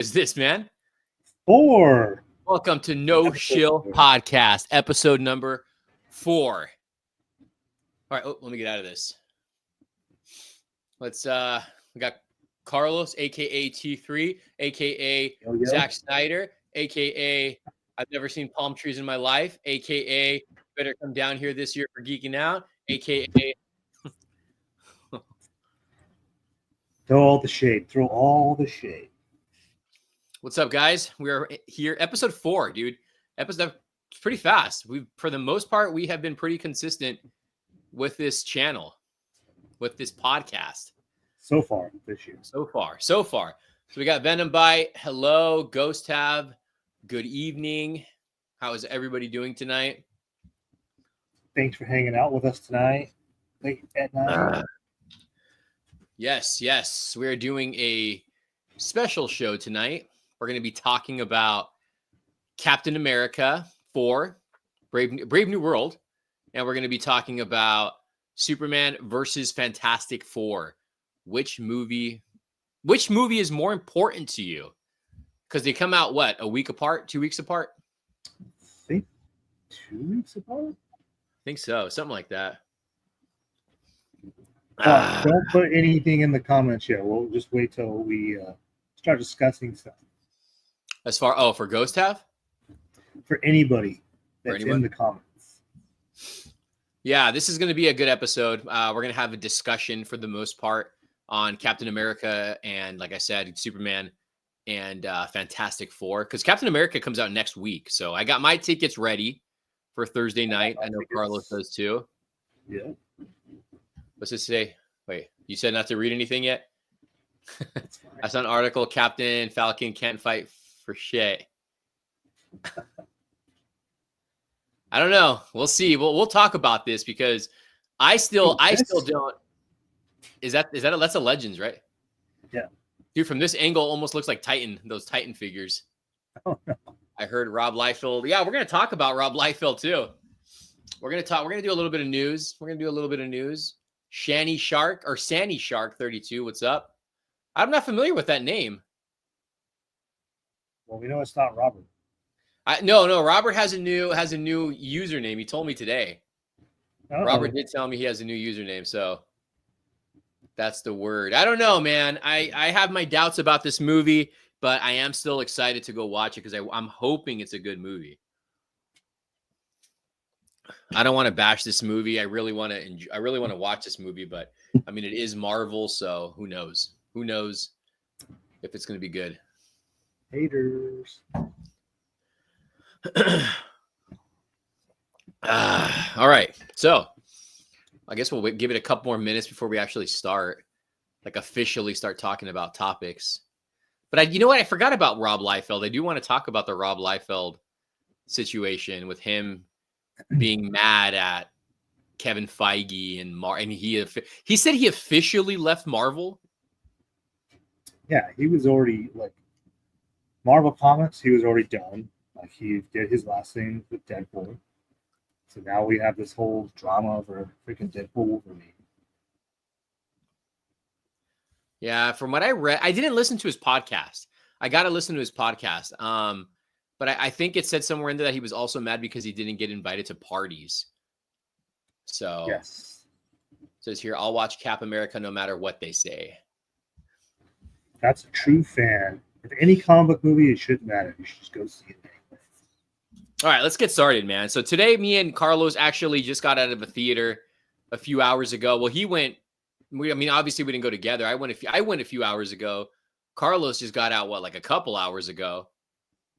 Is this, man? 4. Welcome to No Shill Podcast, episode number 4. All right, let me get out of this. Let's we got Carlos, aka T3, aka Zack Snyder, aka I've never seen palm trees in my life, aka better come down here this year for geeking out, aka Throw all the shade. What's up, guys? We are here, episode 4, dude. Episode pretty fast. For the most part, we have been pretty consistent with this channel, with this podcast. So far this year. So far. So we got Venom Bite. Hello, Ghost Tab. Good evening. How is everybody doing tonight? Thanks for hanging out with us tonight, late at night. Yes. We are doing a special show tonight. We're going to be talking about Captain America 4, Brave New World, and we're going to be talking about Superman versus Fantastic Four. Which movie is more important to you? Because they come out, what, a week apart, 2 weeks apart? I think 2 weeks apart? I think so, something like that. Don't put anything in the comments yet. We'll just wait till we start discussing stuff. As far, for Ghost Have? For anybody that's in the comments. Yeah, this is going to be a good episode. We're going to have a discussion for the most part on Captain America and, like I said, Superman and Fantastic Four. Because Captain America comes out next week. So I got my tickets ready for Thursday night. I know Carlos does too. Yeah. What's this say? Wait, you said not to read anything yet? I saw an article, Captain Falcon can't fight for shit. I don't know. We'll see. We'll talk about this because I still don't. That's a Legends, right? Yeah. Dude, from this angle, almost looks like those Titan figures. Oh no. I heard Rob Liefeld. Yeah, we're gonna talk about Rob Liefeld too. We're gonna do a little bit of news. Sandy Shark 32. What's up? I'm not familiar with that name. Well, we know it's not Robert. No. Robert has a new username. He told me today. Uh-oh. Robert did tell me he has a new username, so that's the word. I don't know, man. I have my doubts about this movie, but I am still excited to go watch it because I'm hoping it's a good movie. I don't want to bash this movie. I really want to watch this movie, but I mean, it is Marvel, so who knows? Who knows if it's going to be good? Haters. All right. So I guess we'll give it a couple more minutes before we actually start, like officially start talking about topics. But you know what? I forgot about Rob Liefeld. I do want to talk about the Rob Liefeld situation with him being mad at Kevin Feige and he said he officially left Marvel. Yeah, he was already Marvel Comics. He was already done. Like he did his last thing with Deadpool. So now we have this whole drama over freaking Deadpool Wolverine. Yeah, from what I read, I didn't listen to his podcast. I got to listen to his podcast. But I think it said somewhere in there that he was also mad because he didn't get invited to parties. So yes, it says here, I'll watch Cap America no matter what they say. That's a true fan. If any comic book movie, it shouldn't matter. You should just go see it anyway. All right, let's get started, man. So today, me and Carlos actually just got out of a theater a few hours ago. Well, he went. Obviously, we didn't go together. I went a few hours ago. Carlos just got out a couple hours ago.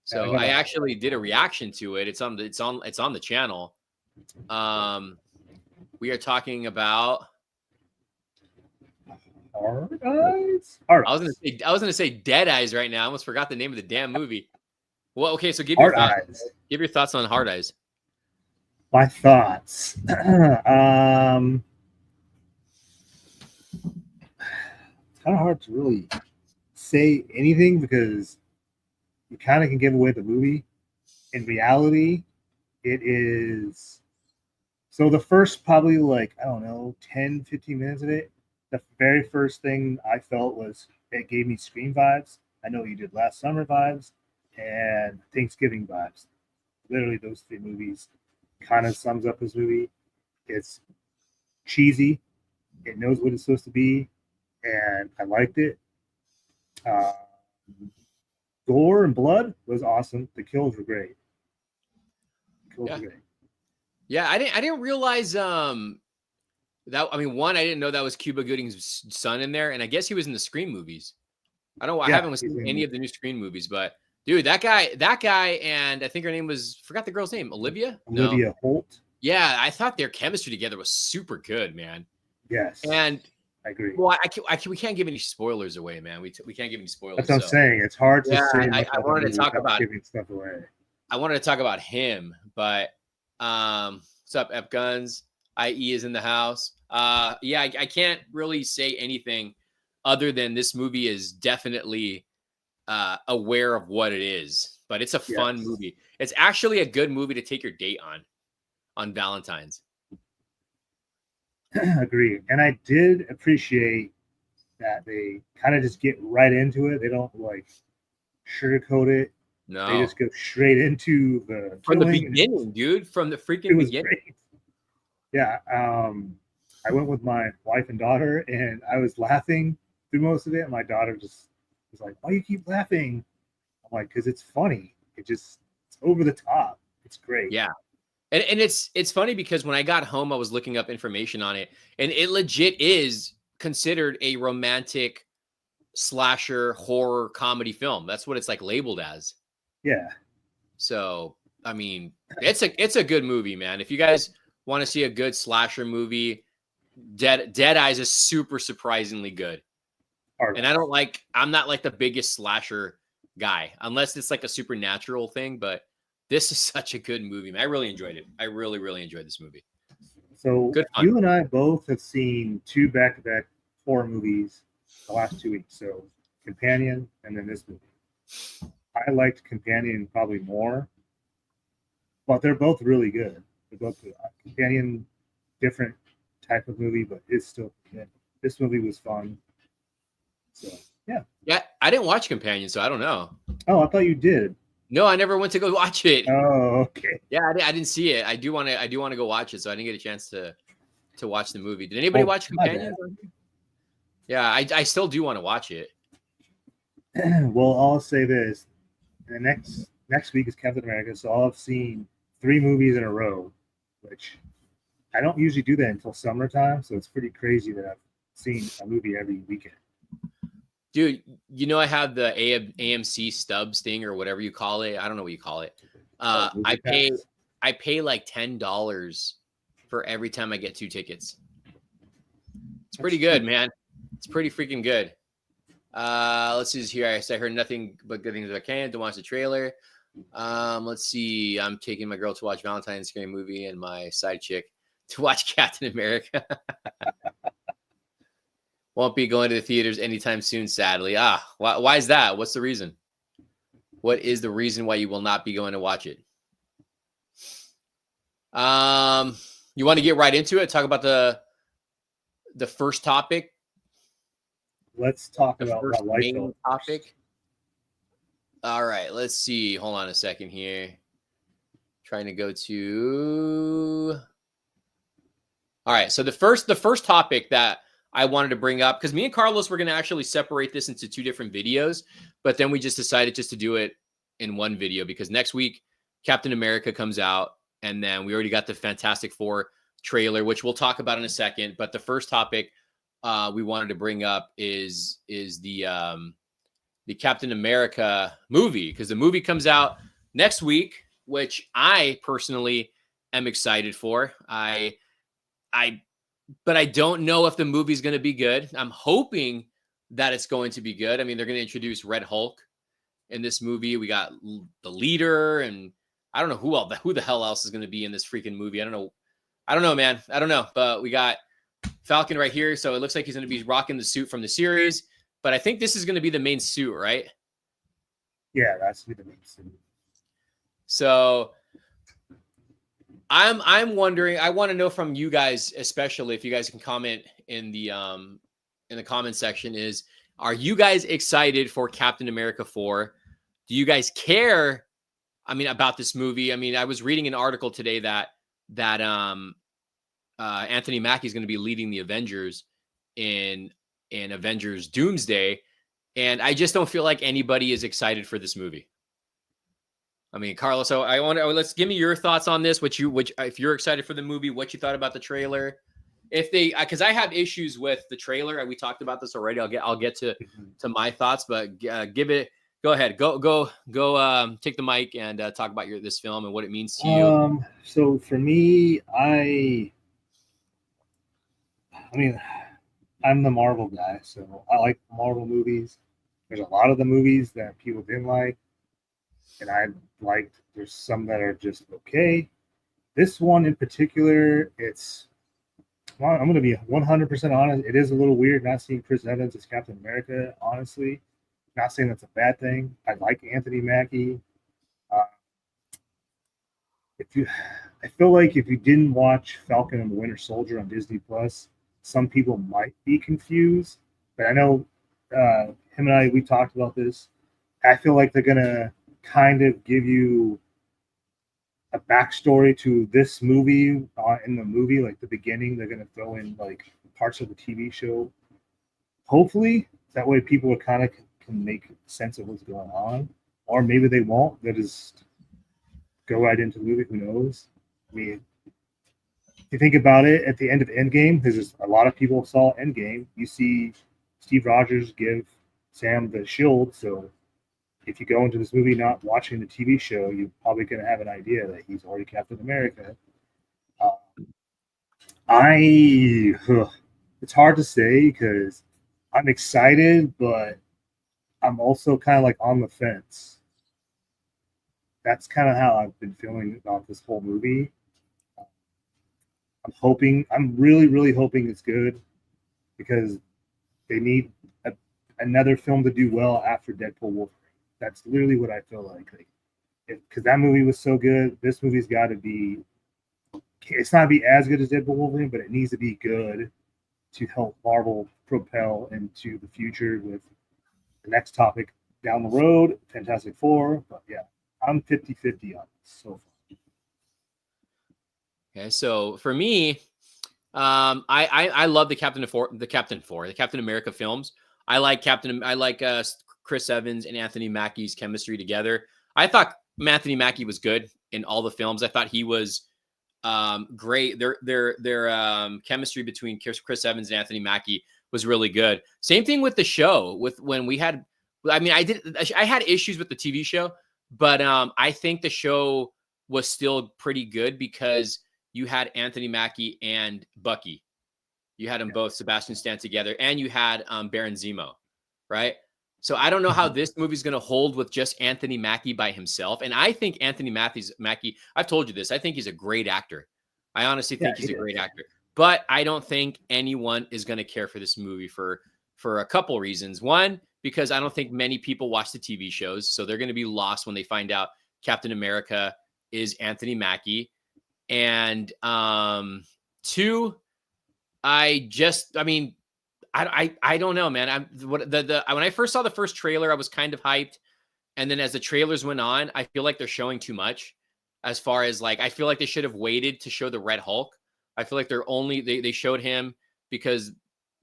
So I actually did a reaction to it. It's on the channel. We are talking about Hard Eyes. I was gonna say Dead Eyes right now. I almost forgot the name of the damn movie. Well, okay, so give your thoughts on Hard Eyes. My thoughts. It's kind of hard to really say anything because you kind of can give away the movie. In reality, it is. So the first probably 10-15 minutes of it, the very first thing I felt was it gave me Scream vibes. I Know You Did Last Summer vibes, and Thanksgiving vibes. Literally, those three movies kind of sums up this movie. It's cheesy. It knows what it's supposed to be, and I liked it. Uh, gore and blood was awesome. The kills were great. Yeah. Yeah, I didn't realize that, I mean, one, I didn't know that was Cuba Gooding's son in there, and I guess he was in the Scream movies. I haven't seen any of the new Scream movies, but dude, that guy, and I think her name was, forgot the girl's name, Olivia Holt. Yeah, I thought their chemistry together was super good, man. Yes, and I agree. Well, we can't give any spoilers away, man. We can't give any spoilers. That's what I'm saying. It's hard to say. I wanted to talk about giving stuff away. I wanted to talk about him, but what's up, F Guns? IE is in the house. Yeah, I can't really say anything other than this movie is definitely aware of what it is, but it's a fun movie. It's actually a good movie to take your date on Valentine's. Agree. And I did appreciate that they kind of just get right into it. They don't like sugarcoat it. No, they just go straight into the from the beginning, dude. From the freaking beginning. Great. Yeah. I went with my wife and daughter, and I was laughing through most of it. And my daughter just was like, "Why do you keep laughing?" I'm like, "Because it's funny. It's over the top. It's great." Yeah. And it's funny because when I got home, I was looking up information on it, and it legit is considered a romantic slasher horror comedy film. That's what it's like labeled as. Yeah. So, I mean, it's a good movie, man. If you guys want to see a good slasher movie, Dead Eyes is super surprisingly good. And I'm not like the biggest slasher guy, unless it's like a supernatural thing, but this is such a good movie, man. I really enjoyed it. I really, really enjoyed this movie. So you and I both have seen 2 back-to-back horror movies the last 2 weeks. So Companion and then this movie. I liked Companion probably more, but they're both really good. They're both good. Companion, different type of movie, but it's still good. This movie was fun. So yeah. Yeah, I didn't watch Companion, so I don't know. Oh, I thought you did. No, I never went to go watch it. Oh, okay. Yeah, I didn't see it. I do want to go watch it, so I didn't get a chance to watch the movie. Did anybody watch Companion? Yeah, I still do want to watch it. Well, I'll say this: the next week is Captain America, so I'll have seen 3 movies in a row, which I don't usually do that until summertime. So it's pretty crazy that I've seen a movie every weekend. Dude, you know I have the AMC Stubs thing or whatever you call it. I don't know what you call it. I pay like $10 for every time I get 2 tickets. It's pretty good, man. It's pretty freaking good. Let's see here. I heard nothing but good things. I can to watch the trailer. Let's see. I'm taking my girl to watch Valentine's Scary Movie and my side chick to watch Captain America. Won't be going to the theaters anytime soon, sadly. Why is that? What's the reason? What is the reason why you will not be going to watch it? You want to get right into it? Talk about the first topic. Let's talk about the main topic. First. All right, let's see. Hold on a second here. Trying to go to. All right, so the first topic that I wanted to bring up, because me and Carlos were going to actually separate this into 2 different videos, but then we just decided just to do it in one video because next week Captain America comes out, and then we already got the Fantastic Four trailer, which we'll talk about in a second. But the first topic we wanted to bring up is the Captain America movie, because the movie comes out next week, which I personally am excited for. But I don't know if the movie's going to be good. I'm hoping that it's going to be good. I mean, they're going to introduce Red Hulk in this movie. We got the leader, and I don't know who the hell else is going to be in this freaking movie. I don't know, man. I don't know. But we got Falcon right here, so it looks like he's going to be rocking the suit from the series. But I think this is going to be the main suit, right? Yeah, that's going to be the main suit. So I'm wondering, I want to know from you guys, especially if you guys can comment in the comment section, is Are you guys excited for Captain America 4? Do you guys care, I mean, about this movie? I mean, I was reading an article today that Anthony Mackie is going to be leading the Avengers in Avengers Doomsday, and I just don't feel like anybody is excited for this movie. I mean, Carlos, so let's give me your thoughts on this. Which if you're excited for the movie, what you thought about the trailer. If they, because I have issues with the trailer, and we talked about this already. I'll get to my thoughts, but give it. Go ahead, go. Take the mic and talk about this film and what it means to you. So for me, I mean, I'm the Marvel guy, so I like Marvel movies. There's a lot of the movies that people didn't like, and I liked. There's some that are just okay. This one in particular, I'm going to be 100% honest. It is a little weird not seeing Chris Evans as Captain America, honestly. Not saying that's a bad thing. I like Anthony Mackie. I feel like if you didn't watch Falcon and the Winter Soldier on Disney Plus, some people might be confused. But I know him and we talked about this. I feel like they're going to kind of give you a backstory to this movie in the movie, like the beginning. They're going to throw in like parts of the TV show. Hopefully, that way people are kind of can make sense of what's going on, or maybe they won't. They just go right into the movie. Who knows? I mean, if you think about it, at the end of Endgame, there's a lot of people saw Endgame. You see Steve Rogers give Sam the shield, so if you go into this movie not watching the TV show, you're probably going to have an idea that he's already Captain America. It's hard to say because I'm excited, but I'm also kind of like on the fence. That's kind of how I've been feeling about this whole movie. I'm really, really hoping it's good because they need another film to do well after Deadpool Wolverine. That's literally what I feel like. Because that movie was so good, this movie's got to be. It's not be as good as Deadpool Wolverine, but it needs to be good to help Marvel propel into the future with the next topic down the road, Fantastic Four. But yeah, I'm 50-50 on this so far. Okay, so for me, I love the Captain America films. I like Chris Evans and Anthony Mackie's chemistry together. I thought Anthony Mackie was good in all the films. I thought he was great. Their chemistry between Chris Evans and Anthony Mackie was really good. Same thing with the show. I had issues with the TV show, but I think the show was still pretty good because you had Anthony Mackie and Bucky. You had them both, Sebastian Stan, together, and you had Baron Zemo, right? So I don't know how this movie's going to hold with just Anthony Mackie by himself. And I think Anthony Mackie, I've told you this, I think he's a great actor. I honestly think he's a great actor. But I don't think anyone is going to care for this movie for a couple reasons. One, because I don't think many people watch the TV shows, so they're going to be lost when they find out Captain America is Anthony Mackie. And two, I don't know, man. When I first saw the first trailer, I was kind of hyped, and then as the trailers went on, I feel like they're showing too much. As far as I feel like they should have waited to show the Red Hulk. I feel like they showed him because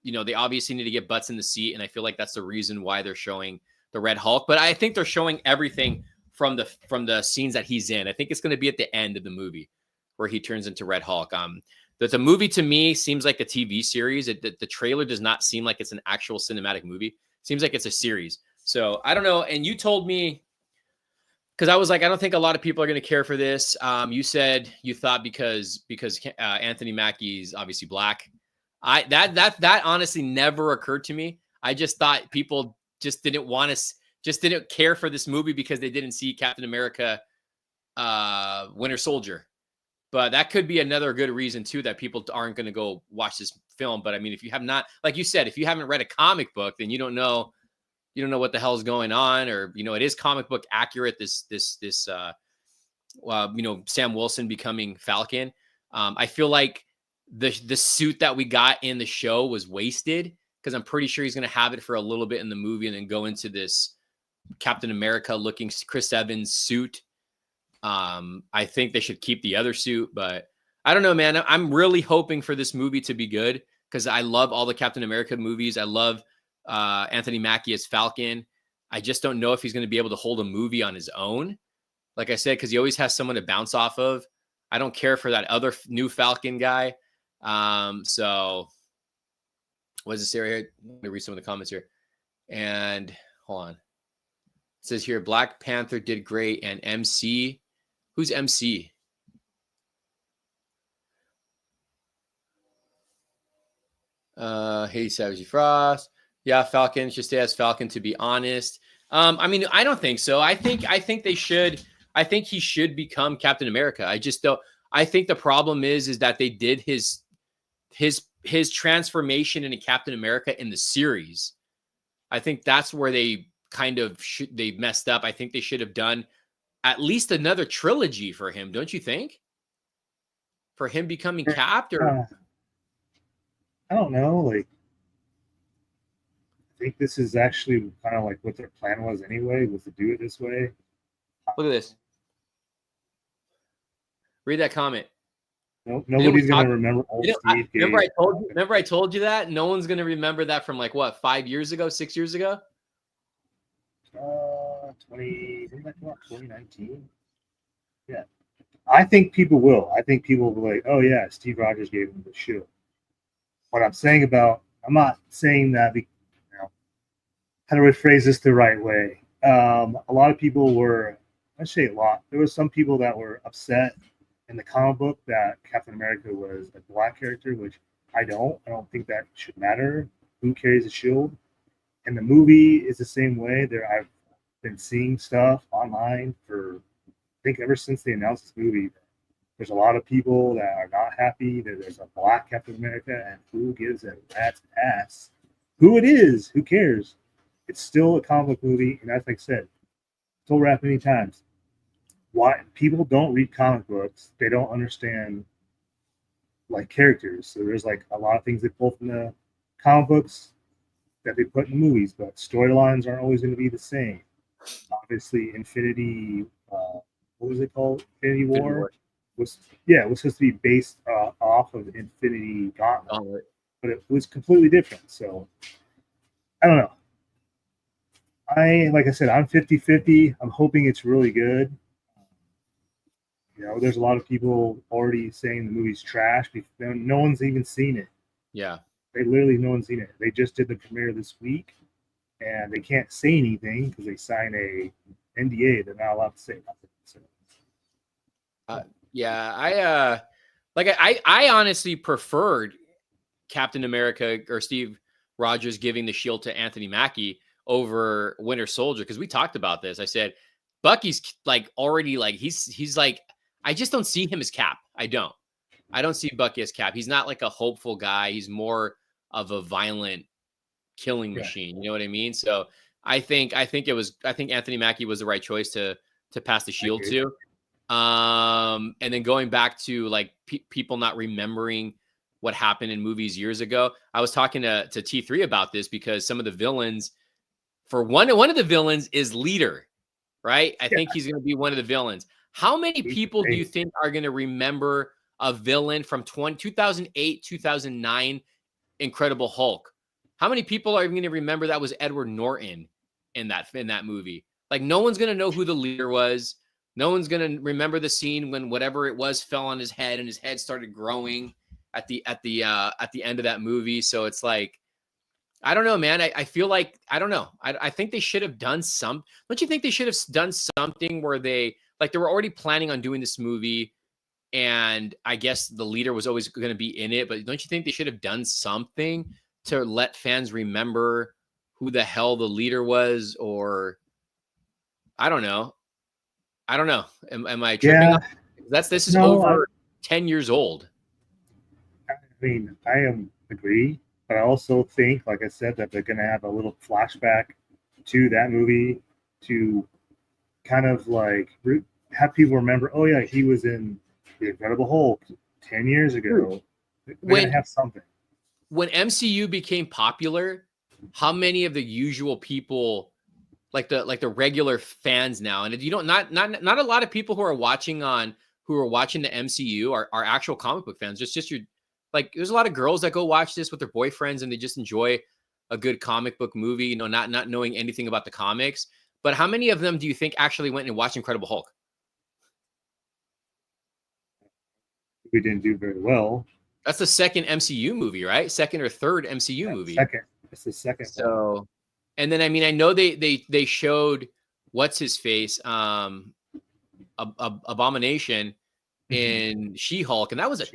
they obviously need to get butts in the seat, and I feel like that's the reason why they're showing the Red Hulk. But I think they're showing everything from the scenes that he's in. I think it's going to be at the end of the movie where he turns into Red Hulk. The movie to me seems like a TV series. The trailer does not seem like it's an actual cinematic movie. It seems like it's a series. So I don't know. And you told me, because I was like, I don't think a lot of people are going to care for this. You said you thought because Anthony Mackie's obviously black. That honestly never occurred to me. I just thought people just didn't care for this movie because they didn't see Captain America, Winter Soldier. But that could be another good reason too that people aren't going to go watch this film. But I mean, if you have not, like you said, if you haven't read a comic book, then you don't know what the hell is going on, or it is comic book accurate. This Sam Wilson becoming Falcon. I feel like the suit that we got in the show was wasted because I'm pretty sure he's going to have it for a little bit in the movie and then go into this Captain America looking Chris Evans suit. I think they should keep the other suit, but I don't know, man. I'm really hoping for this movie to be good because I love all the Captain America movies. I love Anthony Mackie as Falcon. I just don't know if he's going to be able to hold a movie on his own. Like I said, because he always has someone to bounce off of. I don't care for that other new Falcon guy. So what does it say right here? Let me read some of the comments here. And hold on. It says here, Black Panther did great. And MC, who's MC? Hey, Savage Frost. Yeah, Falcon should stay as Falcon, to be honest. I mean, I don't think so. I think they should. I think he should become Captain America. I just don't. I think the problem is that they did his transformation into Captain America in the series. I think that's where they kind of they messed up. I think they should have done at least another trilogy for him. Don't you think? For him becoming Cap, or I don't know. Like, I think this is actually kind of like what their plan was anyway, was to do it this way. Look at this. Read that comment. Nobody's going to remember old Steve. Remember I told you that? No one's going to remember that from like what, 5 years ago, 6 years ago? 2019. Yeah. I think people will. I think people will be like, oh yeah, Steve Rogers gave him the shield. What I'm saying about, I'm not saying that, how to rephrase this the right way. A lot of people were, I say a lot, there was some people that were upset in the comic book that Captain America was a black character, which I don't think that should matter who carries a shield. And the movie is the same way. I've been seeing stuff online for, I think ever since they announced this movie. There's a lot of people that are not happy that there's a black Captain America, and who gives a rat's ass who it is? Who cares? It's still a comic book movie, and as I said, told Raph many times, why people don't read comic books, they don't understand like characters. So there's like a lot of things they pull from the comic books that they put in the movies, but storylines aren't always going to be the same. Obviously, Infinity, what was it called? Infinity War was supposed to be based off of Infinity Gauntlet, but it was completely different. So I don't know. Like I said, I'm 50-50. I'm hoping it's really good. There's a lot of people already saying the movie's trash because no one's even seen it. Yeah. No one's seen it. They just did the premiere this week, and they can't say anything because they signed a NDA. They're not allowed to say nothing. So. Yeah, I honestly preferred Captain America or Steve Rogers giving the shield to Anthony Mackie over Winter Soldier, because we talked about this. I said Bucky's like already like he's like, I just don't see him as Cap. I don't see Bucky as Cap. He's not like a hopeful guy. He's more of a violent killing machine. You know what I mean? So I think Anthony Mackie was the right choice to pass the shield to. And then going back to like people not remembering what happened in movies years ago. I was talking to T3 about this because some of the villains, for one of the villains is Leader, right? I think he's going to be one of the villains. How many people do you think are going to remember a villain from 2008, 2009 Incredible Hulk? How many people are going to remember that was Edward Norton in that movie? Like, no one's going to know who the Leader was. No one's going to remember the scene when whatever it was fell on his head and his head started growing at the end of that movie. So it's like, I don't know, man. I feel like, I don't know. I think they should have done don't you think they should have done something where they were already planning on doing this movie, and I guess the Leader was always going to be in it, but don't you think they should have done something to let fans remember who the hell the Leader was? Or I don't know. Am I tripping? Yeah. This is over 10 years old. I mean, I agree, but I also think, like I said, that they're going to have a little flashback to that movie to kind of like have people remember, oh yeah, he was in The Incredible Hulk 10 years ago. They're going to have something. when MCU became popular, how many of the usual people, like the regular fans now, and you don't not a lot of people who are watching the MCU are actual comic book fans. Just your like there's a lot of girls that go watch this with their boyfriends and they just enjoy a good comic book movie, you know, not knowing anything about the comics. But how many of them do you think actually went and watched Incredible Hulk? We didn't do very well. That's the second MCU movie, right? Second or third MCU movie. Second. It's the second one. So, and then I mean, I know they showed what's his face, Abomination in She-Hulk, and that was a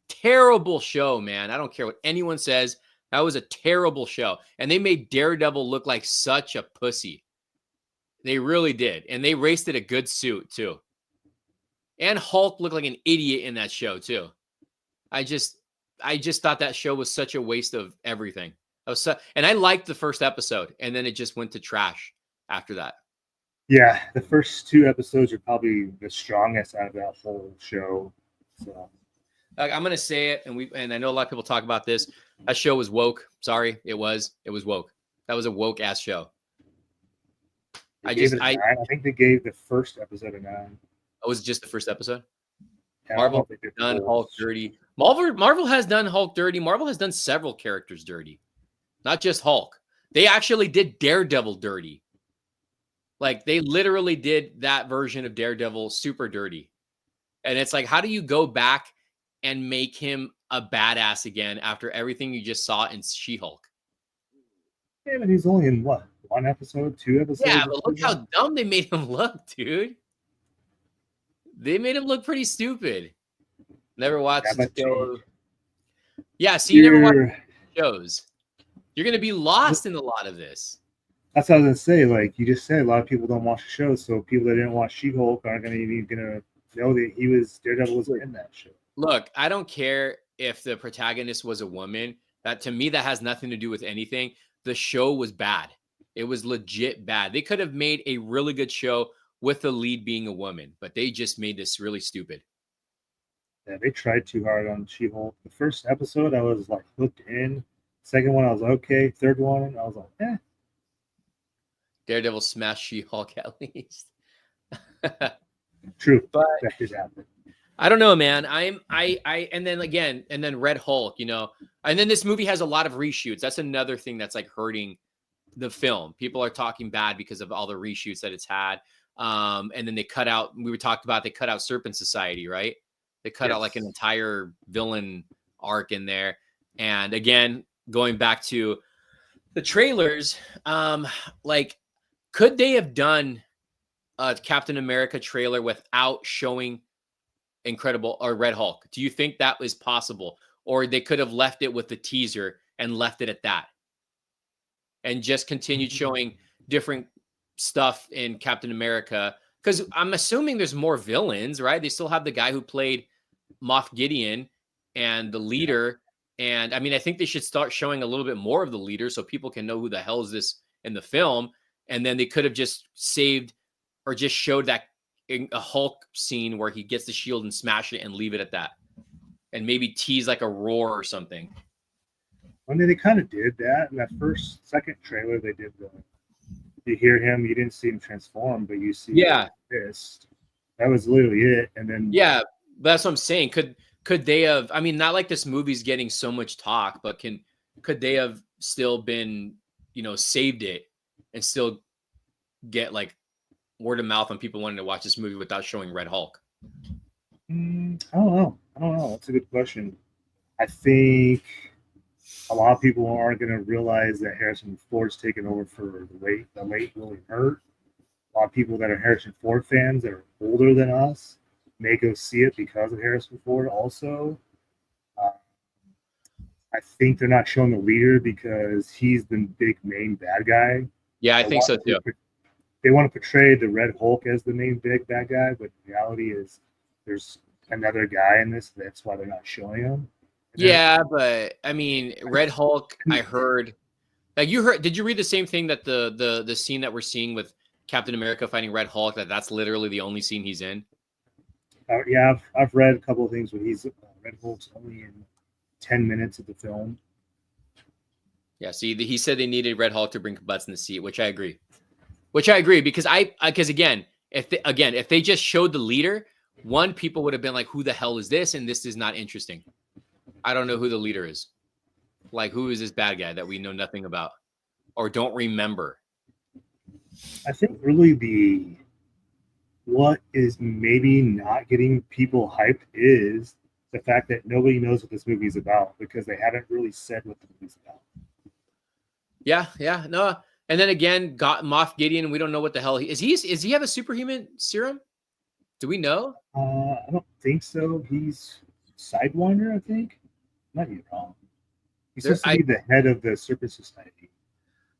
terrible show, man. I don't care what anyone says. That was a terrible show, and they made Daredevil look like such a pussy. They really did, and they raced a good suit too. And Hulk looked like an idiot in that show too. I just thought that show was such a waste of everything. And I liked the first episode, and then it just went to trash after that. Yeah, the first 2 episodes are probably the strongest out of that whole show. So I'm gonna say it, and I know a lot of people talk about this. That show was woke. Sorry, it was woke. That was a woke ass show. I think they gave the first episode a 9. Oh, was it just the first episode? Yeah, Marvel done Hulk dirty. Marvel has done Hulk dirty. Marvel has done several characters dirty, not just Hulk. They actually did Daredevil dirty. Like they literally did that version of Daredevil super dirty. And it's like, how do you go back and make him a badass again after everything you just saw in She-Hulk? Yeah, but he's only in what? 1 episode, 2 episodes? Yeah, but look how dumb they made him look, dude. They made him look pretty stupid. Never watched the show. Yeah, so you never watched shows. You're going to be lost in a lot of this. That's what I was going to say. Like you just said, a lot of people don't watch the show, so people that didn't watch She-Hulk aren't going to know that Daredevil was in that show. Look, I don't care if the protagonist was a woman. That to me, that has nothing to do with anything. The show was bad. It was legit bad. They could have made a really good show with the lead being a woman, but they just made this really stupid. Yeah, they tried too hard on She-Hulk. The first episode, I was like hooked in. Second one, I was okay. Third one, I was like, eh. Daredevil smashed She-Hulk at least. True, but that did happen. I don't know, man. And then Red Hulk, you know, and then this movie has a lot of reshoots. That's another thing that's like hurting the film. People are talking bad because of all the reshoots that it's had. And then they cut out, they cut out Serpent Society, right? They cut out like an entire villain arc in there. And again, going back to the trailers, like, could they have done a Captain America trailer without showing Incredible or Red Hulk? Do you think that was possible? Or they could have left it with the teaser and left it at that and just continued showing different stuff in Captain America? Because I'm assuming there's more villains, right? They still have the guy who played Moff Gideon and the leader. And I mean, I think they should start showing a little bit more of the leader so people can know who the hell is this in the film. And then they could have just saved or just showed that in a Hulk scene where he gets the shield and smash it and leave it at that. And maybe tease like a roar or something. I mean, they kind of did that in that second trailer. They did you hear him, you didn't see him transform, but you see this. That was literally it. And then that's what I'm saying. Could they have? I mean, not like this movie's getting so much talk, but could they have still been, you know, saved it and still get like word of mouth on people wanting to watch this movie without showing Red Hulk? I don't know. That's a good question. I think a lot of people aren't going to realize that Harrison Ford's taken over for the late William Hurt. A lot of people that are Harrison Ford fans that are older than us may go see it because of Harrison Ford also. I think they're not showing the leader because he's the big main bad guy. Yeah, I think so too. They want to portray the Red Hulk as the main big bad guy, but the reality is there's another guy in this. That's why they're not showing him. Yeah, but I mean, Red Hulk, I heard, like did you read the same thing that the scene that we're seeing with Captain America fighting Red Hulk, that's literally the only scene he's in? Yeah, I've read a couple of things where he's Red Hulk's only in 10 minutes of the film. Yeah, see, he said they needed Red Hulk to bring butts in the seat, which I agree. Because because again, if they just showed the leader, one, people would have been like, "Who the hell is this?" And this is not interesting. I don't know who the leader is. Like, who is this bad guy that we know nothing about or don't remember? I think really what is maybe not getting people hyped is the fact that nobody knows what this movie is about because they haven't really said what the movie's about. Yeah, no. And then again, Moff Gideon, we don't know what the hell he is. Is he have a superhuman serum? Do we know? I don't think so. He's Sidewinder, I think. Might be wrong. He's supposed to be the head of the Serpent Society.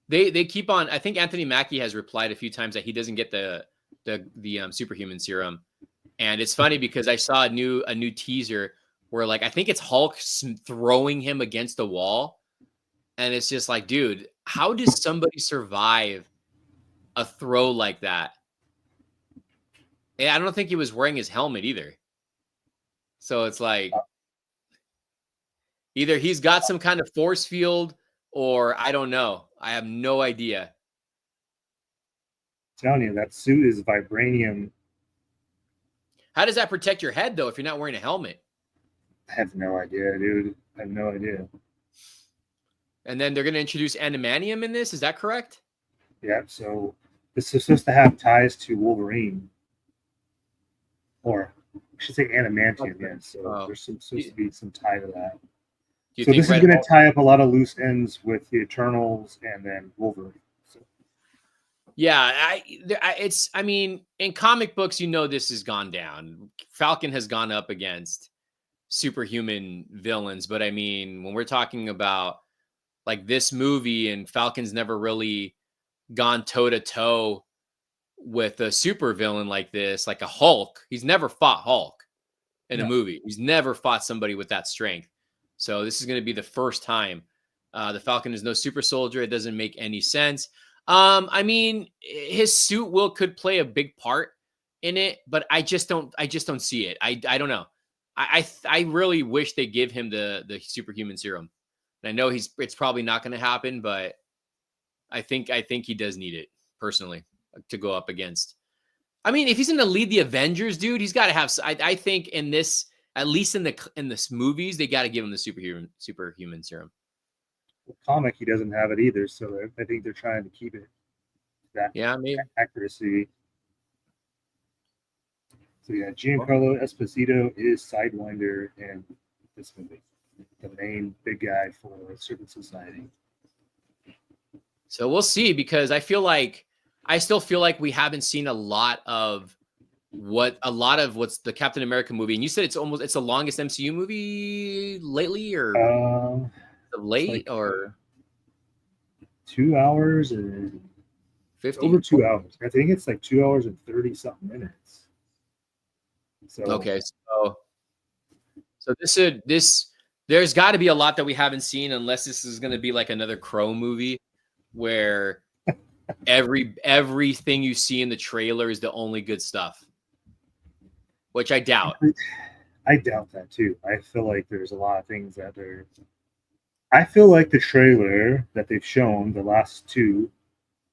They keep on. I think Anthony Mackie has replied a few times that he doesn't get the superhuman serum, and it's funny because I saw a new teaser where like I think it's Hulk throwing him against the wall, and it's just like, dude, how does somebody survive a throw like that? And I don't think he was wearing his helmet either, so it's like either he's got some kind of force field or I don't know. I have no idea. I'm telling you, that suit is vibranium. How does that protect your head, though, if you're not wearing a helmet? I have no idea, dude. I have no idea. And then they're going to introduce animanium in this. Is that correct? Yeah, so this is supposed to have ties to Wolverine. Or I should say animantium, yeah. So there's supposed to be some tie to that. So this is going to tie up a lot of loose ends with the Eternals and then Wolverine. So. Yeah, I mean, in comic books, this has gone down. Falcon has gone up against superhuman villains, but I mean, when we're talking about like this movie and Falcon's never really gone toe to toe with a super villain like this, like a Hulk. He's never fought Hulk in a movie. He's never fought somebody with that strength. So this is going to be the first time. The Falcon is no super soldier. It doesn't make any sense. I mean, his suit could play a big part in it, but I just don't see it. I don't know. I really wish they give him the superhuman serum. And I know it's probably not going to happen, but I think he does need it personally to go up against. I mean, if he's going to lead the Avengers, dude, he's got to have. I think in this. At least in this movies, they got to give him the superhuman serum. The comic, he doesn't have it either, so I think they're trying to keep it that accuracy. So yeah, Giancarlo Esposito is Sidewinder in this movie, the main big guy for Serpent Society. So we'll see, because I still feel like we haven't seen a lot of what's the Captain America movie, and you said it's the longest MCU movie lately, or late, like or 2 hours and 50 over 2 hours. I think it's like 2 hours and 30 something minutes. So okay, so there's got to be a lot that we haven't seen, unless this is going to be like another Crow movie where everything you see in the trailer is the only good stuff. Which I doubt. I doubt that too. I feel like there's a lot of things that are. I feel like the trailer that they've shown, the last two,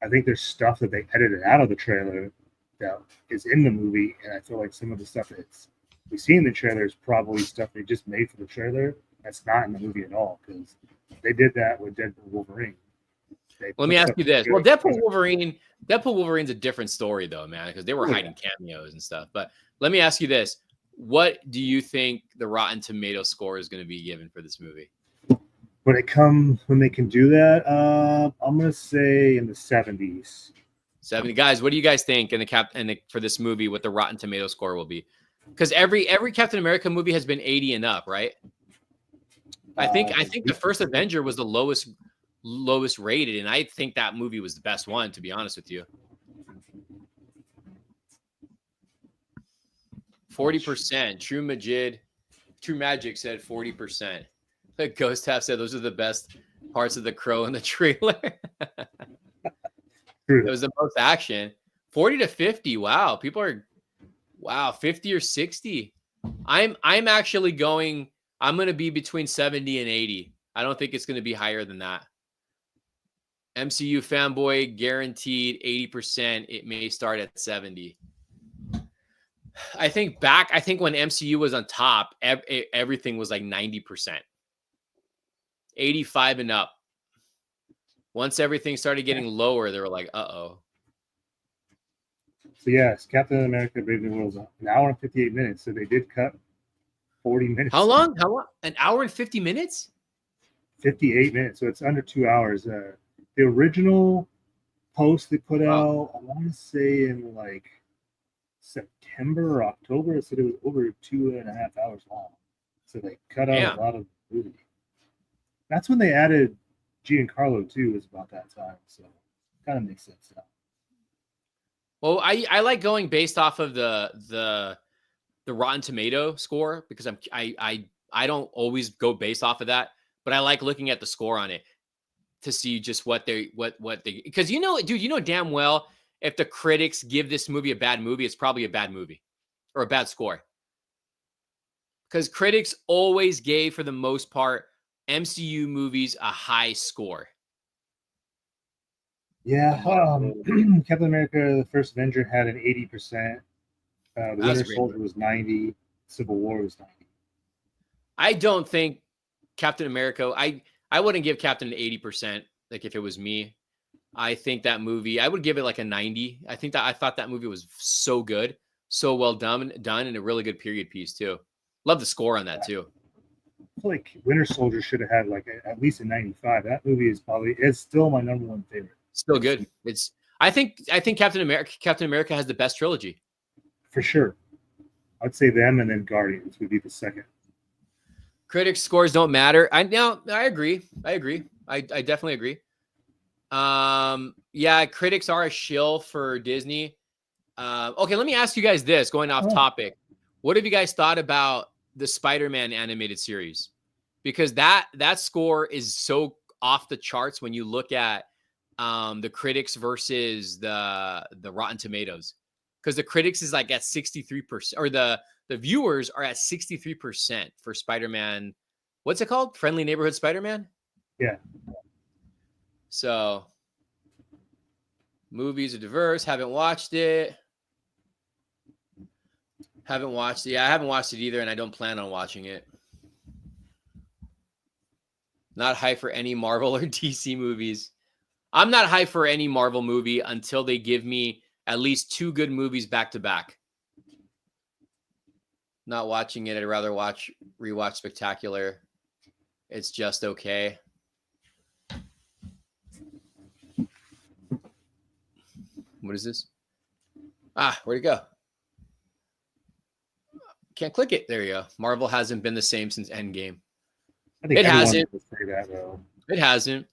I think there's stuff that they edited out of the trailer that is in the movie, and I feel like some of the stuff that's we see in the trailer is probably stuff they just made for the trailer that's not in the movie at all, because they did that with Deadpool Wolverine. Let me ask you this. Well, Deadpool Wolverine's a different story, though, man, because they were hiding cameos and stuff. But let me ask you this. What do you think the Rotten Tomato score is going to be given for this movie? When they can do that, I'm going to say in the 70s. 70. Guys, what do you guys think for this movie, what the Rotten Tomato score will be? Because every Captain America movie has been 80 and up, right? I think the first Avenger was the lowest rated, and I think that movie was the best one, to be honest with you. 40%. True Magic said 40%. The Ghost Half said those are the best parts of the Crow in the trailer. It was the most action. 40 to 50. Wow. People are 50 or 60. I'm actually going I'm going to be between 70 and 80. I don't think it's going to be higher than that. MCU fanboy guaranteed 80%. It may start at 70. I think when MCU was on top, everything was like 90%. 85 and up. Once everything started getting lower, they were like, uh-oh. So yes, Captain America: Brave New World is an hour and 58 minutes. So they did cut 40 minutes. How long? An hour and 50 minutes? 58 minutes. So it's under 2 hours. The original post they put out, I want to say in like September or October, it said it was over 2.5 hours long. So they cut out a lot of the movie. That's when they added Giancarlo too, was about that time. So kind of makes sense now. Well, I like going based off of the Rotten Tomato score because I don't always go based off of that, but I like looking at the score on it to see just what they because dude, you know damn well if the critics give this movie a bad movie, it's probably a bad movie or a bad score. Because critics always gave, for the most part, MCU movies a high score. Yeah, Captain America: The First Avenger had an 80%. The Winter Soldier was 90. Civil War was 90. I don't think Captain America. I wouldn't give Captain an 80%. Like if it was me, I think that movie, I would give it like a 90. I thought that movie was so good, so well done, and a really good period piece too. Love the score on that too. I feel like Winter Soldier should have had like at least a 95. That movie is still my number one favorite. Still good. I think Captain America has the best trilogy. For sure. I'd say them and then Guardians would be the second. Critics' scores don't matter. I agree. I definitely agree. Yeah, critics are a shill for Disney. Okay, let me ask you guys this, going off topic. What have you guys thought about the Spider-Man animated series? Because that score is so off the charts when you look at the critics versus the Rotten Tomatoes. Because the critics is like at 63%, or the viewers are at 63% for Spider-Man. What's it called? Friendly Neighborhood Spider-Man? Yeah. So, movies are diverse. Haven't watched it. Yeah, I haven't watched it either, and I don't plan on watching it. Not hyped for any Marvel or DC movies. I'm not hyped for any Marvel movie until they give me at least 2 good movies back to back. Not watching it. I'd rather rewatch Spectacular. It's just okay. What is this? Where'd it go? Can't click it. There you go. Marvel hasn't been the same since Endgame. It hasn't. It hasn't.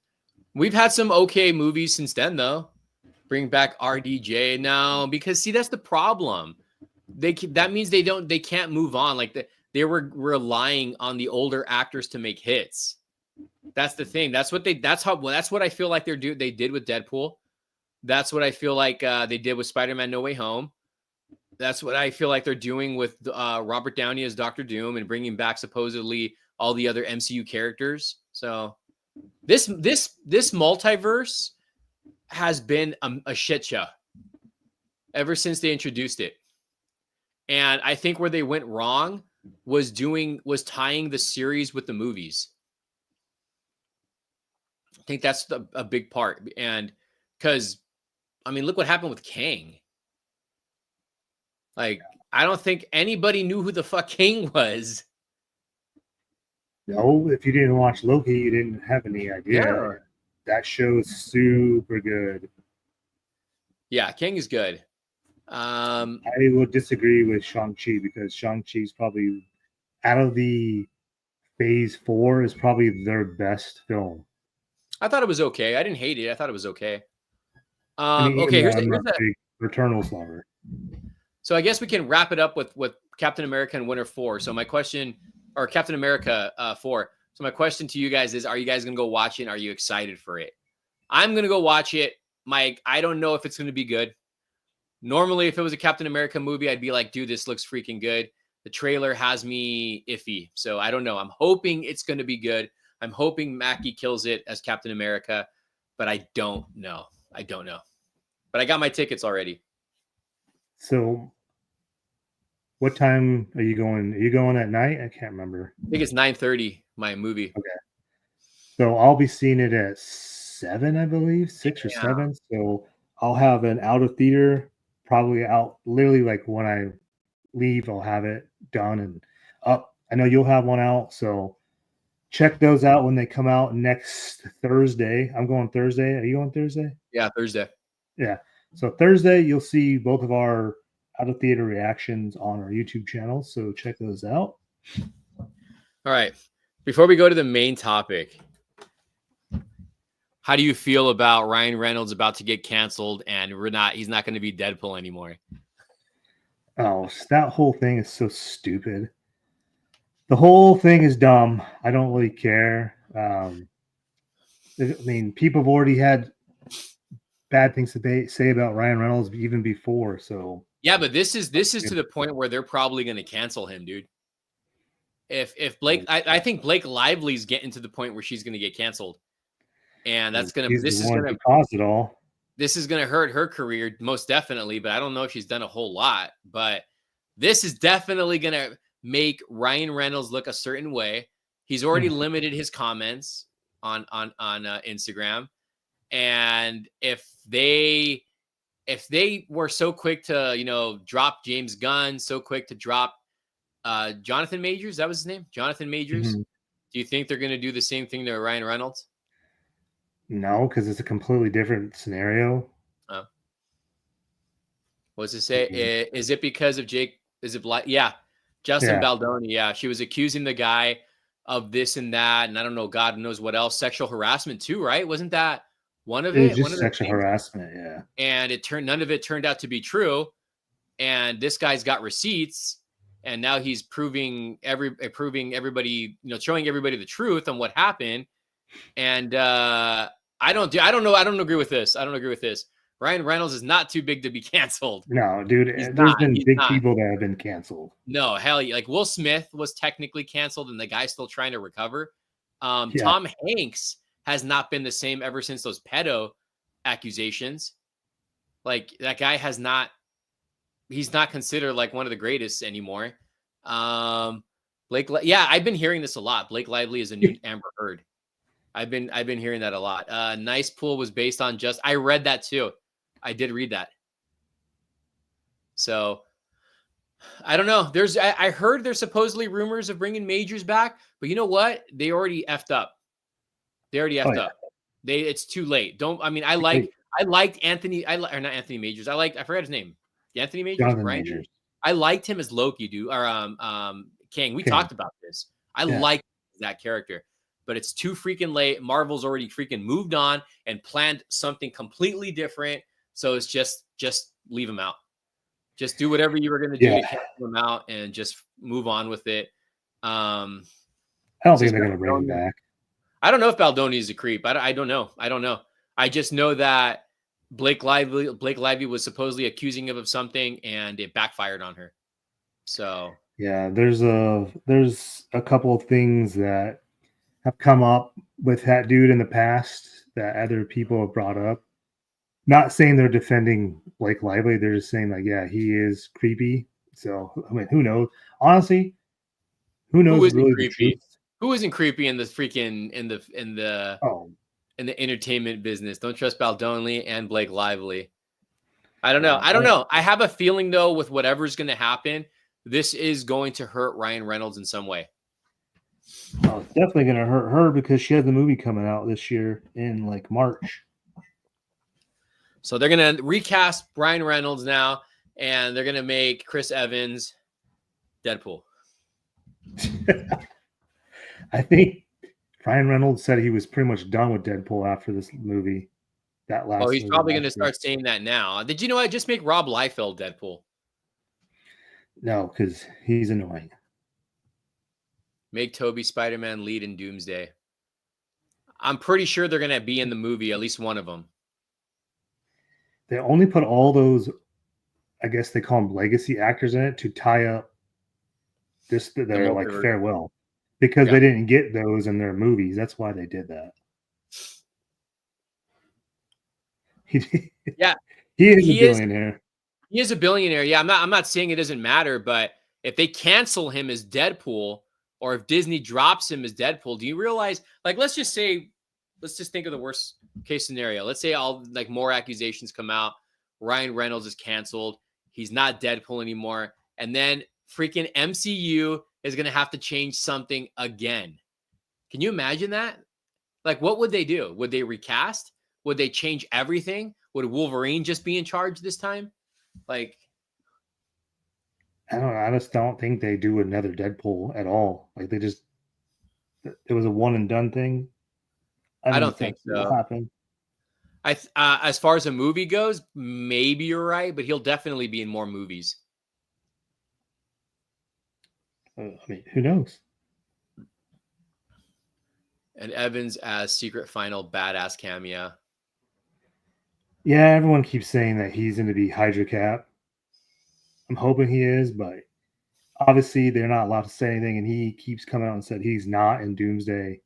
We've had some okay movies since then, though. Bring back RDJ now, because see, that's the problem. That means they can't move on. Like they were relying on the older actors to make hits. That's the thing. That's what I feel like they did with Deadpool. That's what I feel like they did with Spider-Man: No Way Home. That's what I feel like they're doing with Robert Downey as Dr. Doom and bringing back supposedly all the other MCU characters. So this multiverse has been a shit show ever since they introduced it. And I think where they went wrong was tying the series with the movies. I think that's a big part. And because, I mean, look what happened with Kang. Like, I don't think anybody knew who the fuck Kang was. No, if you didn't watch Loki, you didn't have any idea. Yeah. That show is super good. Yeah, Kang is good. I would disagree with Shang-Chi because Shang-Chi's probably, out of the Phase 4, is probably their best film. I thought it was okay. I didn't hate it. I thought it was okay. Okay, here's the Eternals lover. So I guess we can wrap it up with Captain America and Winter 4. So my question, or Captain America 4. So my question to you guys is, are you guys going to go watch it? Are you excited for it? I'm going to go watch it. I don't know if it's going to be good. Normally, if it was a Captain America movie, I'd be like, dude, this looks freaking good. The trailer has me iffy, so I don't know. I'm hoping it's going to be good. I'm hoping Mackie kills it as Captain America, but I don't know. I don't know. But I got my tickets already. So, what time are you going? Are you going at night? I can't remember. I think it's 9:30. My movie. Okay. So I'll be seeing it at 7, I believe, 6 or 7. So I'll have an out of theater, probably out literally like when I leave, I'll have it done and up. I know you'll have one out, so check those out when they come out next Thursday. I'm going Thursday. Are you going Thursday? Yeah, Thursday. Yeah. So Thursday, you'll see both of our out of theater reactions on our YouTube channel. So check those out. All right. Before we go to the main topic, how do you feel about Ryan Reynolds about to get canceled and he's not going to be Deadpool anymore? Oh, that whole thing is so stupid. The whole thing is dumb. I don't really care. I mean, people have already had bad things to say about Ryan Reynolds even before. So yeah, but this is to the point where they're probably going to cancel him, dude. If Blake, I think Blake Lively's getting to the point where she's going to get canceled, and this is going to cause it all. This is going to hurt her career most definitely, but I don't know if she's done a whole lot. But this is definitely going to make Ryan Reynolds look a certain way. He's already limited his comments on Instagram, and if they were so quick to drop James Gunn, so quick to drop Jonathan Majors, that was his name, Jonathan Majors. Do you think they're going to do the same thing to Ryan Reynolds? No, because it's a completely different scenario. What's it say? Is it because of Jake? Is it yeah, Justin Baldoni? Yeah, she was accusing the guy of this and that, and I don't know, God knows what else, sexual harassment too, right? Wasn't that one of it? It was just sexual harassment, yeah. And none of it turned out to be true. And this guy's got receipts, and now he's proving everybody, showing everybody the truth on what happened. And I don't agree with this. I don't agree with this. Ryan Reynolds is not too big to be canceled. No, dude. There's been big people that have been canceled. No, hell yeah. Like Will Smith was technically canceled, and the guy's still trying to recover. Tom Hanks has not been the same ever since those pedo accusations. Like that guy he's not considered like one of the greatest anymore. I've been hearing this a lot. Blake Lively is a new Amber Heard. I've been hearing that a lot. Nice Pool was based on I read that too. I did read that. So I don't know. I heard there's supposedly rumors of bringing Majors back, but you know what? They already effed up. Up. It's too late. I liked Anthony. Not Anthony Majors. I forgot his name. Anthony Majors. Jonathan Majors. I liked him as Loki, dude. Or King. We talked about this. I liked that character. But it's too freaking late. Marvel's already freaking moved on and planned something completely different. So it's just leave him out. Just do whatever you were going to do to cancel him out and just move on with it. I don't think they're going to bring him back. I don't know if Baldoni is a creep. I don't know. I just know that Blake Lively was supposedly accusing him of something, and it backfired on her. So yeah, there's a couple of things that have come up with that dude in the past that other people have brought up. Not saying they're defending Blake Lively. They're just saying he is creepy. So, I mean, who knows? Honestly, who knows? Who isn't creepy? Who isn't creepy in the freaking in the entertainment business? Don't trust Baldoni and Blake Lively. I don't know. I have a feeling though, with whatever's going to happen, this is going to hurt Ryan Reynolds in some way. Oh, it's definitely going to hurt her because she has the movie coming out this year in like March. So they're going to recast Ryan Reynolds now, and they're going to make Chris Evans Deadpool. I think Ryan Reynolds said he was pretty much done with Deadpool after this movie. He's probably going to start saying that now. Did you know I just make Rob Liefeld Deadpool? No, because he's annoying. Make Toby Spider-Man lead in Doomsday. I'm pretty sure they're going to be in the movie, at least one of them. They only put all those, I guess they call them legacy actors in it to tie up their like multiverse. farewell, because Yeah. they didn't get those in their movies. That's why they did that. Yeah. He is a He is billionaire. he is a billionaire. Yeah, I'm not saying it doesn't matter, but if they cancel him as Deadpool, or if Disney drops him as Deadpool, do you realize, like, let's just think of the worst case scenario. Let's say all like more accusations come out, Ryan Reynolds is canceled, he's not Deadpool anymore, and then freaking MCU is going to have to change something again. Can you imagine that? Like, what would they do? Would they recast? Would they change everything? Would Wolverine just be in charge this time? Like, I don't know. I just don't think they do another Deadpool at all. Like it was a one and done thing. I I don't don't think think that will so. happen. As far as a movie goes, maybe you're right, but he'll definitely be in more movies. I mean, who knows? And Evans as secret final badass cameo. Yeah, everyone keeps saying that he's going to be Hydra Cap. I'm hoping he is, but obviously they're not allowed to say anything, and he keeps coming out and said he's not in Doomsday.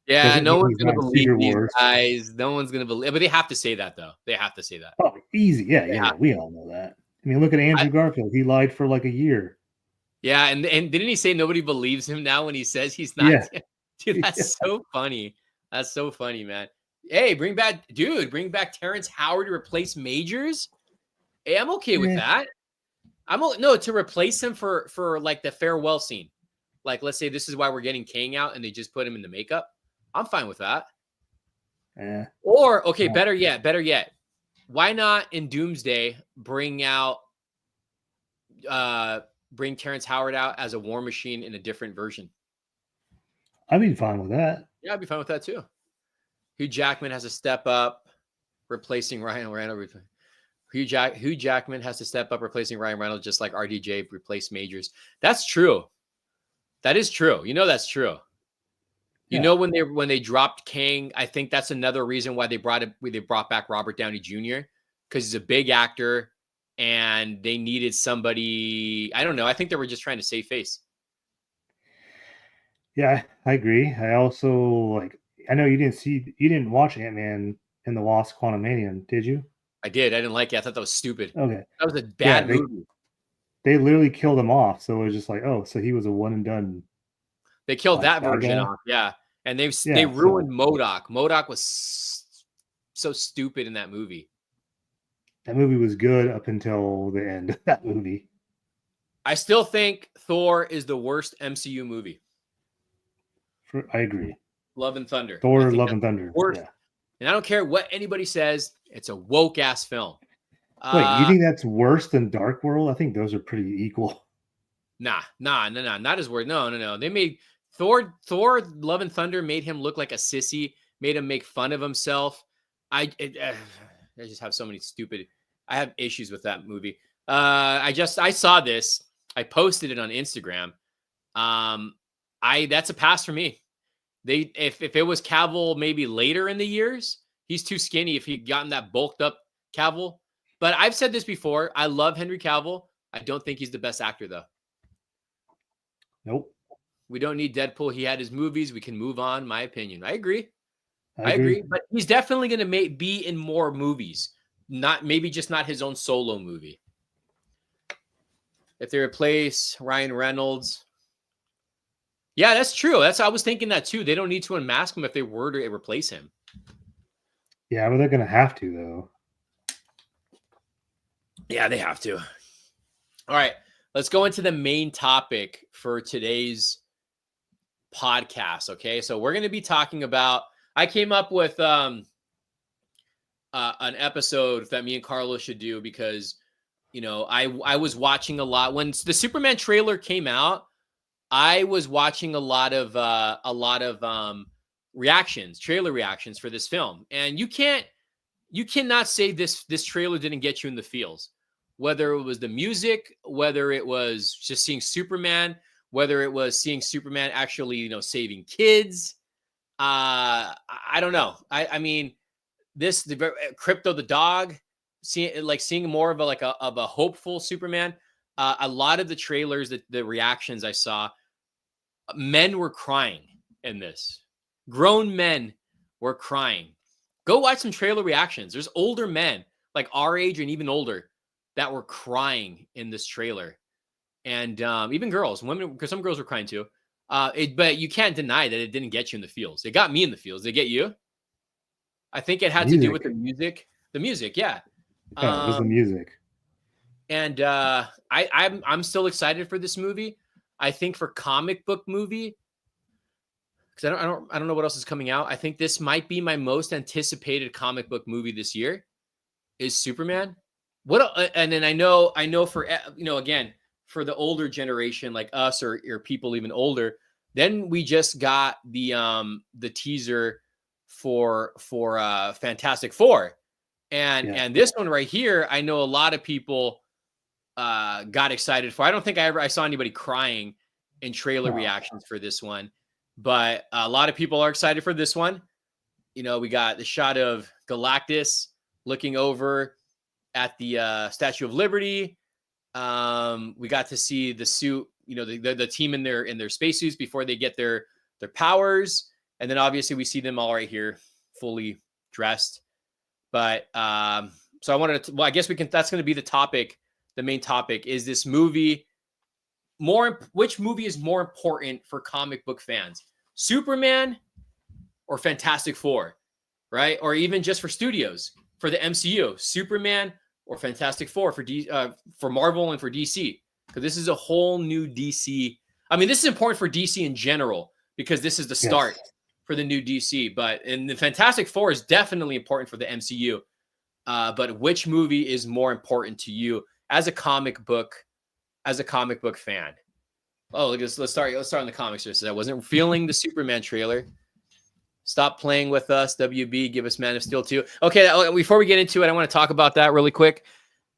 Yeah, Doesn't no mean one's he's gonna not in believe Secret these Wars. guys. No one's gonna believe, but they have to say that though. They have to say that. Oh, easy. Yeah, They yeah, have yeah. We all know that. I mean, look at I, Andrew Garfield. He lied for like a year. yeah, and didn't he say nobody believes him now when he says he's not? Yeah. Dude, Yeah. that's so funny. That's so funny, man. Hey, bring back Terrence Howard to replace Majors. Hey, I'm okay with Yeah. that. No, to replace him for like the farewell scene. Like, let's say this is why we're getting Kang out, and they just put him in the makeup. I'm fine with that. Yeah. Or okay, better yet, why not in Doomsday bring Terrence Howard out as a War Machine in a different version? I'd be fine with that. Yeah, I'd be fine with that too. Hugh Jackman has to step up, replacing Ryan Reynolds. Hugh Jackman has to step up, replacing Ryan Reynolds, just like RDJ replaced Majors. That's true. That is true. You know that's true. You know when they dropped Kang, I think that's another reason why they brought back Robert Downey Jr. because he's a big actor and they needed somebody. I don't know. I think they were just trying to save face. Yeah, I agree. I also like. I know you didn't watch Ant-Man and the Wasp: Quantumania, did you? I did. I didn't like it. I thought that was stupid. Okay. That was a Yeah, bad movie. they literally killed him off. So it was just like, oh, so he was a one and done. They killed Like, that bad version guy? off. Yeah. And they Yeah, ruined MODOK. MODOK was so stupid in that movie. That movie was good up until the end of that movie. I still think Thor is the worst MCU movie. I agree. Love and Thunder. Thor, Love and Thunder. Worst. Yeah. And I don't care what anybody says. It's a woke ass film. Wait, you think that's worse than Dark World? I think those are pretty equal. Nah. Not as worse. No. They made Thor, Love and Thunder made him look like a sissy, made him make fun of himself. I just have so many stupid. I have issues with that movie. I saw this. I posted it on Instagram. That's a pass for me. If it was Cavill maybe later in the years, he's too skinny if he'd gotten that bulked up Cavill. But I've said this before. I love Henry Cavill. I don't think he's the best actor, though. Nope. We don't need Deadpool. He had his movies. We can move on. My opinion. I agree. I agree. But he's definitely going to be in more movies. Maybe just not his own solo movie. If they replace Ryan Reynolds. Yeah, that's true. I was thinking that too. They don't need to unmask him if they were to replace him. Yeah, but they're going to have to, though. Yeah, they have to. All right, let's go into the main topic for today's podcast. Okay, so we're going to be talking about. I came up with an episode that me and Carlos should do because, I was watching a lot when the Superman trailer came out. I was watching a lot of trailer reactions for this film, and you cannot say this trailer didn't get you in the feels. Whether it was the music, whether it was just seeing Superman, whether it was seeing Superman actually, saving kids. I don't know. I mean, the Crypto the dog, seeing more of a hopeful Superman. a lot of the trailers, the reactions I saw, men were crying in this. Grown men were crying. Go watch some trailer reactions. There's older men, like our age and even older, that were crying in this trailer. And even girls, women, because some girls were crying too. But you can't deny that it didn't get you in the feels. It got me in the feels. Did it get you? I think it had to do with the music. The music, yeah. Yeah, it was the music. And I'm still excited for this movie. I think for comic book movie, because I don't know what else is coming out. I think this might be my most anticipated comic book movie this year. Is Superman. And then I know for again, for the older generation like us or people even older, then we just got the teaser for Fantastic Four. And this one right here, I know a lot of people got excited for. I don't think I saw anybody crying in trailer reactions for this one, but a lot of people are excited for this one. We got the shot of Galactus looking over at the Statue of Liberty. We got to see the suit, the team in their spacesuits before they get their powers, and then obviously we see them all right here, fully dressed. But so I wanted to. Well, I guess we can. That's going to be the topic. The main topic is this movie. Which movie is more important for comic book fans, Superman or Fantastic Four, right? Or even just for studios, for the MCU, Superman or Fantastic Four for Marvel and for DC, because this is a whole new DC. I mean, this is important for DC in general because this is the start for the new DC. And the Fantastic Four is definitely important for the MCU. But which movie is more important to you as a comic book fan? Oh, look at this. Let's start on the comics. I wasn't feeling the Superman trailer. Stop playing with us, WB. Give us Man of Steel 2. Okay, before we get into it, I want to talk about that really quick.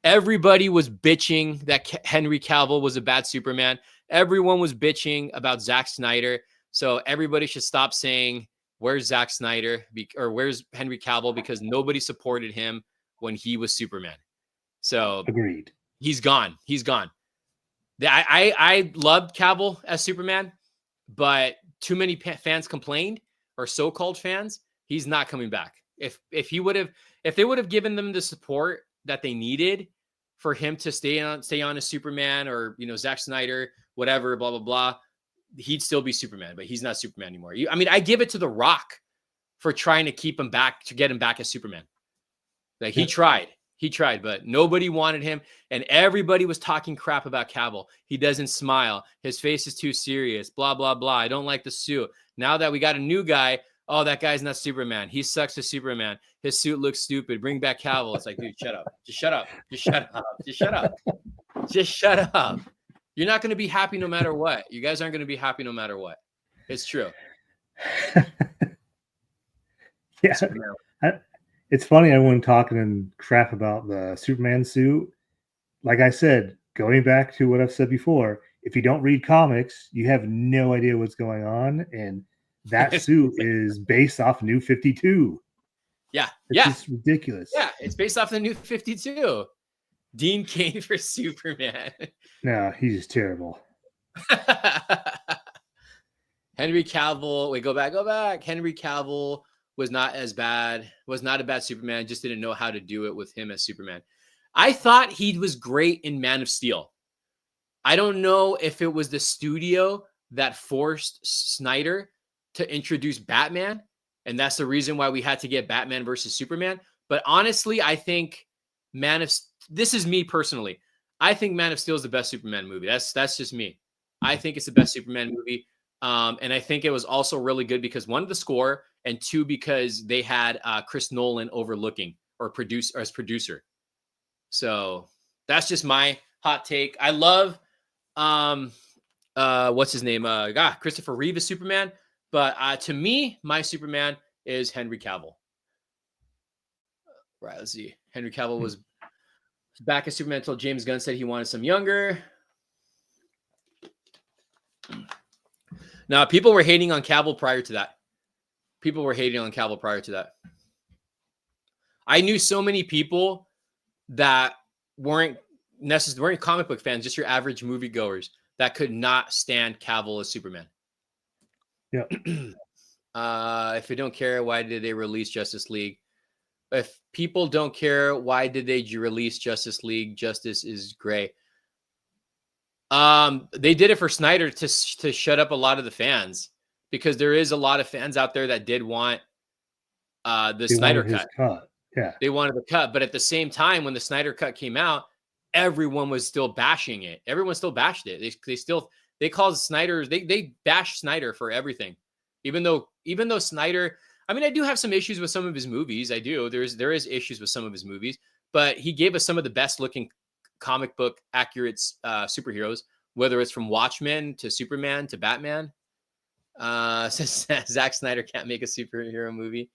Everybody was bitching that Henry Cavill was a bad Superman. Everyone was bitching about Zack Snyder. So everybody should stop saying, where's Zack Snyder or where's Henry Cavill, because nobody supported him when he was Superman. So agreed. He's gone. He's gone. I loved Cavill as Superman, but too many fans complained, or so-called fans. He's not coming back. If they would have given them the support that they needed for him to stay on as Superman, or Zack Snyder, whatever, blah blah blah, he'd still be Superman. But he's not Superman anymore. I mean, I give it to The Rock for trying to keep him back, to get him back as Superman. Like he tried, but nobody wanted him, and everybody was talking crap about Cavill. He doesn't smile. His face is too serious. Blah blah blah. I don't like the suit. Now that we got a new guy, oh, that guy's not Superman. He sucks as Superman. His suit looks stupid. Bring back Cavill. It's like, dude, shut up. Just shut up. Just shut up. Just shut up. Just shut up. You're not going to be happy no matter what. You guys aren't going to be happy no matter what. It's true. Yeah. It's funny, everyone talking and crap about the Superman suit. Like I said, going back to what I've said before, if you don't read comics, you have no idea what's going on. And that suit is based off New 52. Yeah. It's just ridiculous. Yeah, it's based off the New 52. Dean Cain for Superman. No, he's just terrible. Henry Cavill. Wait, go back. Henry Cavill was not as bad. Was not a bad Superman. Just didn't know how to do it with him as Superman. I thought he was great in Man of Steel. I don't know if it was the studio that forced Snyder to introduce Batman, and that's the reason why we had to get Batman versus Superman. But honestly, I think this is me personally. I think Man of Steel is the best Superman movie. That's just me. I think it's the best Superman movie. And I think it was also really good because one, the score, and two, because they had Chris Nolan as producer. So that's just my hot take. I love what's his name? Christopher Reeve is Superman. But to me, my Superman is Henry Cavill. Right, let's see. Henry Cavill was back as Superman until James Gunn said he wanted some younger. Now, people were hating on Cavill prior to that. I knew so many people that weren't weren't comic book fans, just your average moviegoers that could not stand Cavill as Superman. Yeah. If you don't care, why did they release Justice League? If people don't care, why did they release Justice League? Justice is gray. They did it for Snyder to shut up a lot of the fans, because there is a lot of fans out there that did want the Snyder cut. Yeah. They wanted the cut, but at the same time, when the Snyder cut came out, everyone was still bashing it. Everyone still bashed it. They called Snyder, they bashed Snyder for everything. Even though Snyder, I mean, I do have some issues with some of his movies. I do. There is issues with some of his movies, but he gave us some of the best looking comic book accurate superheroes, whether it's from Watchmen to Superman to Batman. Since Zack Snyder can't make a superhero movie.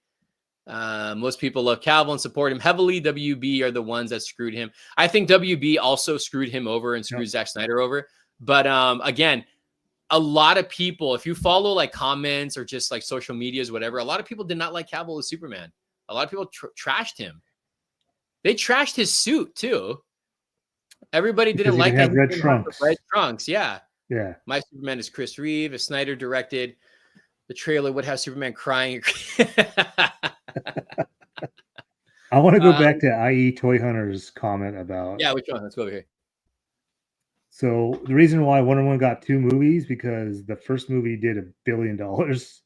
Most people love Cavill and support him heavily. WB are the ones that screwed him. I think WB also screwed him over and screwed Zack Snyder over. But again, a lot of people, if you follow like comments or just like social medias, whatever, a lot of people did not like Cavill as Superman. A lot of people trashed him. They trashed his suit too. Everybody didn't like that. Red trunks. Red trunks, yeah. Yeah. My Superman is Chris Reeve. If Snyder directed, the trailer would have Superman crying. I want to go back to IE Toy Hunter's comment about. Yeah, which one? Let's go over here. So the reason why Wonder Woman got 2 movies, because the first movie did $1 billion. That's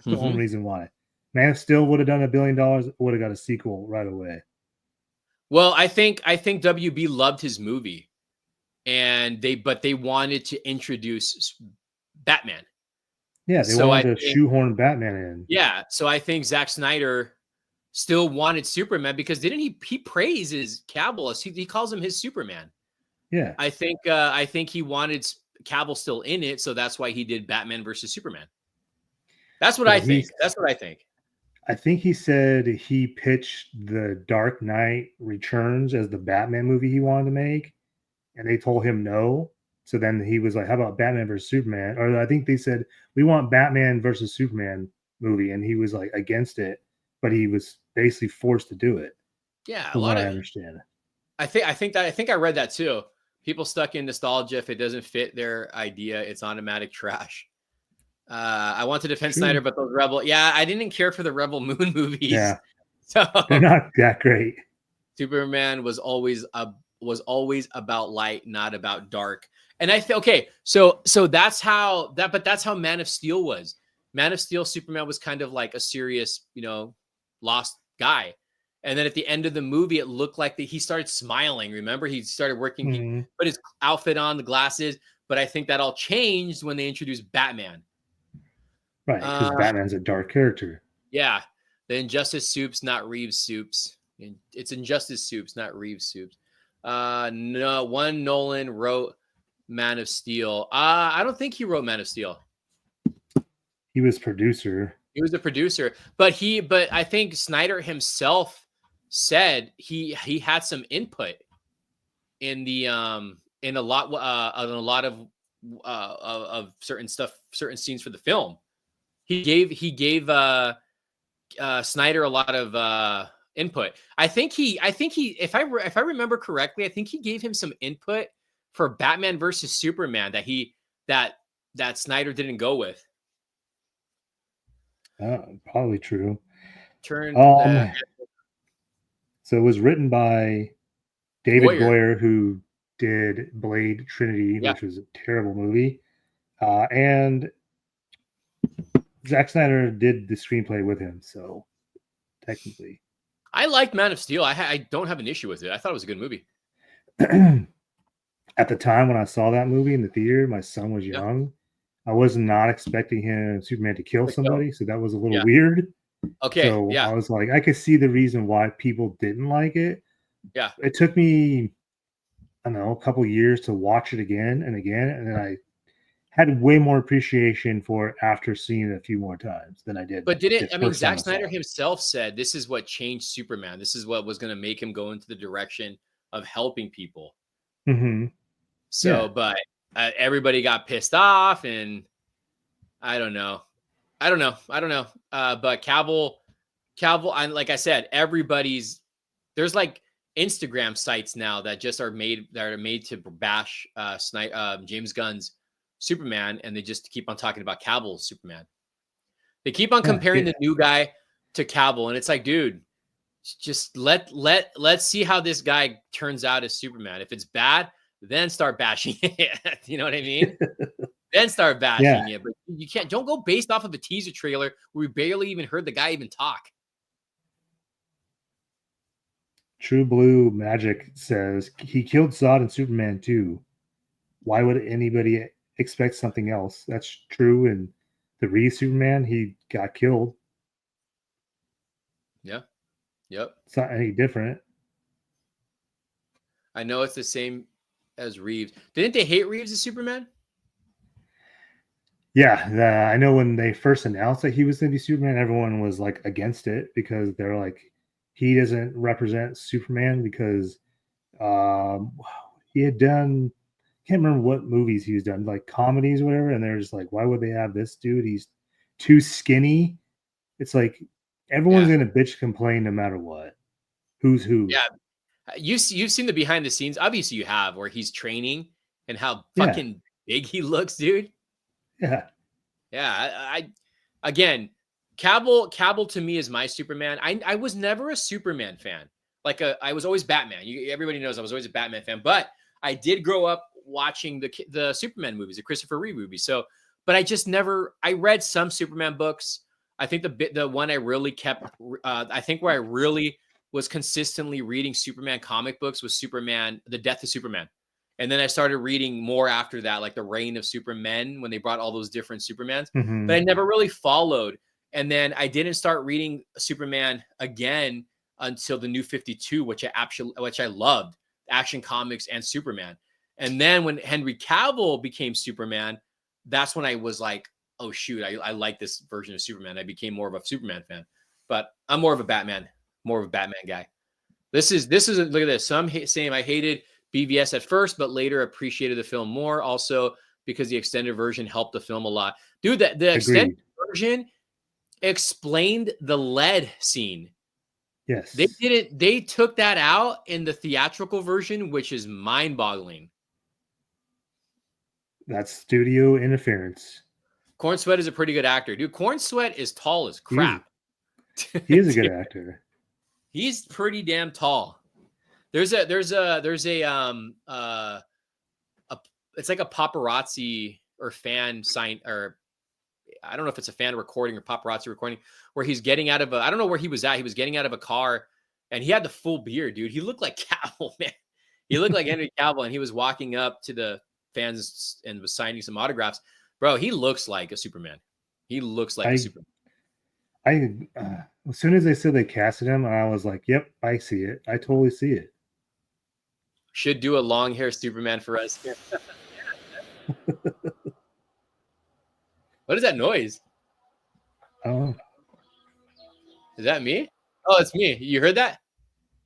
the only reason why. Man of Steel would have done $1 billion, would have got a sequel right away. Well, I think WB loved his movie, and they wanted to introduce Batman. Yeah, they wanted to shoehorn Batman in. Yeah, so I think Zack Snyder still wanted Superman, because didn't he praises Cavill? He calls him his Superman. Yeah, I think he wanted Cavill still in it, so that's why he did Batman versus Superman. That's what I think. That's what I think. I think he said he pitched The Dark Knight Returns as the Batman movie he wanted to make, and they told him no. So then he was like, "How about Batman versus Superman?" Or I think they said, "We want Batman versus Superman movie," and he was like against it, but he was basically forced to do it. Yeah, from what I understand. I think I read that too. People stuck in nostalgia. If it doesn't fit their idea, it's automatic trash. I want to defend Snyder, but those Rebel, I didn't care for the Rebel Moon movies. Yeah, so they're not that great. Superman was always about light, not about dark. And I feel okay. So that's how Man of Steel was. Man of Steel, Superman was kind of like a serious, lost guy. And then at the end of the movie, it looked like he started smiling. Remember, he started working, he put his outfit on, the glasses. But I think that all changed when they introduced Batman. Right, because Batman's a dark character. Yeah, the Injustice soups, not Reeves soups. It's Injustice soups, not Reeves soups. No, one Nolan wrote Man of Steel. I don't think he wrote Man of Steel. He was producer. He was the producer, but I think Snyder himself said he had some input in the in a lot of certain stuff, certain scenes for the film. He gave Snyder a lot of input. I think he if I remember correctly, I think he gave him some input for Batman versus Superman that Snyder didn't go with. Probably true. So it was written by David Goyer, who did Blade Trinity, which was a terrible movie. And Zack Snyder did the screenplay with him, so technically. I liked Man of Steel. I don't have an issue with it. I thought it was a good movie. At the time when I saw that movie in the theater, my son was young. I was not expecting Superman to kill somebody, so that was a little weird. Okay, so I was like, I could see the reason why people didn't like it. Yeah. It took me, I don't know, a couple years to watch it again and again, and then I had way more appreciation for it after seeing it a few more times than I did. But Zack Snyder himself said this is what changed Superman. This is what was going to make him go into the direction of helping people. Mm-hmm. So, but everybody got pissed off, and I don't know. But Cavill, like I said, there's like Instagram sites now that just are made to bash James Gunn's Superman, and they just keep on talking about Cavill's Superman. They keep on comparing the new guy to Cavill, and it's like, dude, just let's see how this guy turns out as Superman. If it's bad, then start bashing it. You know what I mean? Then start bashing it. But you don't go based off of a teaser trailer where we barely even heard the guy even talk. True Blue Magic says he killed Zod in Superman 2. Why would anybody expect something else? That's true. And the Reeve Superman, he got killed. Yeah. Yep. It's not any different. I know it's the same as Reeves. Didn't they hate Reeves as Superman? Yeah. I know when they first announced that he was going to be Superman, everyone was like against it because they're like, he doesn't represent Superman because he had done, can't remember what movies he's done, like comedies or whatever. And they're just like, why would they have this dude? He's too skinny. It's like everyone's going to bitch complain no matter what. Who's who? Yeah. You've seen the behind the scenes. Obviously you have, where he's training and how fucking big he looks, dude. Yeah. Yeah. I again, Cavill to me is my Superman. I was never a Superman fan. I was always Batman. Everybody knows I was always a Batman fan, but I did grow up watching the Superman movies, the Christopher Reeve movies. So, but I just never. I read some Superman books. I think the one I really kept. I think where I really was consistently reading Superman comic books was Superman: The Death of Superman. And then I started reading more after that, like the Reign of Supermen, when they brought all those different Supermans. Mm-hmm. But I never really followed. And then I didn't start reading Superman again until the New 52, which I loved, Action Comics and Superman. And then when Henry Cavill became Superman, that's when I was like, oh shoot, I like this version of Superman. I became more of a Superman fan. But I'm more of a Batman guy. This is look at this. Some saying I hated BVS at first, but later appreciated the film more. Also, because the extended version helped the film a lot. Dude, the extended version explained the lead scene. Yes. They took that out in the theatrical version, which is mind-boggling. That's studio interference. Corn Sweat is a pretty good actor. Dude, Corn Sweat is tall as crap. He is a good actor. He's pretty damn tall. There's a it's like a paparazzi or fan sign, or I don't know if it's a fan recording or paparazzi recording, where he's getting out of I don't know where he was at. He was getting out of a car and he had the full beard, dude. He looked like Cavill, man. He looked like Henry Cavill, and he was walking up to the fans and was signing some autographs. Bro, he looks like a Superman. He looks like a Superman. As soon as they said they casted him, I was like, yep, I see it. I totally see it. Should do a long hair Superman for us. What is that noise? Oh. Is that me? Oh, it's me. You heard that?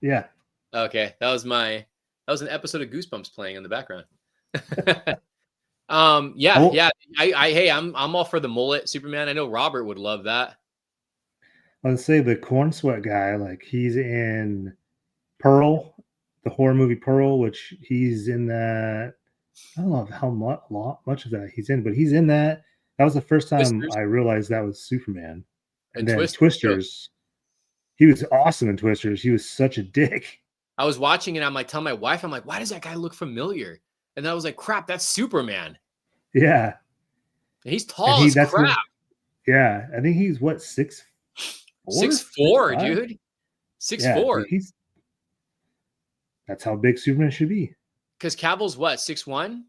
Yeah. Okay. That was an episode of Goosebumps playing in the background. Yeah. I'm all for the mullet Superman. I know Robert would love that. Let's say the Corn Sweat guy, like he's in Pearl, the horror movie Pearl, which he's in that. I don't know how much of that he's in, but he's in that. That was the first time I realized that was Superman. And then Twisters. He was awesome in Twisters. He was such a dick. I was watching it. I'm like, telling my wife, I'm like, why does that guy look familiar? And then I was like, crap, that's Superman. Yeah. And he's tall as crap. Yeah. I think he's what, 6'4", 6'4", dude. 6'4". That's how big Superman should be. Because Cavill's what, 6'1"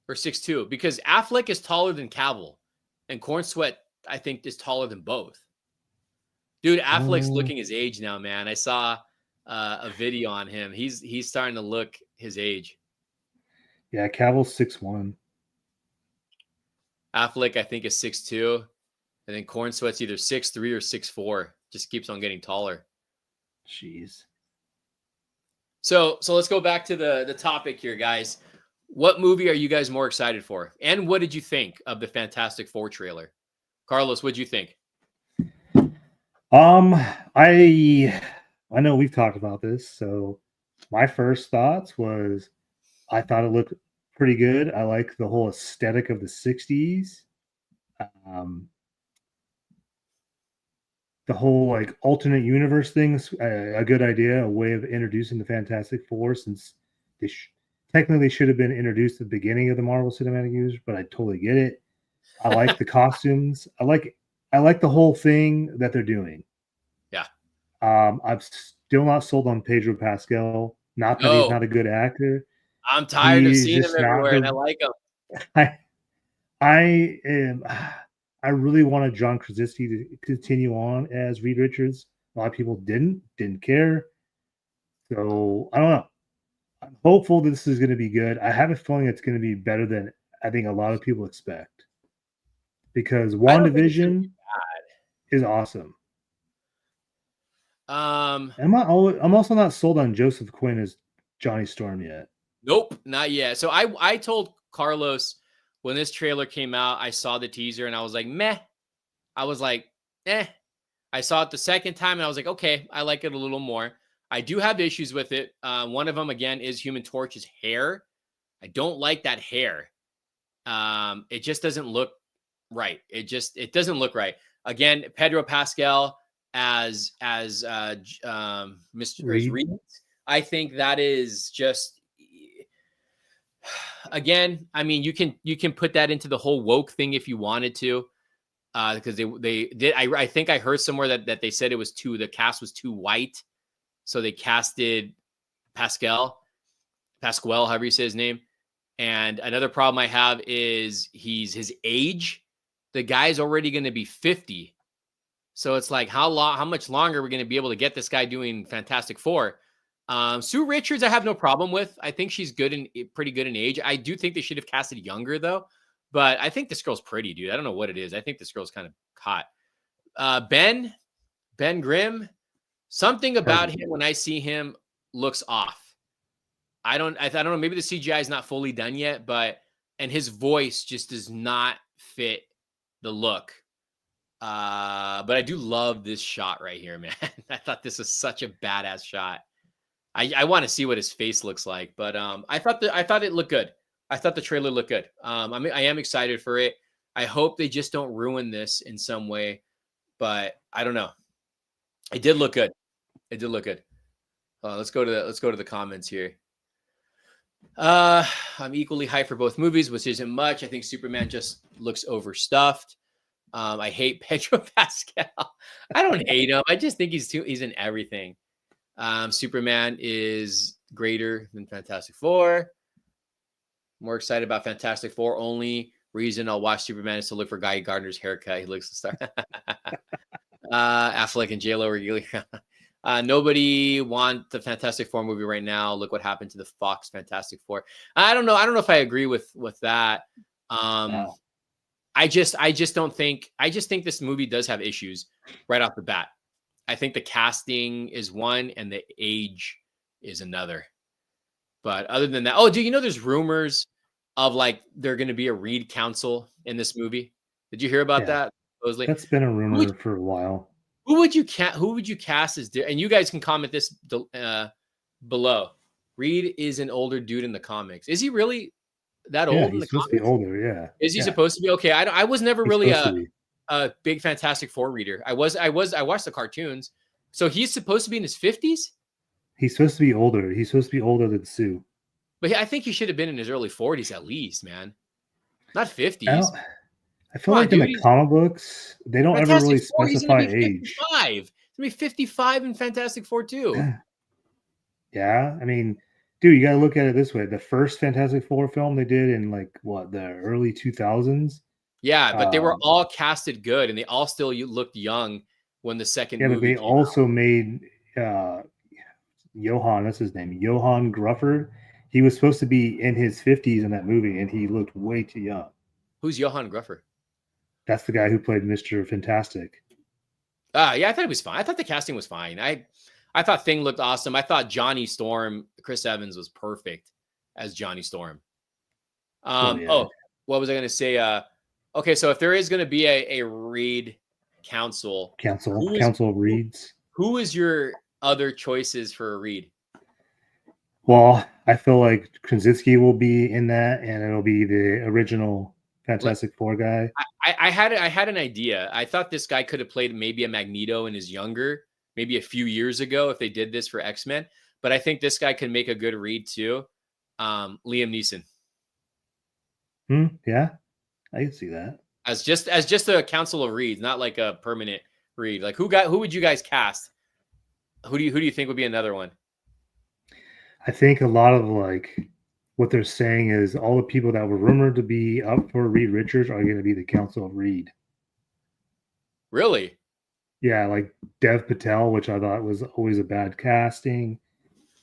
or 6'2"? Because Affleck is taller than Cavill, and Corn Sweat, I think, is taller than both. Dude, Affleck's looking his age now, man. I saw a video on him. He's starting to look his age. Yeah, Cavill's 6'1". Affleck, I think, is 6'2", and then Corn Sweat's either 6'3" or 6'4". Just keeps on getting taller. Jeez. So let's go back to the topic here, guys. What movie are you guys more excited for? And what did you think of the Fantastic Four trailer? Carlos, what'd you think? I know we've talked about this, so my first thoughts was I thought it looked pretty good. I like the whole aesthetic of the 60s. Um, the whole like alternate universe thing's a good idea, a way of introducing the Fantastic Four, since they technically should have been introduced at the beginning of the Marvel Cinematic Universe, but I totally get it. I like the costumes. I like the whole thing that they're doing. Yeah. I'm still not sold on Pedro Pascal. Not that he's No, not a good actor. I'm tired of He's seeing him just not everywhere, and I the. like him. I I am. I really wanted John Krasinski to continue on as Reed Richards. A lot of people didn't care. So I don't know. I'm hopeful this is going to be good. I have a feeling it's going to be better than I think a lot of people expect, because I don't think it's gonna be WandaVision is awesome. bad. I'm also not sold on Joseph Quinn as Johnny Storm yet. Nope, not yet. So I told Carlos when this trailer came out, I saw the teaser and I was like, meh. I was like, eh. I saw it the second time and I was like, okay, I like it a little more. I do have issues with it. One of them, again, is Human Torch's hair. I don't like that hair. It just doesn't look right. It doesn't look right. Again, Pedro Pascal as Mr. Reed. Reed. I think that is just, again, I mean, you can put that into the whole woke thing if you wanted to, because they did. I think I heard somewhere that they said the cast was too white, so they casted Pascal, however you say his name. And another problem I have is his age. The guy's already going to be 50, so it's like how much longer are we going to be able to get this guy doing Fantastic Four? Sue Richards, I have no problem with. I think she's pretty good in age. I do think they should have casted younger though, but I think this girl's pretty, dude. I don't know what it is. I think this girl's kind of hot. Ben Grimm, something about him when I see him looks off. I don't know. Maybe the CGI is not fully done yet, and his voice just does not fit the look. But I do love this shot right here, man. I thought this was such a badass shot. I want to see what his face looks like, but I thought it looked good. I thought the trailer looked good. I am excited for it. I hope they just don't ruin this in some way, but I don't know. It did look good. It did look good. Let's go to the comments here. I'm equally hyped for both movies, which isn't much. I think Superman just looks overstuffed. I hate Pedro Pascal. I don't hate him. I just think he's in everything. Superman is greater than Fantastic Four. More excited about Fantastic Four. Only reason I'll watch Superman is to look for Guy Gardner's haircut. He looks the star. Affleck and J-Lo are really. Nobody want the Fantastic Four movie right now. Look what happened to the Fox Fantastic Four. I don't know. I don't know if I agree with that. No. I just don't think. I just think this movie does have issues right off the bat. I think the casting is one and the age is another. But other than that, do you know there's rumors of like they're going to be a Reed Council in this movie? Did you hear about that? Supposedly? That's been a rumor for a while. Who would you cast as? And you guys can comment this below. Reed is an older dude in the comics. Is he really that old? He's supposed to be older. Yeah. Is he supposed to be? Okay, I was never really a big Fantastic Four reader. I watched the cartoons. So he's supposed to be in his 50s? He's supposed to be older. He's supposed to be older than Sue. But I think he should have been in his early 40s at least, man. Not 50s. I feel like in the comic books, they don't ever really specify age. 55. He's going to be 55 in Fantastic Four too. Yeah, I mean, dude, you got to look at it this way. The first Fantastic Four film they did in the early 2000s. Yeah, but they were all casted good, and they all still looked young when the second movie but they also made Johann, that's his name, Johann Grufford. He was supposed to be in his 50s in that movie, and he looked way too young. Who's Johann Grufford? That's the guy who played Mr. Fantastic. Yeah, I thought it was fine. I thought the casting was fine. I thought Thing looked awesome. I thought Johnny Storm, Chris Evans, was perfect as Johnny Storm. What was I going to say? Okay, so if there is going to be a Reed Council of Reeds, who is your other choices for a Reed? Well, I feel like Krasinski will be in that, and it'll be the original Fantastic Four guy. I had an idea. I thought this guy could have played maybe a Magneto in his younger, maybe a few years ago if they did this for X-Men. But I think this guy can make a good read too. Liam Neeson Yeah, I can see that. as just a council of reads, not like a permanent read. Like who would you guys cast? Who do you think would be another one? I think a lot of like what they're saying is all the people that were rumored to be up for Reed Richards are going to be the Council of Reed. Really? Yeah, like Dev Patel, which I thought was always a bad casting.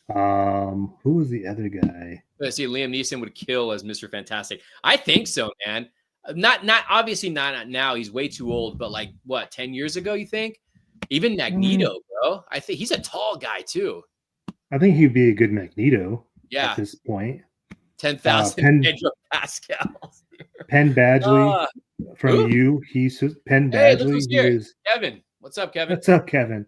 Who was the other guy? Let's see, Liam Neeson would kill as Mr. Fantastic. I think so, man. Not obviously not now. He's way too old, but like what, 10 years ago, you think? Even Magneto, bro. I think he's a tall guy too. I think he'd be a good Magneto Yeah. at this point. 10,000 Pedro Pascals. Penn Badgley from You. He's Penn Badgley. He is Kevin. What's up, Kevin? What's up, Kevin?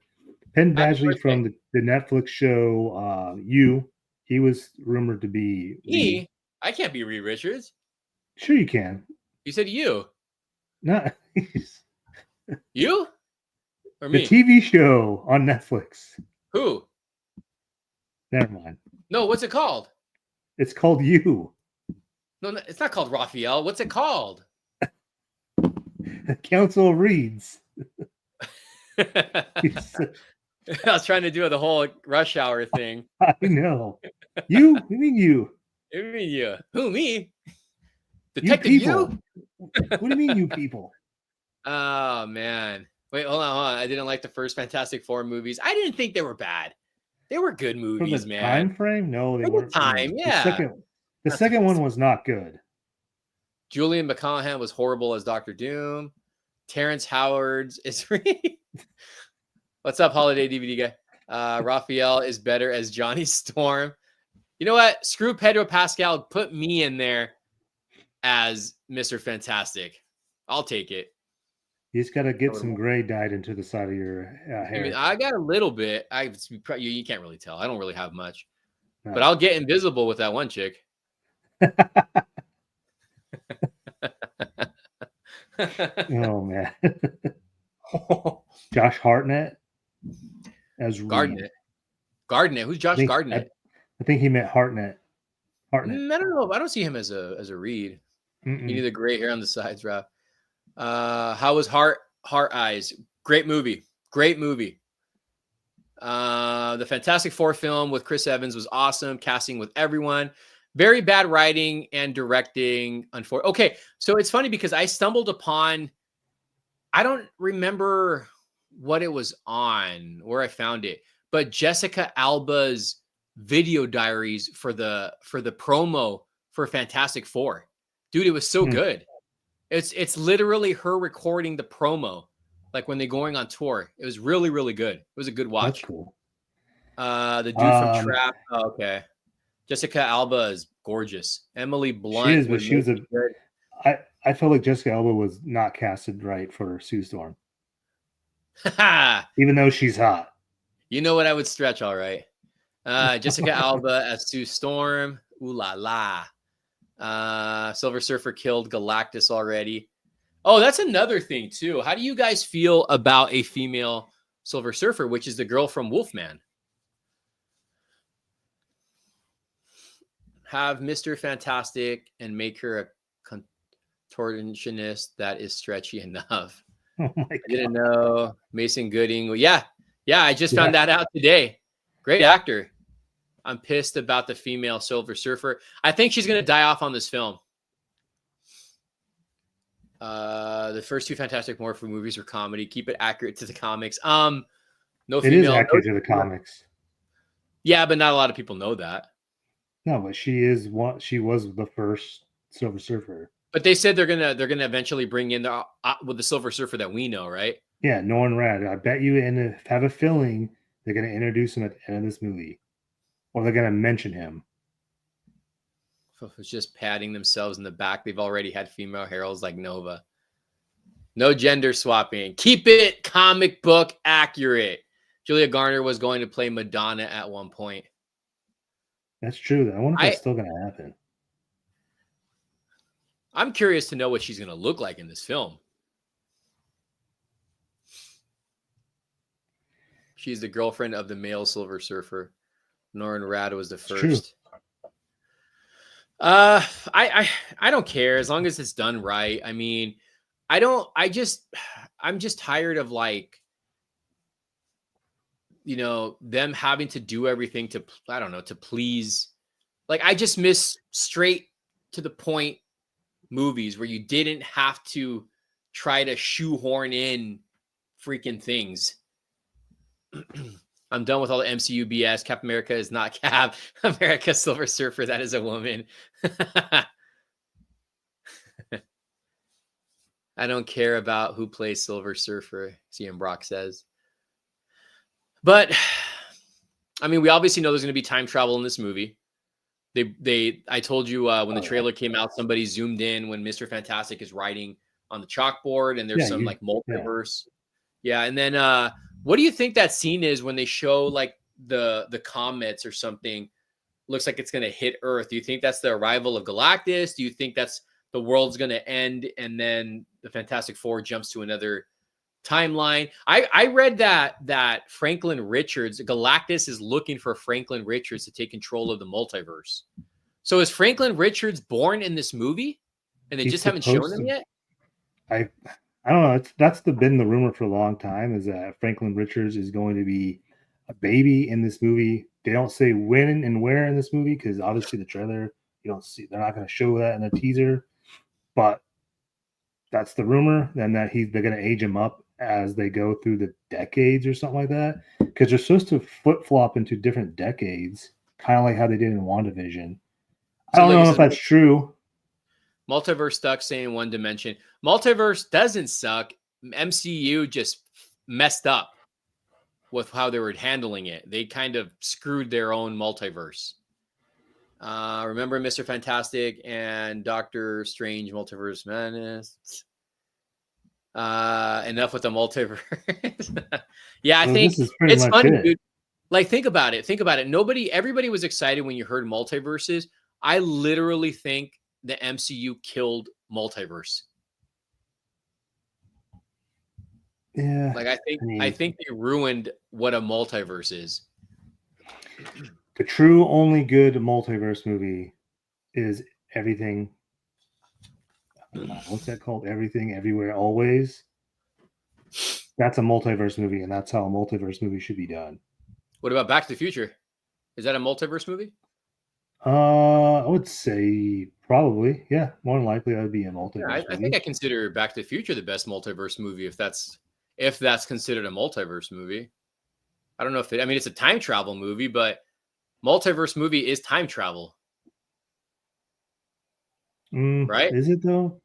Penn Badgley from the Netflix show You. He was rumored to be me. I can't be Reed Richards. Sure, you can. You said you. Not you or me? The TV show on Netflix. Who? Never mind. No, what's it called? It's called You. No, it's not called Raphael. What's it called? Council Reads. I was trying to do the whole Rush Hour thing. I know. You? You mean you? You mean you? Who, me? Detective You? What do you mean, you people? Oh, man. Wait, hold on. I didn't like the first Fantastic Four movies. I didn't think they were bad. They were good movies, man. Time frame? No, they weren't. Time, yeah. The second one was not good. Julian McConaughey was horrible as Dr. Doom. Terrence Howard's is What's up, Holiday DVD guy? Raphael is better as Johnny Storm. You know what? Screw Pedro Pascal. Put me in there as Mr. Fantastic. I'll take it. You just got to get some gray dyed into the side of your hair. I mean, I got a little bit. You can't really tell. I don't really have much. No. But I'll get invisible with that one chick. Oh, man. Josh Hartnett as Gardner. Gardner. Who's Josh Gardner? I think he meant Hartnett. I don't know. I don't see him as a Reed. You need the gray hair on the sides, Rob. How was Heart Eyes? Great movie. Great movie. The Fantastic Four film with Chris Evans was awesome. Casting with everyone. Very bad writing and directing. Okay, so it's funny because I stumbled upon. I don't remember what it was on, where I found it, but Jessica Alba's video diaries for the promo for Fantastic Four. Dude, it was so good. It's literally her recording the promo, like when they're going on tour. It was really, really good. It was a good watch. That's cool. The dude from Trap. Oh, okay. Jessica Alba is gorgeous. Emily Blunt. She is, but she was I felt like Jessica Alba was not casted right for Sue Storm. Even though she's hot. You know what? I would stretch all right. Jessica Alba as Sue Storm. Ooh la la. Silver Surfer killed Galactus already. Oh, that's another thing too. How do you guys feel about a female Silver Surfer, which is the girl from Wolfman? Have Mr. Fantastic and make her a contortionist that is stretchy enough. Oh my God. I didn't know. Mason Gooding. Yeah, I just found that out today. Great actor. I'm pissed about the female Silver Surfer. I think she's going to die off on this film. The first two Fantastic Four movies were comedy. Keep it accurate to the comics. No female. It is accurate to the comics. Yeah, but not a lot of people know that. No, but she was the first Silver Surfer. But they said they're gonna eventually bring in the Silver Surfer that we know, right? Yeah, Norman Rad. I bet you have a feeling they're gonna introduce him at the end of this movie, or they're gonna mention him. It's just patting themselves in the back. They've already had female heralds like Nova. No gender swapping. Keep it comic book accurate. Julia Garner was going to play Madonna at one point. That's true. I wonder if I that's still going to happen. I'm curious to know what she's going to look like in this film. She's the girlfriend of the male Silver Surfer. Norrin Rad was the It's true. first. I don't care as long as it's done right. I mean, I'm just tired of like, them having to do everything to, I don't know, to please. Like, I just miss straight to the point movies where you didn't have to try to shoehorn in freaking things. I'm done with all the MCU BS. Captain America is not Cap. America Silver Surfer, that is a woman. I don't care about who plays Silver Surfer, CM Brock says. But I mean, we obviously know there's going to be time travel in this movie. I told you when the trailer came out, somebody zoomed in when Mr. Fantastic is writing on the chalkboard, and there's some like multiverse. Yeah, and then what do you think that scene is when they show like the comets or something? Looks like it's going to hit Earth. Do you think that's the arrival of Galactus? Do you think that's the world's going to end and then the Fantastic Four jumps to another timeline? I read that Franklin Richards, Galactus is looking for Franklin Richards to take control of the multiverse. So is Franklin Richards born in this movie and they just haven't shown him yet? I don't know. That's been the rumor for a long time, is that Franklin Richards is going to be a baby in this movie. They don't say when and where in this movie because obviously the trailer, you don't see, they're not going to show that in the teaser, but that's the rumor. Then that they're going to age him up as they go through the decades or something like that, because they're supposed to flip flop into different decades, kind of like how they did in WandaVision. I don't know if that's true. Multiverse stuck saying one dimension. Multiverse doesn't suck. MCU just messed up with how they were handling it. They kind of screwed their own multiverse. Remember Mr. Fantastic and Doctor Strange Multiverse Madness? Enough with the multiverse. Yeah, I think it's funny, dude. Like, think about it. Everybody was excited when you heard multiverses. I literally think the MCU killed multiverse. Yeah. Like, I think they ruined what a multiverse is. The true only good multiverse movie is Everything. What's that called? Everything, Everywhere, Always. That's a multiverse movie, and that's how a multiverse movie should be done. What about Back to the Future? Is that a multiverse movie? I would say probably, yeah. More than likely, that would be a multiverse. Yeah, I think I consider Back to the Future the best multiverse movie, if that's considered a multiverse movie. I don't know if it's a time travel movie, but multiverse movie is time travel. Right? Is it though?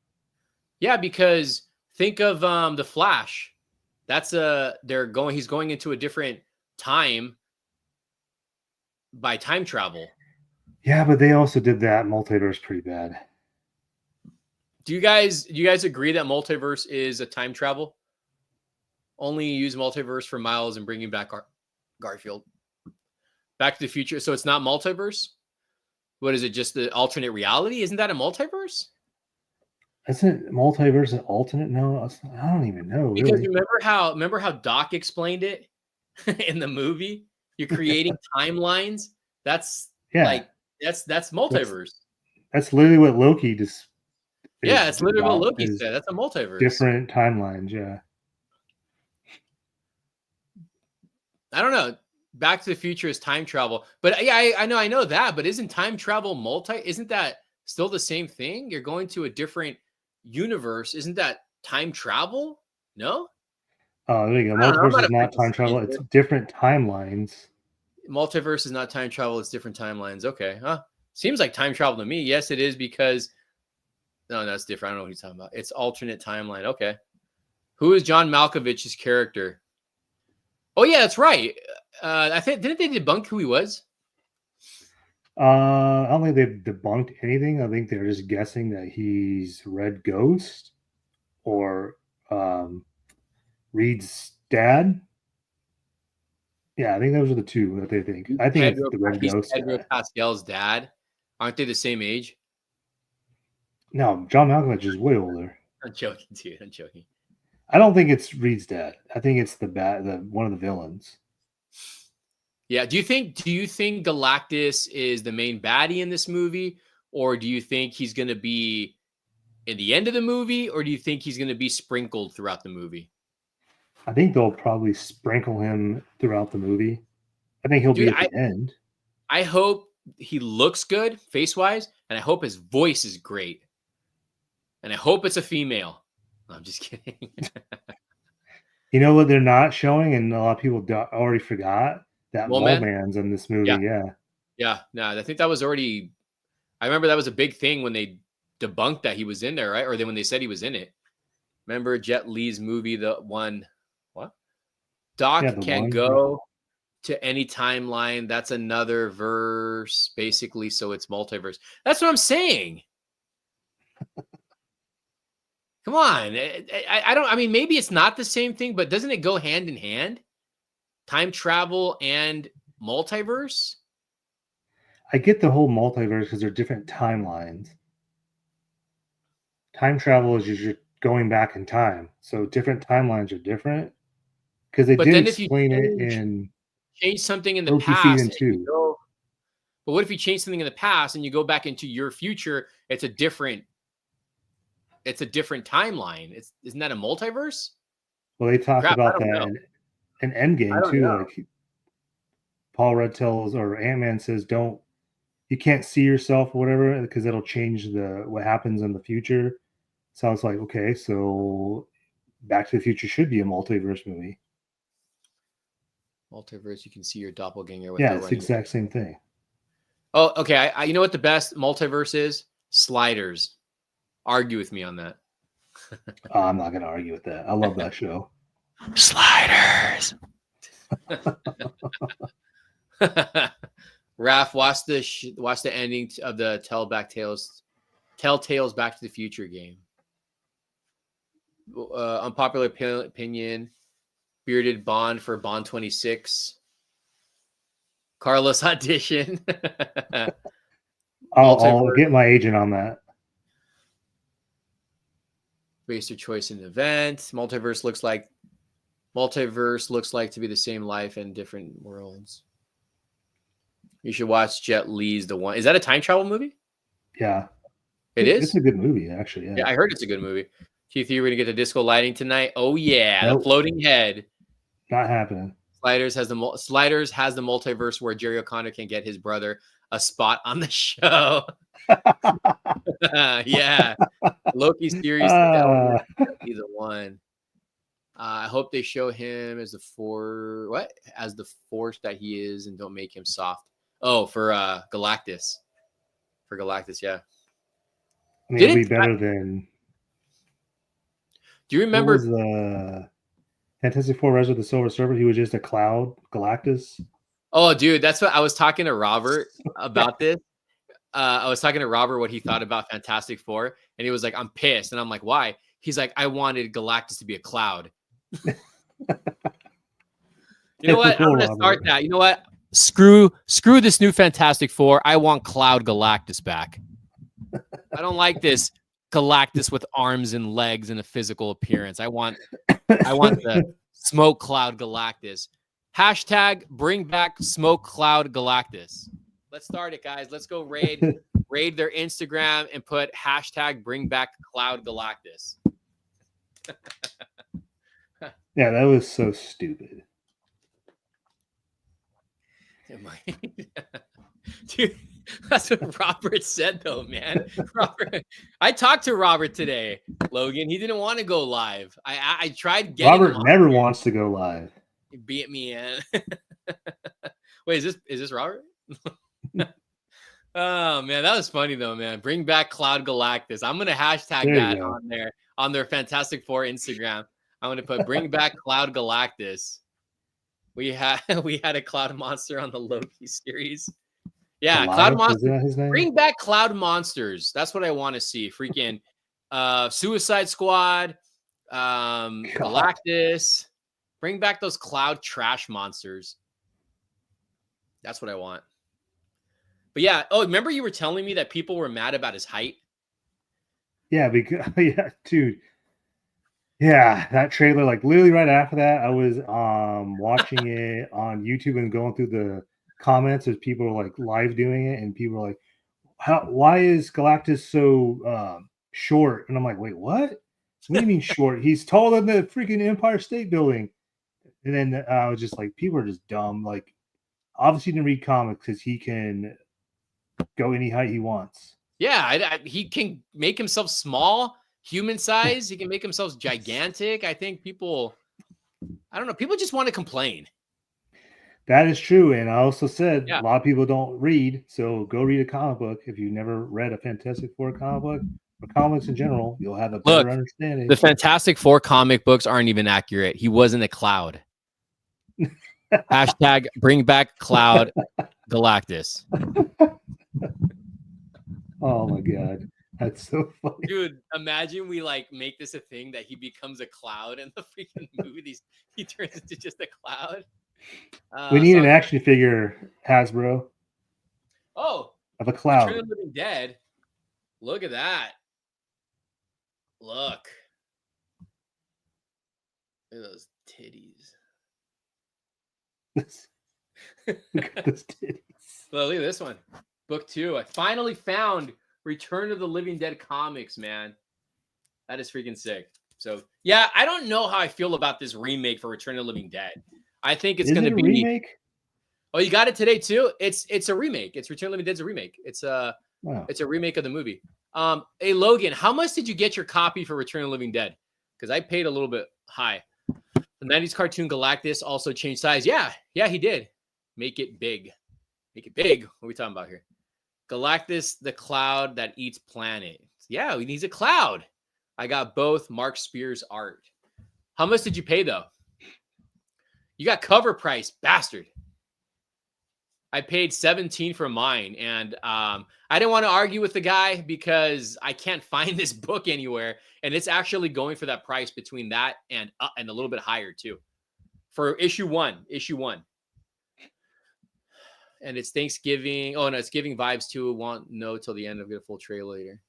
Yeah, because think of the Flash. That's he's going into a different time by time travel. Yeah, but they also did that multiverse pretty bad. Do you guys agree that multiverse is a time travel? Only use multiverse for Miles and bringing back Garfield. Back to the Future. So it's not multiverse? What is it? Just the alternate reality? Isn't that a multiverse? Isn't multiverse an alternate? No, I don't even know. Because really. remember how Doc explained it in the movie? You're creating timelines. That's that's multiverse. That's literally what Loki just. Yeah, it's literally what Loki said. That's a multiverse. Different timelines, yeah. I don't know. Back to the Future is time travel, but yeah, I know that. But isn't time travel Isn't that still the same thing? You're going to a different universe. Isn't that time travel? No. Oh, there you go. Multiverse is not time travel. It's different timelines. Multiverse is not time travel. It's different timelines. Okay. Huh. Seems like time travel to me. Yes, it is, because no, that's different. I don't know what he's talking about. It's alternate timeline. Okay. Who is John Malkovich's character? Oh yeah, that's right. I think didn't they debunk who he was? I don't think they've debunked anything. I think they're just guessing that he's Red Ghost or Reed's dad. Yeah, I think those are the two that they think. I think it's the Red He's Ghost Pedro guy. Pascal's dad. Aren't they the same age? No, John Malkovich is way older. I'm joking, dude. I'm joking. I don't think it's Reed's dad. I think it's the one of the villains. Yeah. Do you think Galactus is the main baddie in this movie, or do you think he's going to be in the end of the movie, or do you think he's going to be sprinkled throughout the movie? I think they'll probably sprinkle him throughout the movie. I think he'll Dude, be at the end. I hope he looks good face wise, and I hope his voice is great, and I hope it's a female. No, I'm just kidding. You know what they're not showing, and a lot of people already forgot that Mole Man's in this movie. Yeah. No, I think that was already. I remember that was a big thing when they debunked that he was in there, right? Or then when they said he was in it. Remember Jet Li's movie, the one. What? Doc can go to any timeline. That's another verse, basically. So it's multiverse. That's what I'm saying. Come on. I don't. I mean, maybe it's not the same thing, but doesn't it go hand in hand? Time travel and multiverse. I get the whole multiverse because they're different timelines. Time travel is you're going back in time, so different timelines are different. Because they did explain it in change something in the Loki past. season 2. But what if you change something in the past and you go back into your future? It's a different timeline. Isn't that a multiverse? Well, they talked about that in Endgame too. Know. Like Paul Rudd tells, or Ant-Man says, you can't see yourself or whatever because it'll change what happens in the future. So I was like, okay, so Back to the Future should be a multiverse movie. Multiverse, you can see your doppelganger. Yeah, it's the exact same thing. Oh, okay. I you know what the best multiverse is? Sliders. Argue with me on that. I'm not going to argue with that. I love that show. Sliders. Raph, watch the ending of the Telltale's Back to the Future game. Unpopular opinion: bearded Bond for Bond 26. Carlos audition. I'll get my agent on that. Based your choice in event. Multiverse looks like to be the same life in different worlds. You should watch Jet Li's The One. Is that a time travel movie? Yeah. It is? It's a good movie, actually. Yeah, I heard it's a good movie. Keith, you were going to get the disco lighting tonight? Oh, yeah. Nope. The floating head. Not happening. Sliders has the multiverse where Jerry O'Connor can get his brother a spot on the show. Yeah. Loki series. He's the one. I hope they show him as the force that he is and don't make him soft. Oh, for Galactus. For Galactus, yeah. I mean, it'll be better than. Do you remember what was the Fantastic Four: Rise of the Silver Surfer? He was just a cloud, Galactus. Oh, dude, that's what I was talking to Robert about this. I was talking to Robert what he thought about Fantastic Four, and he was like, "I'm pissed," and I'm like, "Why?" He's like, "I wanted Galactus to be a cloud." You know what? I'm gonna start that. You know what? Screw this new Fantastic Four. I want Cloud Galactus back. I don't like this Galactus with arms and legs and a physical appearance. I want the Smoke Cloud Galactus. Hashtag bring back Smoke Cloud Galactus. Let's start it, guys. Let's go raid their Instagram and put hashtag bring back Cloud Galactus. Yeah, that was so stupid. Dude, that's what Robert said, though, man. I talked to Robert today, Logan. He didn't want to go live. I tried getting Robert never wants to go live. He beat me in. Wait, is this Robert? Oh man, that was funny though, man. Bring back Cloud Galactus. I'm gonna hashtag that on their Fantastic Four Instagram. I'm gonna put bring back Cloud Galactus. We had a Cloud Monster on the Loki series. Yeah, Cloud Monster. Bring back Cloud Monsters. That's what I want to see. Freaking Suicide Squad, Galactus. Bring back those cloud trash monsters. That's what I want. But yeah. Oh, remember you were telling me that people were mad about his height? Yeah, because yeah, dude. Yeah, that trailer, like literally right after that, I was watching it on YouTube and going through the comments as people are like live doing it, and people are like, why is Galactus so short? And I'm like, wait, what? What do you mean short? He's taller than the freaking Empire State Building. And then I was just like, people are just dumb. Like, obviously, he didn't read comics because he can go any height he wants. Yeah, he can make himself small, human size. He can make himself gigantic. I think people, I don't know, people just want to complain. That is true. And I also said Yeah. a lot of people don't read. So go read a comic book. If you've never read a Fantastic Four comic book or comics in general, you'll have a better understanding. The Fantastic Four comic books aren't even accurate. He wasn't a Cloud. Hashtag bring back Cloud Galactus. Oh my God. That's so funny. Dude, imagine we like make this a thing that he becomes a cloud in the freaking movie. He turns into just a cloud. We need an action figure, Hasbro. Oh, of a cloud. Return of the Living Dead. Look at that. Look. Look at those titties. Look at those titties. Well, look at this one. Book 2. I finally found Return of the Living Dead comics, man. That is freaking sick. So, yeah, I don't know how I feel about this remake for Return of the Living Dead. I think it's going to be a remake. Oh, you got it today too? It's a remake. It's Return of the Living Dead's a remake. It's a remake of the movie. Hey Logan, how much did you get your copy for Return of the Living Dead? Because I paid a little bit high. The 90s cartoon Galactus also changed size. Yeah, he did. Make it big. Make it big. What are we talking about here? Galactus, the cloud that eats planet. Yeah, he needs a cloud. I got both Mark Spears art. How much did you pay though? You got cover price, bastard. I paid $17 for mine, and I didn't want to argue with the guy because I can't find this book anywhere, and it's actually going for that price between that and a little bit higher too, for issue one. And it's Thanksgiving. Oh no, it's giving vibes too. Won't know till the end. I'll get a full trailer later.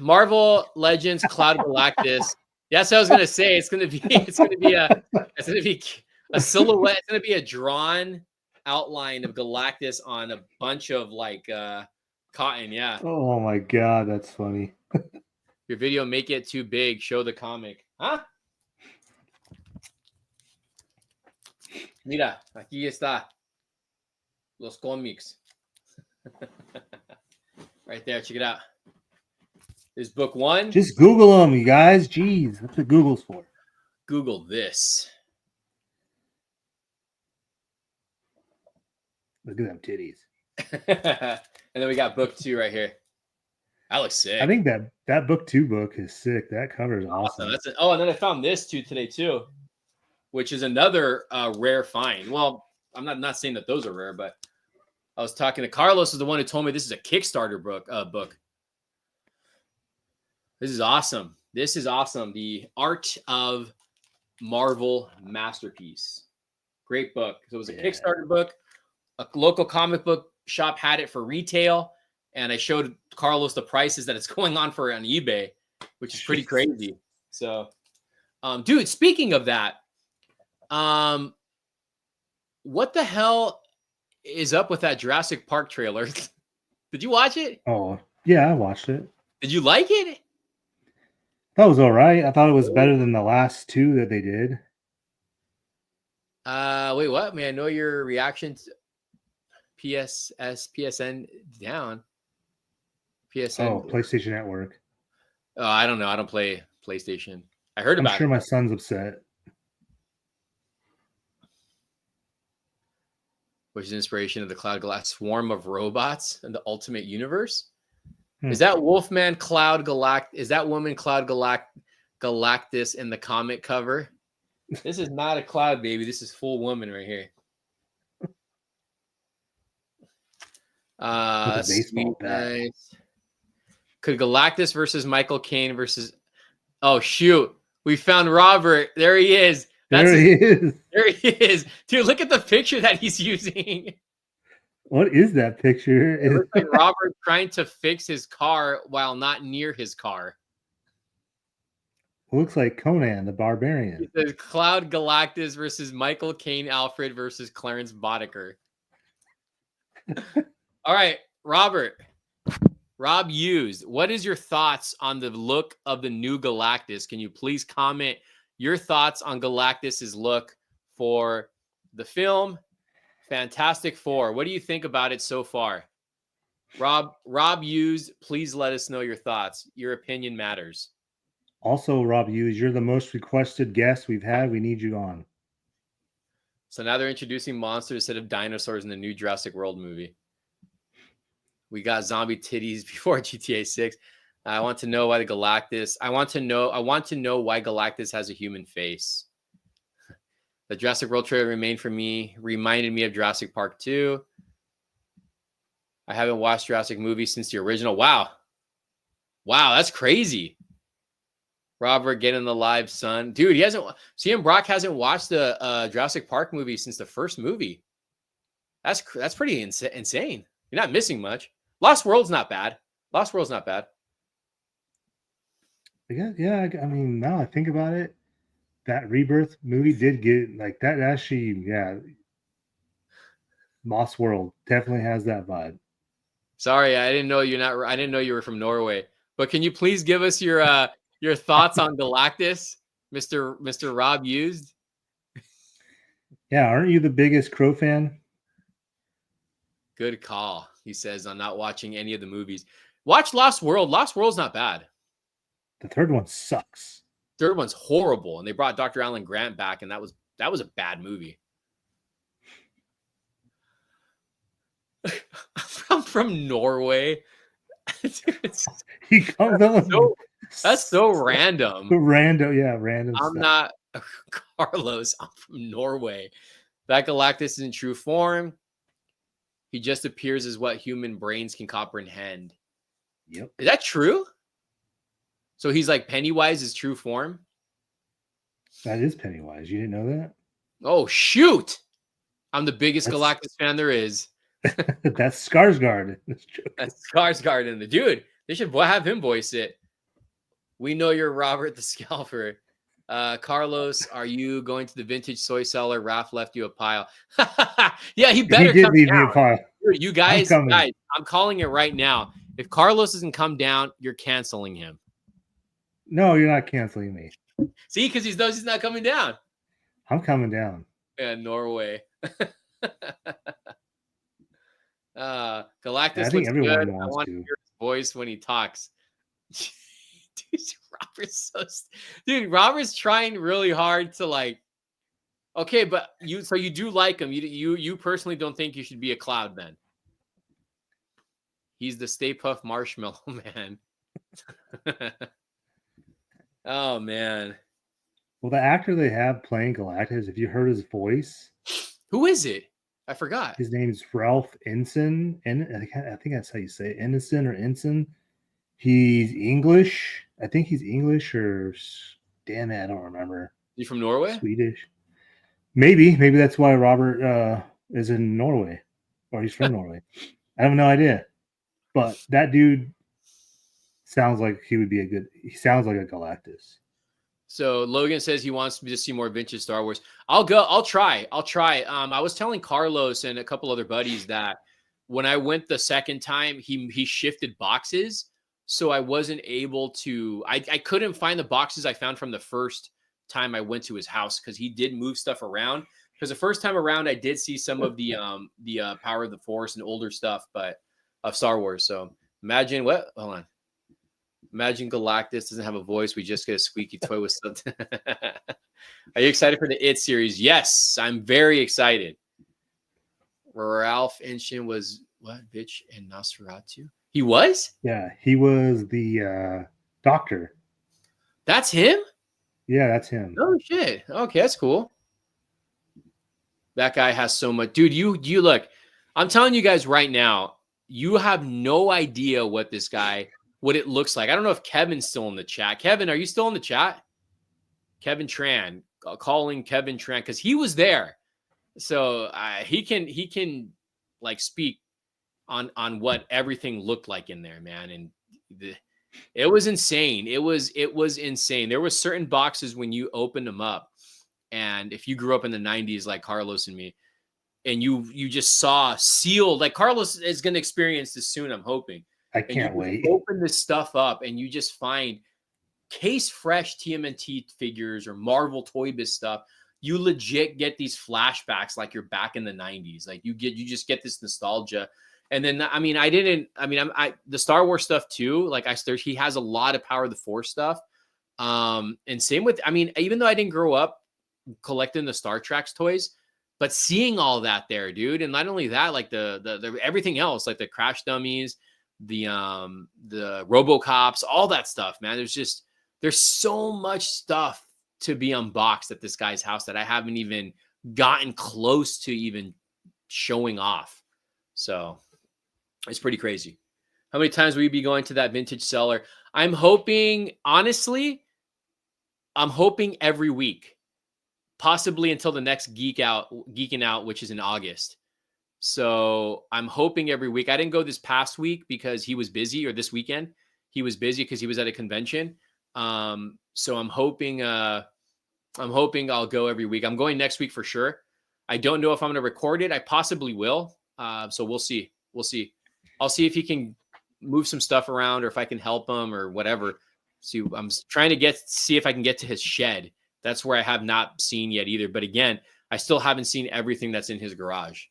Marvel Legends Cloud Galactus. That's what I was gonna say. It's gonna be a silhouette. It's gonna be a drawn outline of Galactus on a bunch of like cotton. Yeah. Oh my God, that's funny. Your video make it too big. Show the comic. Huh? Mira, aquí está. Los cómics. Right there. Check it out. Is book 1. Just Google them, you guys. Jeez, that's what Google's for. Google this. Look at them titties. And then we got book 2 right here. That looks sick. I think that book 2 book is sick. That cover is awesome. And then I found this today too, which is another rare find. Well, I'm not saying that those are rare, but I was talking to Carlos, is the one who told me this is a Kickstarter book. This is awesome. The Art of Marvel Masterpiece. Great book. So it was a Kickstarter book. A local comic book shop had it for retail, and I showed Carlos the prices that it's going on for on eBay, which is pretty crazy. So, dude, speaking of that, what the hell is up with that Jurassic Park trailer? Did you watch it? Oh, yeah, I watched it. Did you like it? That was all right. I thought it was better than the last 2 that they did. Wait, what? May I know your reaction to PSN down? PSN. Oh, PlayStation Network. Oh, I don't know. I don't play PlayStation. I heard about it. I'm sure my son's upset. Which is inspiration of the Cloud Galactus swarm of robots in the Ultimate Universe. Is that Wolfman Cloud Galactus? Is that woman Cloud Galactus in the comic cover? This is not a cloud, baby. This is full woman right here. Baseball nice. Could Galactus versus Michael Caine versus? Oh shoot! We found Robert. There he is. There he is. There he is. Dude, look at the picture that he's using. What is that picture? It looks like Robert trying to fix his car while not near his car. Looks like Conan the Barbarian. It says Cloud Galactus versus Michael Caine Alfred versus Clarence Boddicker. All right, Robert. Rob Hughes, what is your thoughts on the look of the new Galactus? Can you please comment your thoughts on Galactus's look for the film Fantastic Four? What do you think about it so far? Rob Hughes, please let us know your thoughts. Your opinion matters. Also, Rob Hughes, you're the most requested guest we've had. We need you on. So now they're introducing monsters instead of dinosaurs in the new Jurassic World movie. We got zombie titties before GTA 6. I want to know why the Galactus. I want to know why Galactus has a human face. The Jurassic World trailer reminded me of Jurassic Park 2. I haven't watched Jurassic movies since the original. Wow, that's crazy. Robert, get in the live, son. Dude, he hasn't. CM Brock hasn't watched the Jurassic Park movie since the first movie. That's pretty insane. You're not missing much. Lost World's not bad. Yeah. I mean, now I think about it, that Rebirth movie did get like that. Actually, yeah. Lost World definitely has that vibe. Sorry, I didn't know you were from Norway. But can you please give us your thoughts on Galactus, Mr. Rob Hughes? Yeah, aren't you the biggest Crow fan? Good call. He says, I'm not watching any of the movies. Watch Lost World. Lost World's not bad. The third one sucks. Third one's horrible. And they brought Dr. Alan Grant back, and that was a bad movie. I'm from Norway. He comes on. That's so random. Random. I'm not Carlos. I'm from Norway. That Galactus is in true form. He just appears as what human brains can comprehend. Yep. Is that true? So he's like Pennywise's true form? That is Pennywise. You didn't know that? Oh, shoot. I'm the biggest Galactus fan there is. That's Skarsgård. That's Skarsgård in the dude. They should have him voice it. We know you're Robert the Scalper. Carlos, are you going to the vintage soy cellar? Raph left you a pile. Yeah, he better come leave down. Me a pile. Dude, you guys, I'm calling it right now. If Carlos doesn't come down, you're canceling him. No, you're not canceling me. See, because he knows he's not coming down. I'm coming down. Yeah, Norway. Galactus I think looks everyone good. I wants want to hear his voice when he talks. Dude, Robert's trying really hard to like. Okay, but you do like him. You personally don't think you should be a Cloud then. He's the Stay Puft Marshmallow Man. Oh man. Well, the actor they have playing Galactus, if you heard his voice, who is it? I forgot. His name is Ralph Ensign, and I think that's how you say it. Ensign or Ensign. He's English. I think he's English or damn it, I don't remember. You from Norway? Swedish. Maybe that's why Robert is in Norway, or he's from Norway. I have no idea. But that dude sounds like he sounds like a Galactus. So Logan says he wants to see more vintage Star Wars. I'll try. I was telling Carlos and a couple other buddies that when I went the second time, he shifted boxes. So I wasn't able to, I couldn't find the boxes I found from the first time I went to his house because he did move stuff around. Because the first time around, I did see some of the Power of the Force and older stuff, but of Star Wars. So imagine hold on. Imagine Galactus doesn't have a voice. We just get a squeaky toy with something. Are you excited for the It series? Yes, I'm very excited. Ralph Ensign was what? Bitch and Nosferatu? He was? Yeah, he was the doctor. That's him? Yeah, that's him. Oh, shit. Okay, that's cool. That guy has so much. Dude, you look. I'm telling you guys right now, you have no idea what it looks like. I don't know if Kevin's still in the chat. Kevin, are you still in the chat? Kevin Tran. calling Kevin Trent because he was there, so he can like speak on what everything looked like in there, man. And it was insane. It was insane. There were certain boxes when you opened them up, and if you grew up in the 90s like Carlos and me, and you just saw sealed, like Carlos is going to experience this soon, I'm hoping. I can't wait. Open this stuff up and you just find case fresh TMNT figures or Marvel Toy Biz stuff. You legit get these flashbacks like you're back in the 90s. Like you just get this nostalgia. And then the Star Wars stuff too. Like he has a lot of Power of the Force stuff. And same with, even though I didn't grow up collecting the Star Trek toys, but seeing all that there, dude. And not only that, like the everything else, like the Crash Dummies, the RoboCops, all that stuff, man. There's so much stuff to be unboxed at this guy's house that I haven't even gotten close to even showing off. So it's pretty crazy. How many times will you be going to that vintage seller? I'm hoping every week, possibly until the next Geeking Out, which is in August. So I'm hoping every week. I didn't go this past week because he was busy, or this weekend he was busy because he was at a convention. So I'm hoping I'll go every week. I'm going next week for sure. I don't know if I'm going to record it. I possibly will. So we'll see. I'll see if he can move some stuff around or if I can help him or whatever. See, I'm trying to see if I can get to his shed. That's where I have not seen yet either. But again, I still haven't seen everything that's in his garage.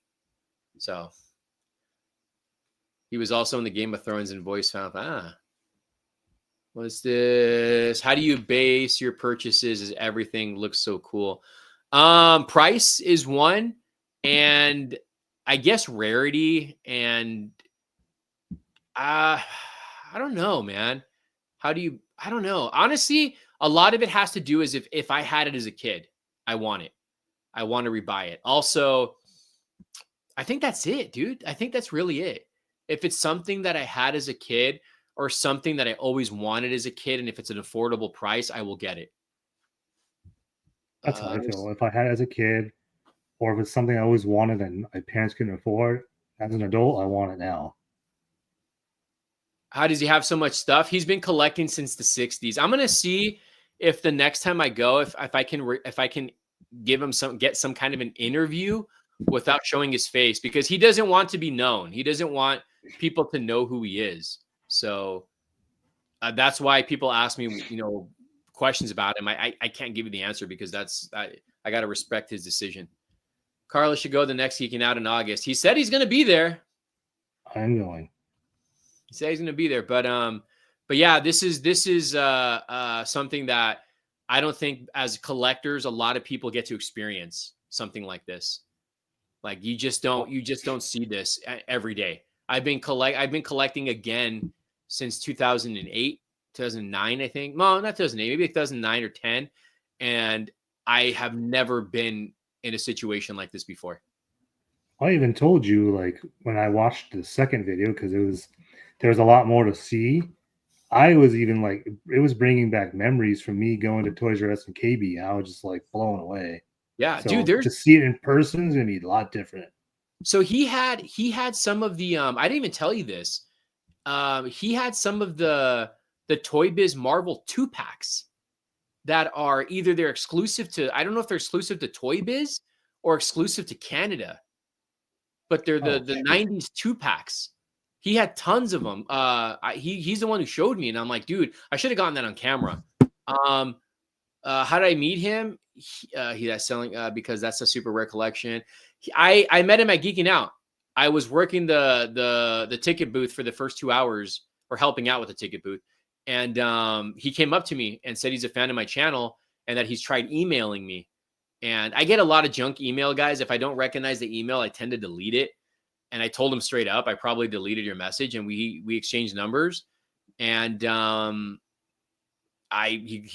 So he was also in the Game of Thrones and voice found. What's this? How do you base your purchases as everything looks so cool? Price is one, and I guess rarity, and I don't know, man. I don't know. Honestly, a lot of it has to do is if I had it as a kid, I want it. I want to rebuy it. Also, I think that's it, dude. I think that's really it. If it's something that I had as a kid or something that I always wanted as a kid, and if it's an affordable price, I will get it. That's how I feel. If I had it as a kid, or if it's something I always wanted and my parents couldn't afford, as an adult, I want it now. How does he have so much stuff? He's been collecting since the 60s. I'm gonna see if the next time I go, if I can give him get some kind of an interview without showing his face, because he doesn't want to be known. He doesn't want people to know who he is. So that's why people ask me, questions about him. I can't give you the answer because I got to respect his decision. Carlos should go the next Geeking Out in August. He said he's going to be there. I'm going. He said he's going to be there, but yeah, this is something that I don't think as collectors a lot of people get to experience something like this. Like you just don't see this every day. I've been collecting again since 2008, 2009, I think. No, not 2008, maybe 2009 or 10, and I have never been in a situation like this before. I even told you, like, when I watched the second video, because there was a lot more to see. I was even like, it was bringing back memories from me going to Toys R Us and KB. I was just like blown away. Yeah, so dude, to see it in person is gonna be a lot different. So he had some of the I didn't even tell you this. He had some of the Toy Biz Marvel 2-packs that are either they're exclusive to, I don't know if they're exclusive to Toy Biz or exclusive to Canada, but they're the 90s 2-packs. He had tons of them. He's the one who showed me, and I'm like, dude, I should have gotten that on camera. How did I meet him? That's selling because that's a super rare collection. I met him at Geeking Out. I was working the ticket booth for the first 2 hours, or helping out with the ticket booth. And he came up to me and said he's a fan of my channel and that he's tried emailing me. And I get a lot of junk email, guys. If I don't recognize the email, I tend to delete it. And I told him straight up, I probably deleted your message, and we exchanged numbers. And he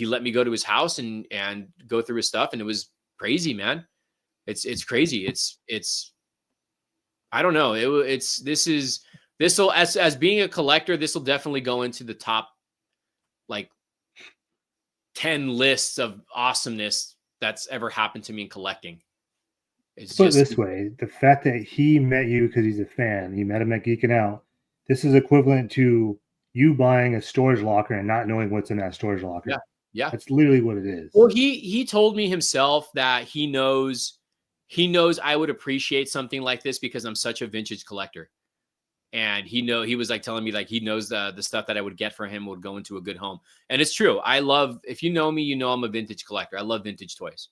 let me go to his house and go through his stuff, and it was crazy, man. It's crazy. It's I don't know. This will as being a collector, this will definitely go into the top like 10 lists of awesomeness that's ever happened to me in collecting. It's Put it just this way: the fact that he met you because he's a fan, you met him at Geeking Out. This is equivalent to you buying a storage locker and not knowing what's in that storage locker. yeah, yeah. That's literally what it is. Well, he told me himself that he knows I would appreciate something like this because I'm such a vintage collector. And he was like telling me like he knows the stuff that I would get for him would go into a good home. And it's true. I love, if you know me, you know I'm a vintage collector. I love vintage toys.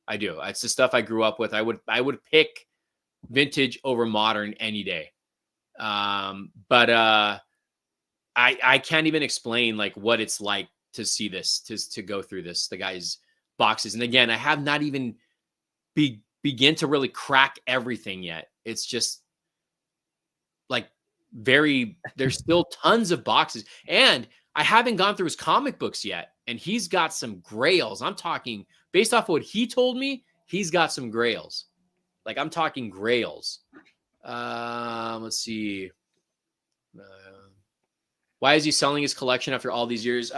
I do. It's the stuff I grew up with. I would pick vintage over modern any day. But I can't even explain like what it's like to see this, to go through this, the guy's boxes. And again, I have not even begin to really crack everything yet. It's just like there's still tons of boxes, and I haven't gone through his comic books yet. And he's got some grails. I'm talking based off of what he told me, he's got some grails. Like I'm talking grails. Let's see. Why is he selling his collection after all these years?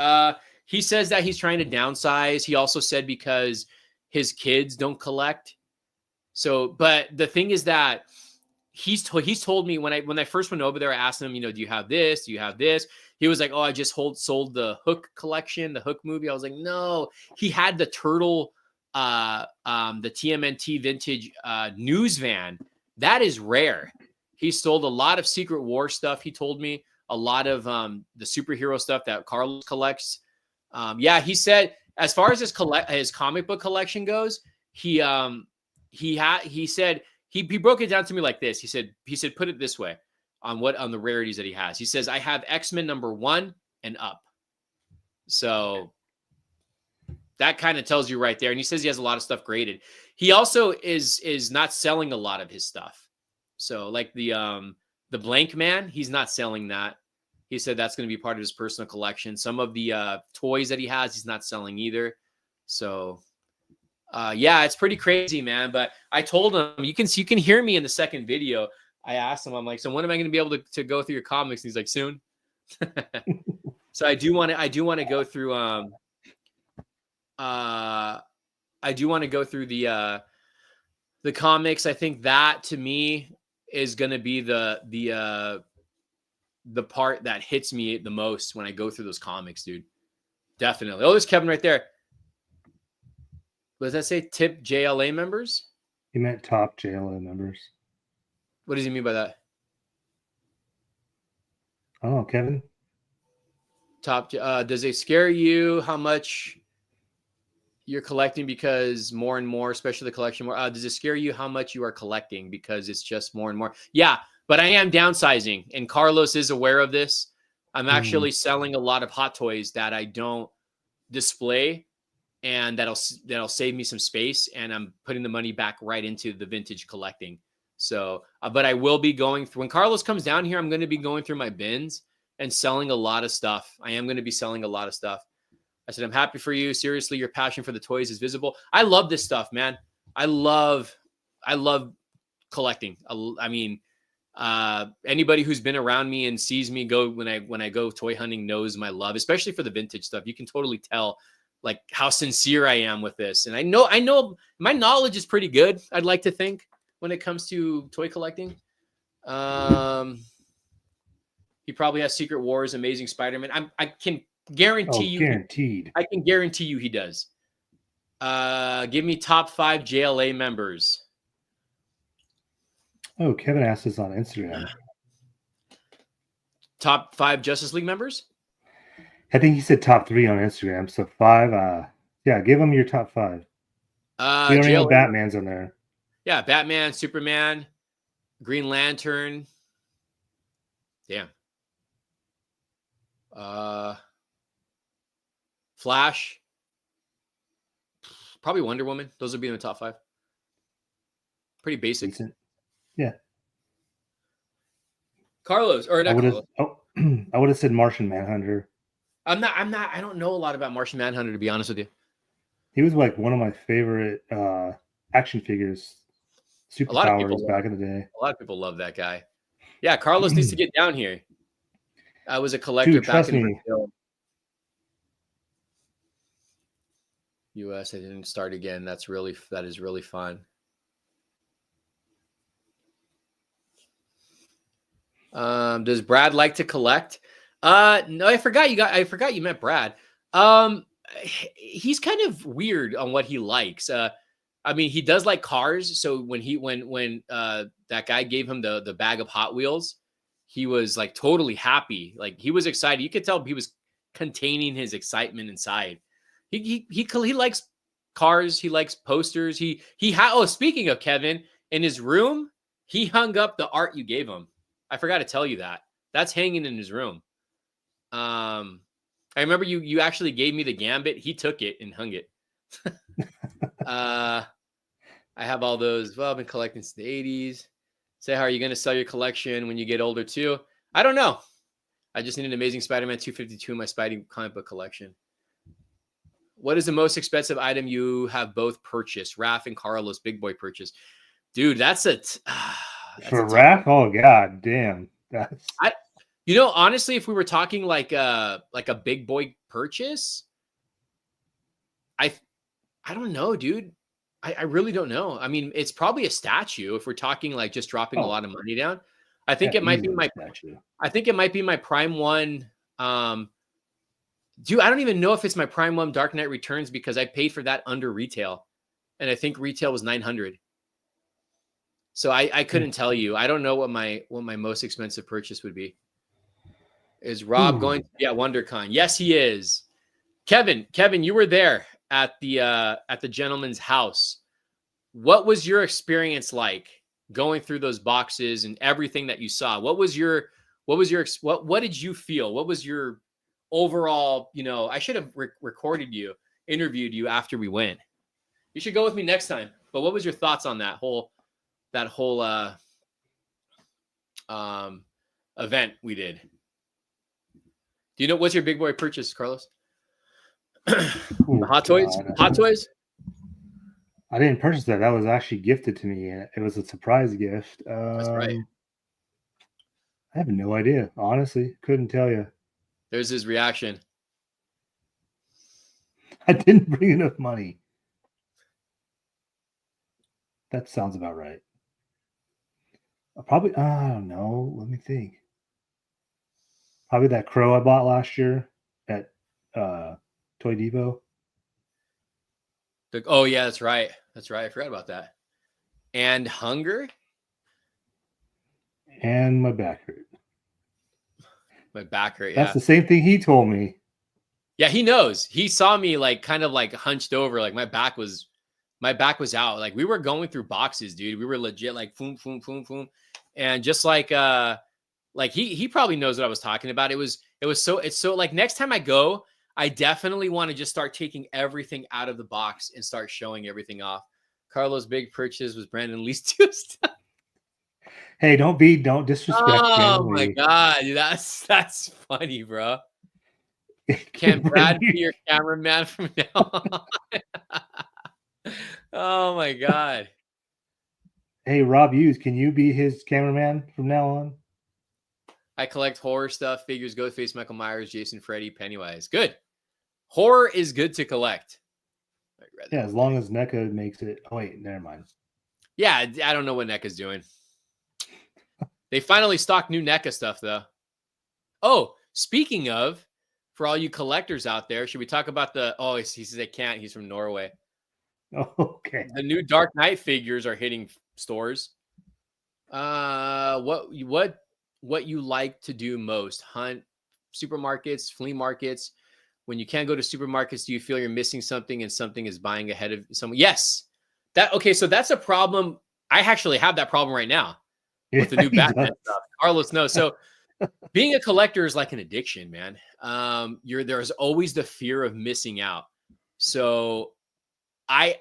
He says that he's trying to downsize. He also said because his kids don't collect. So, but the thing is that he's told me when I first went over there, I asked him, do you have this? Do you have this? He was like, oh, I just sold the Hook collection, the Hook movie. I was like, no. He had the Turtle, the TMNT vintage news van. That is rare. He sold a lot of Secret War stuff. He told me a lot of the superhero stuff that Carlos collects. Yeah, he said as far as his comic book collection goes, he said he broke it down to me like this. He said put it this way on the rarities that he has. He says I have X-Men #1 and up. So that kind of tells you right there. And he says he has a lot of stuff graded. He also is not selling a lot of his stuff. So like the Blank Man, he's not selling that. He said that's going to be part of his personal collection. Some of the toys that he has, he's not selling either. So yeah, it's pretty crazy, man. But I told him, you can hear me in the second video. I asked him, I'm like, so when am I going to be able to go through your comics? And he's like, soon. So I do want to go through the comics. I think that to me is going to be the part that hits me the most when I go through those comics, dude. Definitely. Oh, there's Kevin right there. What does that say? Tip JLA members? He meant top JLA members. What does he mean by that? Oh, Kevin. Top. Does it scare you how much you're collecting because more and more, especially the collection more? Does it scare you how much you are collecting because it's just more and more? Yeah, but I am downsizing, and Carlos is aware of this. I'm actually selling a lot of Hot Toys that I don't display, and that'll save me some space, and I'm putting the money back right into the vintage collecting. So, but I will be going through, when Carlos comes down here, I'm going to be going through my bins and selling a lot of stuff. I am going to be selling a lot of stuff. I said, I'm happy for you. Seriously, your passion for the toys is visible. I love this stuff, man. I love collecting. I mean, anybody who's been around me and sees me go when I go toy hunting knows my love, especially for the vintage stuff. You can totally tell like how sincere I am with this. And I know my knowledge is pretty good. I'd like to think when it comes to toy collecting. He probably has Secret Wars, Amazing Spider-Man. I can guarantee you. Guaranteed. I can guarantee you he does. Give me top 5 JLA members. Oh, Kevin asked us on Instagram. Top 5 Justice League members? I think he said top 3 on Instagram. So 5. Yeah, give him your top 5. We already know Batman's on there. Yeah, Batman, Superman, Green Lantern. Damn. Flash. Probably Wonder Woman. Those would be in the top 5. Pretty basic. Decent. Yeah. Carlos, or not Carlos. I would have said Martian Manhunter. I don't know a lot about Martian Manhunter, to be honest with you. He was like one of my favorite action figures. Superpowers back in the day. A lot of people love that guy. Yeah, Carlos needs to get down here. I was a collector Dude, back trust in me. Brazil. US, I didn't start again. That is really fun. Does Brad like to collect? No, I forgot you met Brad. He's kind of weird on what he likes. I mean, he does like cars. So when that guy gave him the bag of Hot Wheels, he was like totally happy. Like he was excited. You could tell he was containing his excitement inside. He likes cars. He likes posters. Oh, speaking of Kevin, in his room, he hung up the art you gave him. I forgot to tell you that. That's hanging in his room. I remember you actually gave me the Gambit. He took it and hung it. I have all those. Well, I've been collecting since the 80s. Say, how are you going to sell your collection when you get older too? I don't know. I just need an Amazing Spider-Man 252 in my Spidey comic book collection. What is the most expensive item you have both purchased? Raph and Carlos, big boy purchase. Dude, that's for Raph? Oh, God damn. Honestly, if we were talking like a big boy purchase, I don't know, dude. I really don't know. I mean, it's probably a statue if we're talking like just dropping a lot of money down. I think it might be my statue. I think it might be my Prime One. Dude, I don't even know if it's my Prime One Dark Knight Returns because I paid for that under retail, and I think retail was $900. So I couldn't tell you. I don't know what my most expensive purchase would be. Is Rob going to be at WonderCon? Yes, he is. Kevin, you were there at the gentleman's house. What was your experience like going through those boxes and everything that you saw? What did you feel? What was your overall, I should have interviewed you after we went. You should go with me next time. But what was your thoughts on that whole event we did? Do you know what's your big boy purchase, Carlos? Hot Toys? Hot Toys? I didn't purchase that. That was actually gifted to me. It was a surprise gift. That's right. I have no idea. Honestly, couldn't tell you. There's his reaction. I didn't bring enough money. That sounds about right. I don't know. Let me think. Probably that crow I bought last year at Toy Depot. Oh, yeah, that's right. That's right. I forgot about that. And hunger? And my back hurt. My back hurt, yeah. That's the same thing he told me. Yeah, he knows. He saw me kind of hunched over. Like my back was out. Like we were going through boxes, dude. We were legit like boom, boom, boom, boom. And just like he probably knows what I was talking about. It's so like next time I go, I definitely want to just start taking everything out of the box and start showing everything off. Carlos' big purchase was Brandon Lee's two stuff. Hey, don't disrespect. Oh my God, that's funny, bro. Can Brad be your cameraman from now on? Oh my God. Hey, Rob Hughes, can you be his cameraman from now on? I collect horror stuff, figures, Ghostface, Michael Myers, Jason, Freddy, Pennywise. Good. Horror is good to collect. Yeah, as long as NECA makes it. Oh, wait, never mind. Yeah, I don't know what NECA's doing. They finally stocked new NECA stuff, though. Oh, speaking of, for all you collectors out there, should we talk about he says they can't. He's from Norway. Okay. The new Dark Knight figures are hitting stores. What you like to do most? Hunt supermarkets, flea markets. When you can't go to supermarkets, do you feel you're missing something and something is buying ahead of someone? Yes. So that's a problem. I actually have that problem right now with the new Batman stuff. Carlos knows. So being a collector is like an addiction, man. There's always the fear of missing out. So I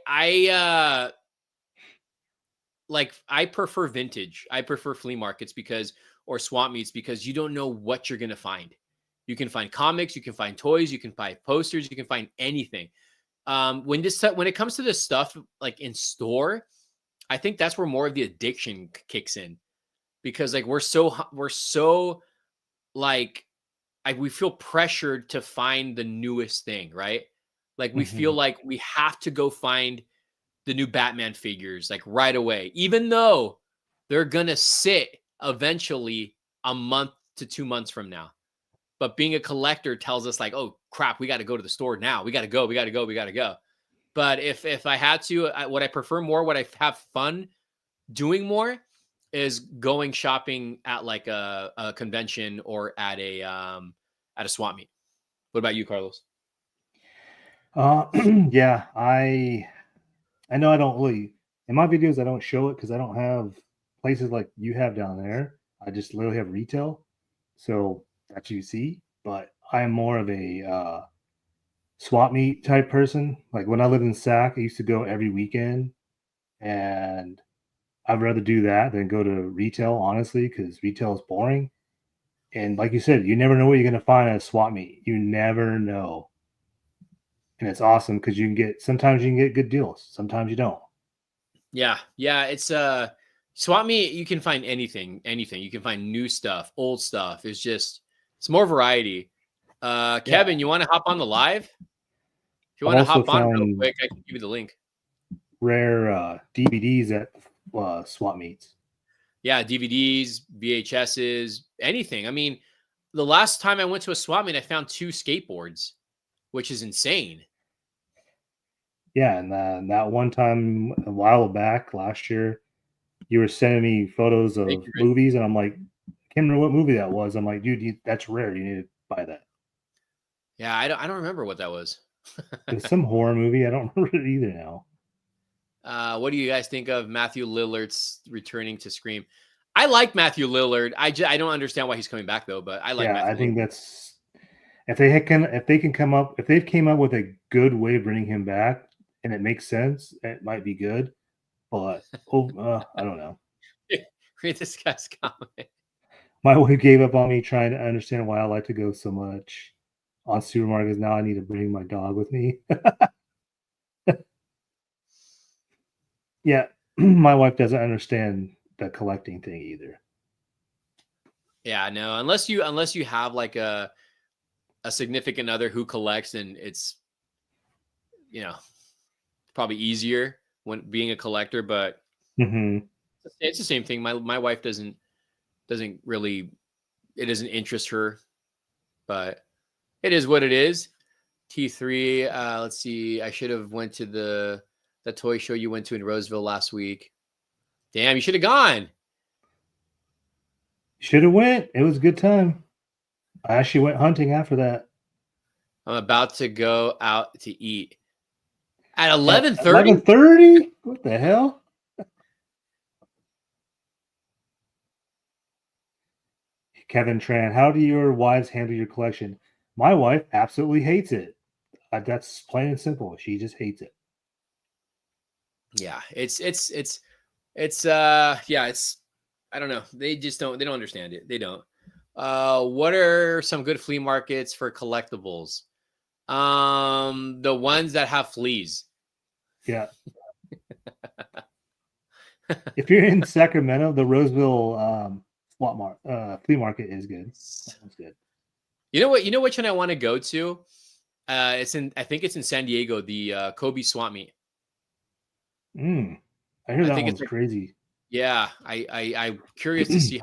prefer vintage. I prefer flea markets or swap meets because you don't know what you're going to find. You can find comics, you can find toys, you can find posters, you can find anything. When it comes to this stuff like in store, I think that's where more of the addiction kicks in because like we feel pressured to find the newest thing, right? Like we feel like we have to go find the new Batman figures like right away, even though they're gonna sit eventually a month to 2 months from now. But being a collector tells us like, oh crap, we got to go to the store now. We got to go. We got to go. We got to go. But if I had to, what I prefer more, what I have fun doing more, is going shopping at like a convention or at a swap meet. What about you, Carlos? Yeah, I know I don't really in my videos I don't show it because I don't have places like you have down there. I just literally have retail, so that you see. But I'm more of a swap meet type person. Like when I lived in Sac, I used to go every weekend, and I'd rather do that than go to retail, honestly, because retail is boring. And like you said, you never know what you're going to find at a swap meet. You never know. And it's awesome because sometimes you can get good deals. Sometimes you don't. Yeah. It's swap meet. You can find anything. You can find new stuff, old stuff. It's more variety. Kevin, you want to hop on the live? If you want to hop on real quick, I can give you the link. Rare DVDs at swap meets. Yeah, DVDs, VHSs, anything. I mean, the last time I went to a swap meet, I found 2 skateboards, which is insane. Yeah, and that one time a while back last year, you were sending me photos of movies, and I'm like, I can't remember what movie that was. I'm like, dude, that's rare. You need to buy that. Yeah, I don't remember what that was. It's some horror movie. I don't remember it either now. What do you guys think of Matthew Lillard's returning to Scream? I like Matthew Lillard. I don't understand why he's coming back though, but I like. Yeah, Matthew I think Lillard. that's if they've came up with a good way of bringing him back and it makes sense, it might be good. But I don't know. Read this guy's comment. My wife gave up on me trying to understand why I like to go so much on supermarkets. Now I need to bring my dog with me. Yeah, my wife doesn't understand the collecting thing either. Yeah, no, unless you have like a significant other who collects, and it's probably easier when being a collector, but it's the same thing. My wife doesn't really, it doesn't interest her, but it is what it is. T3, let's see. I should have went to the toy show you went to in Roseville last week. Damn, you should have gone. Should have went. It was a good time. I actually went hunting after that. I'm about to go out to eat at 11:30. 11:30? What the hell? Kevin Tran, how do your wives handle your collection? My wife absolutely hates it. That's plain and simple. She just hates it. Yeah, it's I don't know. They don't understand it. They don't. What are some good flea markets for collectibles? The ones that have fleas. Yeah. If you're in Sacramento, the Roseville flea market is good. That's good. You know what? You know which one I want to go to? I think it's in San Diego, the Kobe Swap Meet. I hear that one's crazy. Yeah, I'm curious to see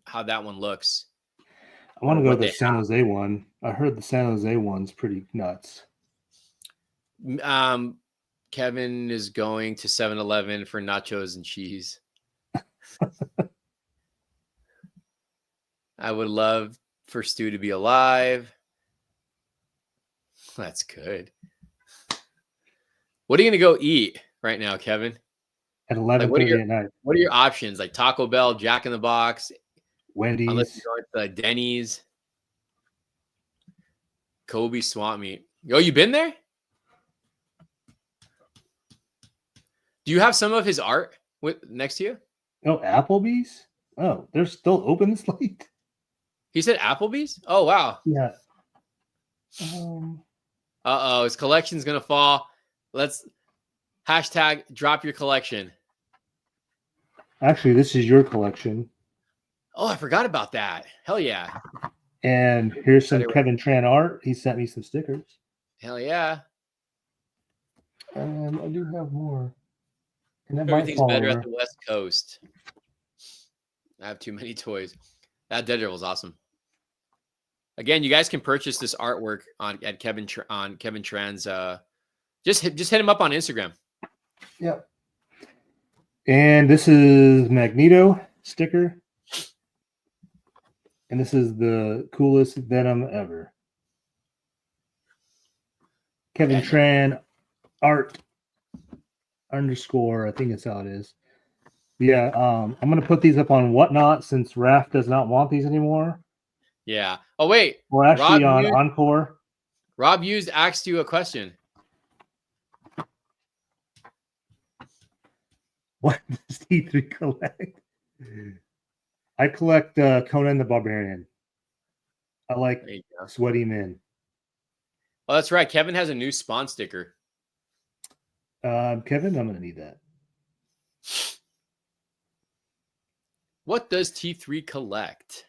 how that one looks. I want to go to the San Jose one. I heard the San Jose one's pretty nuts. Kevin is going to 7-Eleven for nachos and cheese. I would love for Stu to be alive. That's good. What are you going to go eat right now, Kevin? At 11:30 at night. What are your options? Like Taco Bell, Jack in the Box, Wendy's. Unless you're going to Denny's. Kobe Swap Meet. Oh, you been there? Do you have some of his art next to you? Oh, Applebee's? Oh, they're still open this late? He said Applebee's? Oh, wow. Yeah. Uh-oh, his collection's going to fall. Let's hashtag drop your collection. Actually, this is your collection. Oh, I forgot about that. Hell yeah. And here's some Kevin Tran art. He sent me some stickers. Hell yeah. I do have more. And that might Everything's fall better at over. the West Coast. I have too many toys. That Daredevil's awesome. Again, you guys can purchase this artwork on Kevin Tran's. Just hit him up on Instagram. Yep. And this is Magneto sticker. And this is the coolest Venom ever. Kevin Tran art _ I think it's how it is. Yeah, I'm gonna put these up on Whatnot since Raph does not want these anymore. Yeah. Oh wait. We're actually on Encore. Rob Hughes asked you a question. What does T3 collect? I collect Conan the Barbarian. I like sweaty men. Oh, that's right. Kevin has a new Spawn sticker. Kevin, I'm gonna need that. What does T3 collect?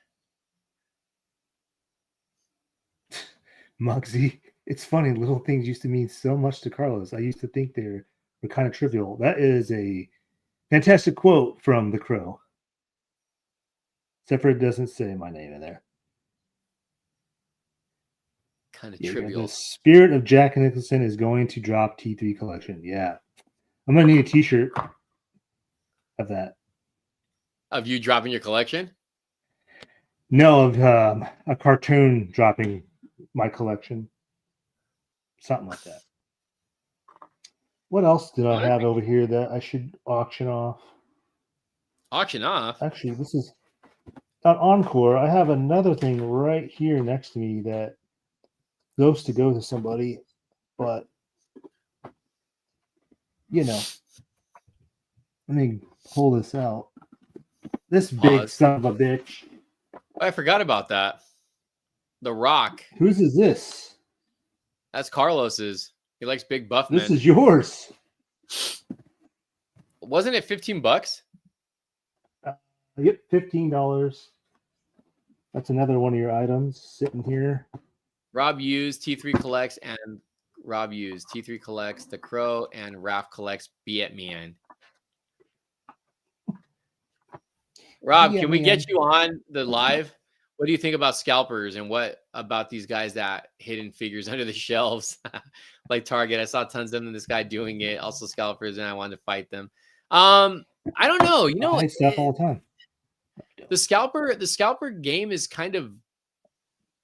Muggsy, it's funny. Little things used to mean so much to Carlos. I used to think they were kind of trivial. That is a fantastic quote from The Crow. Except for it doesn't say my name in there. Kind of trivial. The spirit of Jack Nicholson is going to drop T3 collection. Yeah. I'm going to need a t-shirt of that. Of you dropping your collection? No, of a cartoon dropping my collection. Something like that. What else did I have over here that I should auction off? Auction off? Actually, this is on Encore. I have another thing right here next to me that goes to go to somebody, but you know, let me pull this out. This big son of a bitch. I forgot about that. The Rock. Whose is this? That's Carlos's. He likes big buff men. This is yours. Wasn't it $15? Yep, $15. That's another one of your items sitting here. Rob Hughes, T3 collects, and Rob Hughes, T3 collects The Crow, and Raph collects Be At Man. Rob, can we get you on the live? What do you think about scalpers and what about these guys that hidden figures under the shelves? Like Target, I saw tons of them, this guy doing it. Also scalpers, and I wanted to fight them. I don't know. You know, I stuff all the time. The scalper game is kind of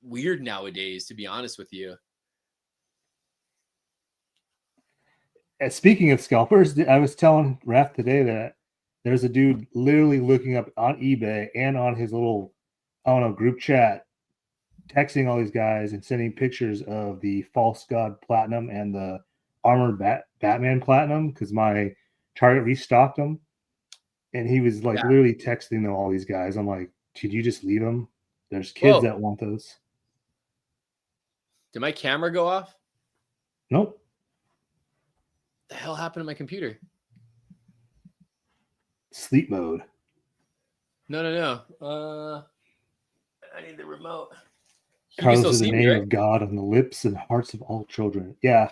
weird nowadays, to be honest with you. And speaking of scalpers, I was telling Raph today that there's a dude literally looking up on eBay and on his little, I don't know, group chat, texting all these guys and sending pictures of the False God Platinum and the Armored Batman Platinum because my Target restocked them. And he was like literally texting them, all these guys. I'm like, could you just leave them? There's kids that want those. Did my camera go off? Nope. The hell happened to my computer? Sleep mode. No. I need the remote. Carlos is the name of God on the lips and hearts of all children. Yeah.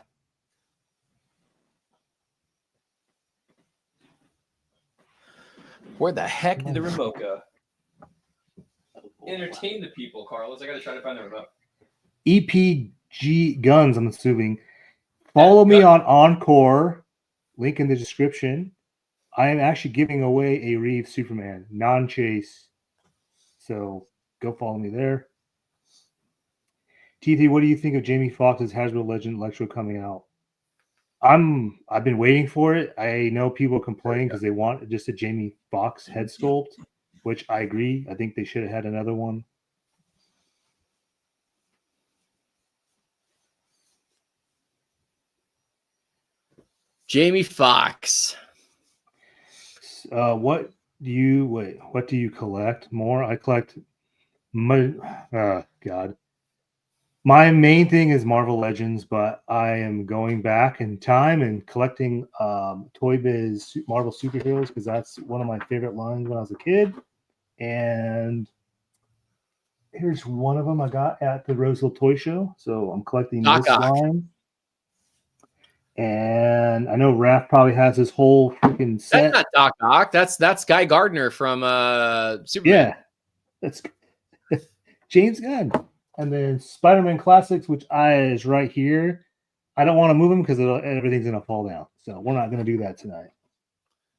Where the heck did the remote go? Entertain the people, Carlos. I gotta try to find the remote. EPG Guns, I'm assuming. Follow me on Encore. Link in the description. I am actually giving away a Reeve Superman, non-chase. So go follow me there. TT, what do you think of Jamie Foxx's Hasbro Legend Electro coming out? I've been waiting for it. I know people complain because they want just a Jamie Foxx head sculpt, which I agree. I think they should have had another one. Jamie Foxx. What do you collect more? I collect God. My main thing is Marvel Legends, but I am going back in time and collecting Toy Biz Marvel superheroes because that's one of my favorite lines when I was a kid. And here's one of them I got at the Roseville Toy Show. So I'm collecting this line. And I know Raph probably has his whole freaking That's set. not Doc Ock. That's Guy Gardner from Superman. Yeah, that's James Gunn. And then Spider-Man Classics, which is right here. I don't want to move them because everything's gonna fall down. So we're not gonna do that tonight.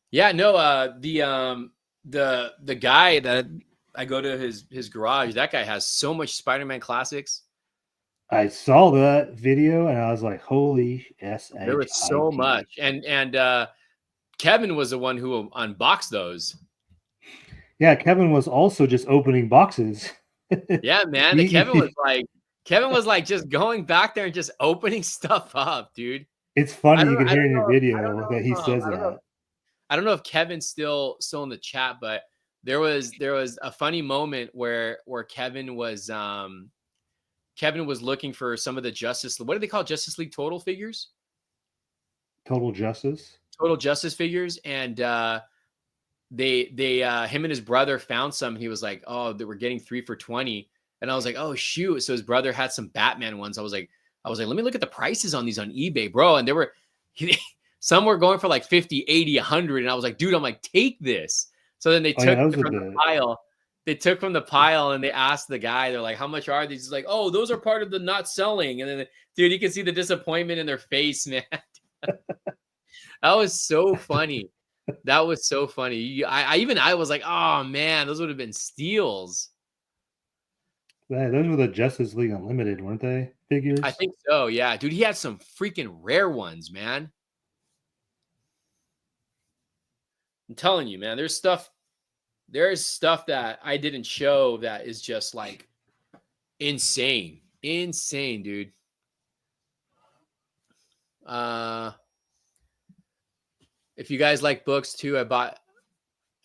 Yeah, no, the guy that I go to his garage, that guy has so much Spider-Man classics. I saw that video and I was like, holy S-H-I-T. There was so much. And Kevin was the one who unboxed those. Yeah, Kevin was also just opening boxes. Yeah, man. Kevin was like just going back there and just opening stuff up, dude. It's funny, you can hear in your video that he says that. I don't know if Kevin's still in the chat, but there was a funny moment where Kevin was looking for some of the what do they call Justice League Total figures? Total Justice figures, and they him and his brother found some, and he was like, oh, they were getting 3 for $20, and I was like, oh shoot. So his brother had some Batman ones. I was like, let me look at the prices on these on eBay, bro. And they were some were going for like 50, 80, 100, and I was like, dude, I'm like, take this. So then they took from the pile. They took from the pile and they asked the guy, they're like, how much are these? He's like, oh, those are part of the not selling. And then, dude, you can see the disappointment in their face, man. That was so funny. That was so funny. I was like, oh man, those would have been steals. Yeah, those were the Justice League Unlimited, weren't they? Figures? I think so, yeah. Dude, he had some freaking rare ones, man. I'm telling you, man, there's stuff that I didn't show that is just like insane. Insane, dude. If you guys like books too, I bought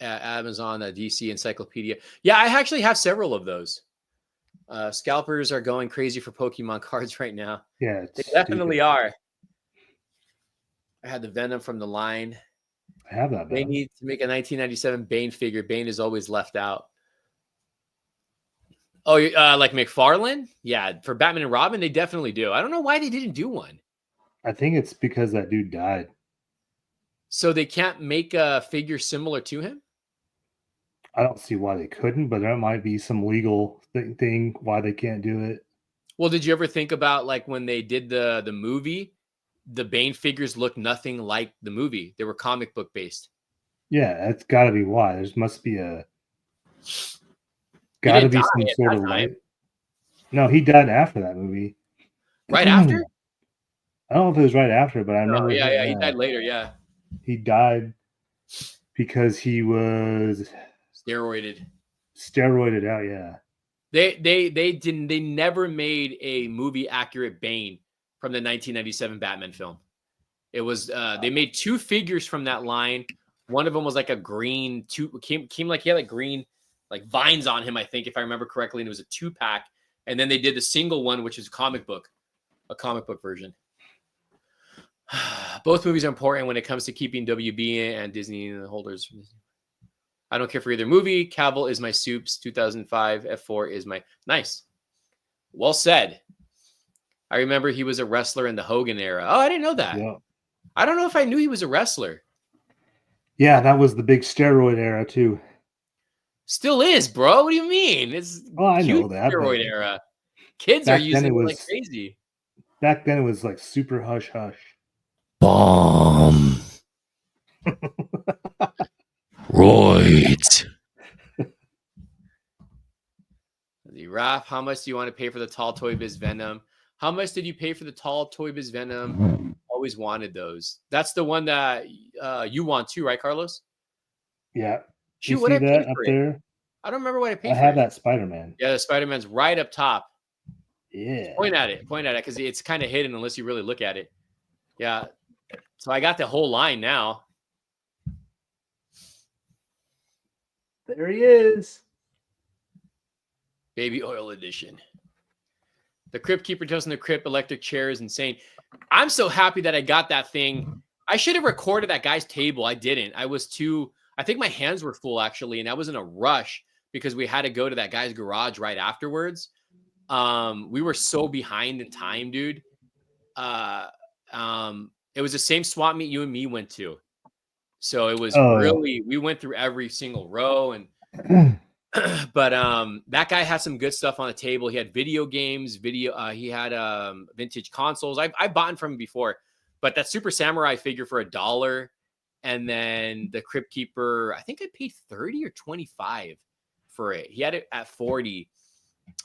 at Amazon a DC Encyclopedia. Yeah, I actually have several of those. Scalpers are going crazy for Pokemon cards right now. Yeah, they definitely are. I had the Venom from the line. I have that. They need to make a 1997 Bane figure. Bane is always left out. Oh, like McFarlane? Yeah, for Batman and Robin, they definitely do. I don't know why they didn't do one. I think it's because that dude died. So they can't make a figure similar to him? I don't see why they couldn't, but there might be some legal thing why they can't do it. Well, did you ever think about like when they did the movie, the Bane figures looked nothing like the movie. They were comic book based. Yeah, that's got to be why. There must be some sort of light. No, he died after that movie. Right after? I don't know if it was right after, but I remember. Yeah, he died later. Yeah, he died because he was steroided out. Yeah, they never made a movie accurate Bane from the 1997 Batman film. It was they made 2 figures from that line. One of them was like a green came like he had like green like vines on him, I think, if I remember correctly, and it was a 2-pack. And then they did the single one, which is a comic book version. Both movies are important when it comes to keeping WB and Disney in the holders. I don't care for either movie. Cavill is my soups. 2005 F4 is my nice. Well said. I remember he was a wrestler in the Hogan era. Oh, I didn't know that. Yeah. I don't know if I knew he was a wrestler. Yeah, that was the big steroid era too. Still is, bro. What do you mean? It's I know that steroid era. Kids are using it like crazy. Back then, it was like super hush hush. Bomb. Right. Raph, how much do you want to pay for the Tall Toy Biz Venom? How much did you pay for the Tall Toy Biz Venom? Always wanted those. That's the one that you want too, right, Carlos? Yeah. Shoot, what I paid for up there? I don't remember what I paid for. I have that Spider-Man. Yeah, the Spider-Man's right up top. Yeah. Point at it because it's kind of hidden unless you really look at it. Yeah. So I got the whole line now. There he is. Baby oil edition. The Crypt Keeper tells him the Crypt electric chair is insane. I'm so happy that I got that thing. I should have recorded that guy's table. I didn't. I think my hands were full actually, and I was in a rush because we had to go to that guy's garage right afterwards. We were so behind in time, dude. It was the same swap meet you and me went to. So it was Oh, really, we went through every single row. And yeah. but that guy had some good stuff on the table. He had video games, he had vintage consoles. I bought from him before, but that Super Samurai figure for $1, and then the Crypt Keeper, I think I paid 30 or 25 for it. He had it at 40,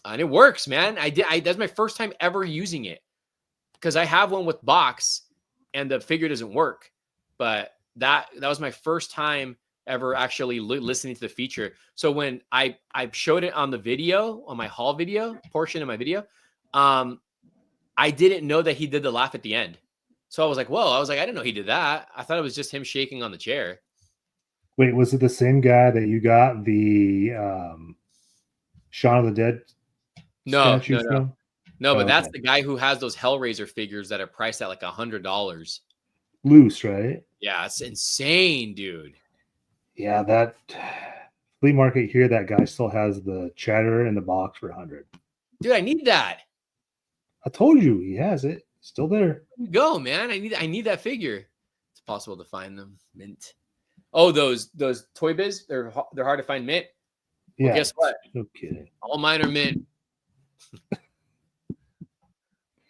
and it works, man. That's my first time ever using it, because I have one with box and the figure doesn't work. But that was my first time ever actually listening to the feature. So when I showed it on the video, on my haul video portion of my video, I didn't know that he did the laugh at the end. So I was like, whoa, I didn't know he did that. I thought it was just him shaking on the chair. Wait, was it the same guy that you got the Shaun of the Dead No, statue from? No, Oh, but that's okay. the guy who has those Hellraiser figures that are priced at like $100. Loose, right? Yeah, it's insane, dude. Yeah, that flea market here, that guy still has the Chatterer in the box for 100. Dude, I need that. I told you he has it. Still there. Go, man. I need that figure. It's possible to find them. Mint. Oh, those Toy Biz, they're hard to find mint. Well, Yeah. guess what? No kidding. All mine are mint.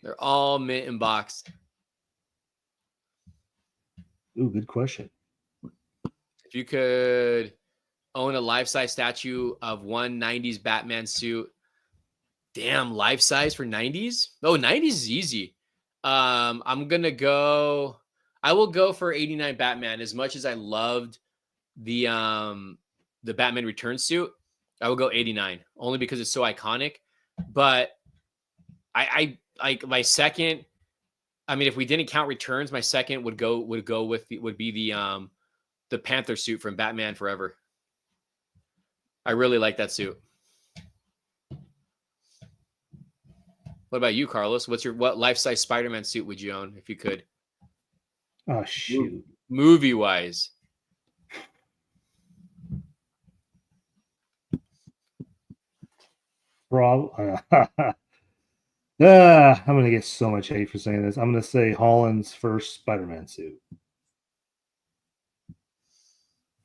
They're all mint in box. Ooh, good question. If you could own a life-size statue of one 90s Batman suit, damn, life-size for 90s? Oh, 90s is easy. I will go for 89 Batman. As much as I loved the Batman Returns suit, I will go 89 only because it's so iconic. But I like my second. I mean, if we didn't count Returns, my second would be the Panther suit from Batman Forever. I really like that suit. What about you, Carlos? What life-size Spider-Man suit would you own if you could? Oh, shoot. Movie-wise. I'm gonna get so much hate for saying this. I'm gonna say Holland's first Spider-Man suit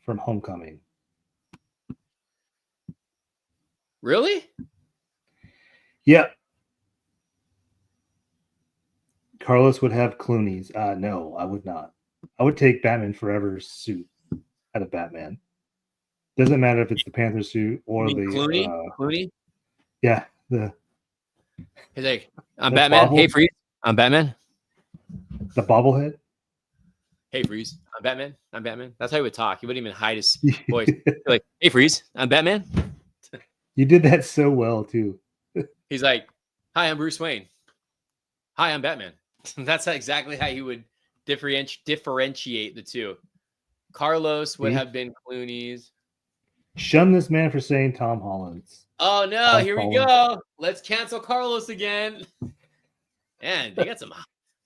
from Homecoming. Really? Yep. Carlos would have Clooney's. No, I would not. I would take Batman Forever's suit out of Batman. Doesn't matter if it's the Panther suit or the Clooney? Yeah, He's like, I'm the Batman. bobble, Hey, Freeze. I'm Batman. the bobblehead. Hey, Freeze. I'm Batman. I'm Batman. That's how he would talk. He wouldn't even hide his voice. Like, hey, Freeze. I'm Batman. You did that so well too. He's like, hi, I'm Bruce Wayne. Hi, I'm Batman. That's exactly how he would differentiate the two. Carlos would have been Clooney's. Shun this man for saying Tom Holland's. Oh no, here we go. Let's cancel Carlos again. Man, they got some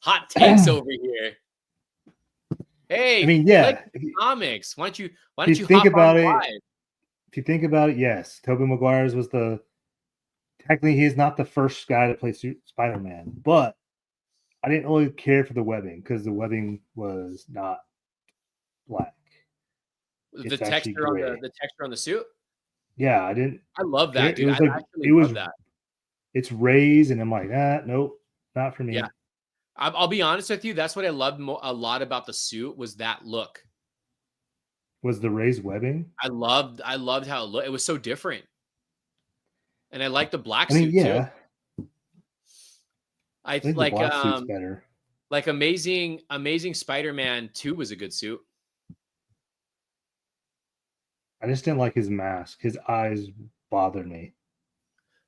hot takes over here. Hey, I mean, yeah. Comics. Why don't you think hop about on it? live? If you think about it, yes, Tobey Maguire's was technically he's not the first guy to play Spider-Man, but I didn't really care for the webbing because the webbing was not black. The texture on the suit. Yeah, I didn't. I love that, dude. It was that. It's raised, and I'm like, nope, not for me. Yeah, I'll be honest with you. That's what I loved a lot about the suit was that look. Was the raised webbing? I loved how it looked. It was so different, and I like the black suit too. I think like the black suit's better. Like Amazing Spider-Man 2 was a good suit. I just didn't like his mask. His eyes bothered me.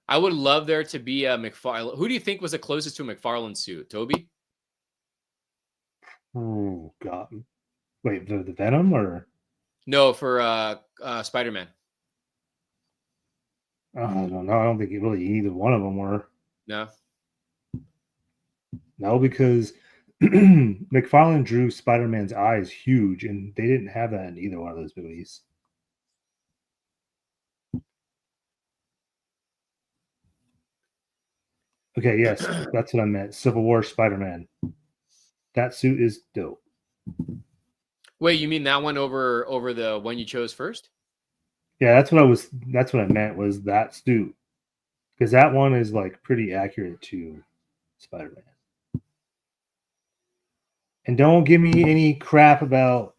I would love there to be a McFarlane. Who do you think was the closest to a McFarlane suit? Toby? Oh God! Wait, the Venom or no for Spider-Man? I don't know. I don't think really either one of them were. No, because McFarlane drew Spider-Man's eyes huge, and they didn't have that in either one of those movies. Okay, yes, that's what I meant. Civil War Spider-Man. That suit is dope. Wait, you mean that one over the one you chose first? Yeah, that's what I meant was that suit. Because that one is like pretty accurate to Spider-Man. And don't give me any crap about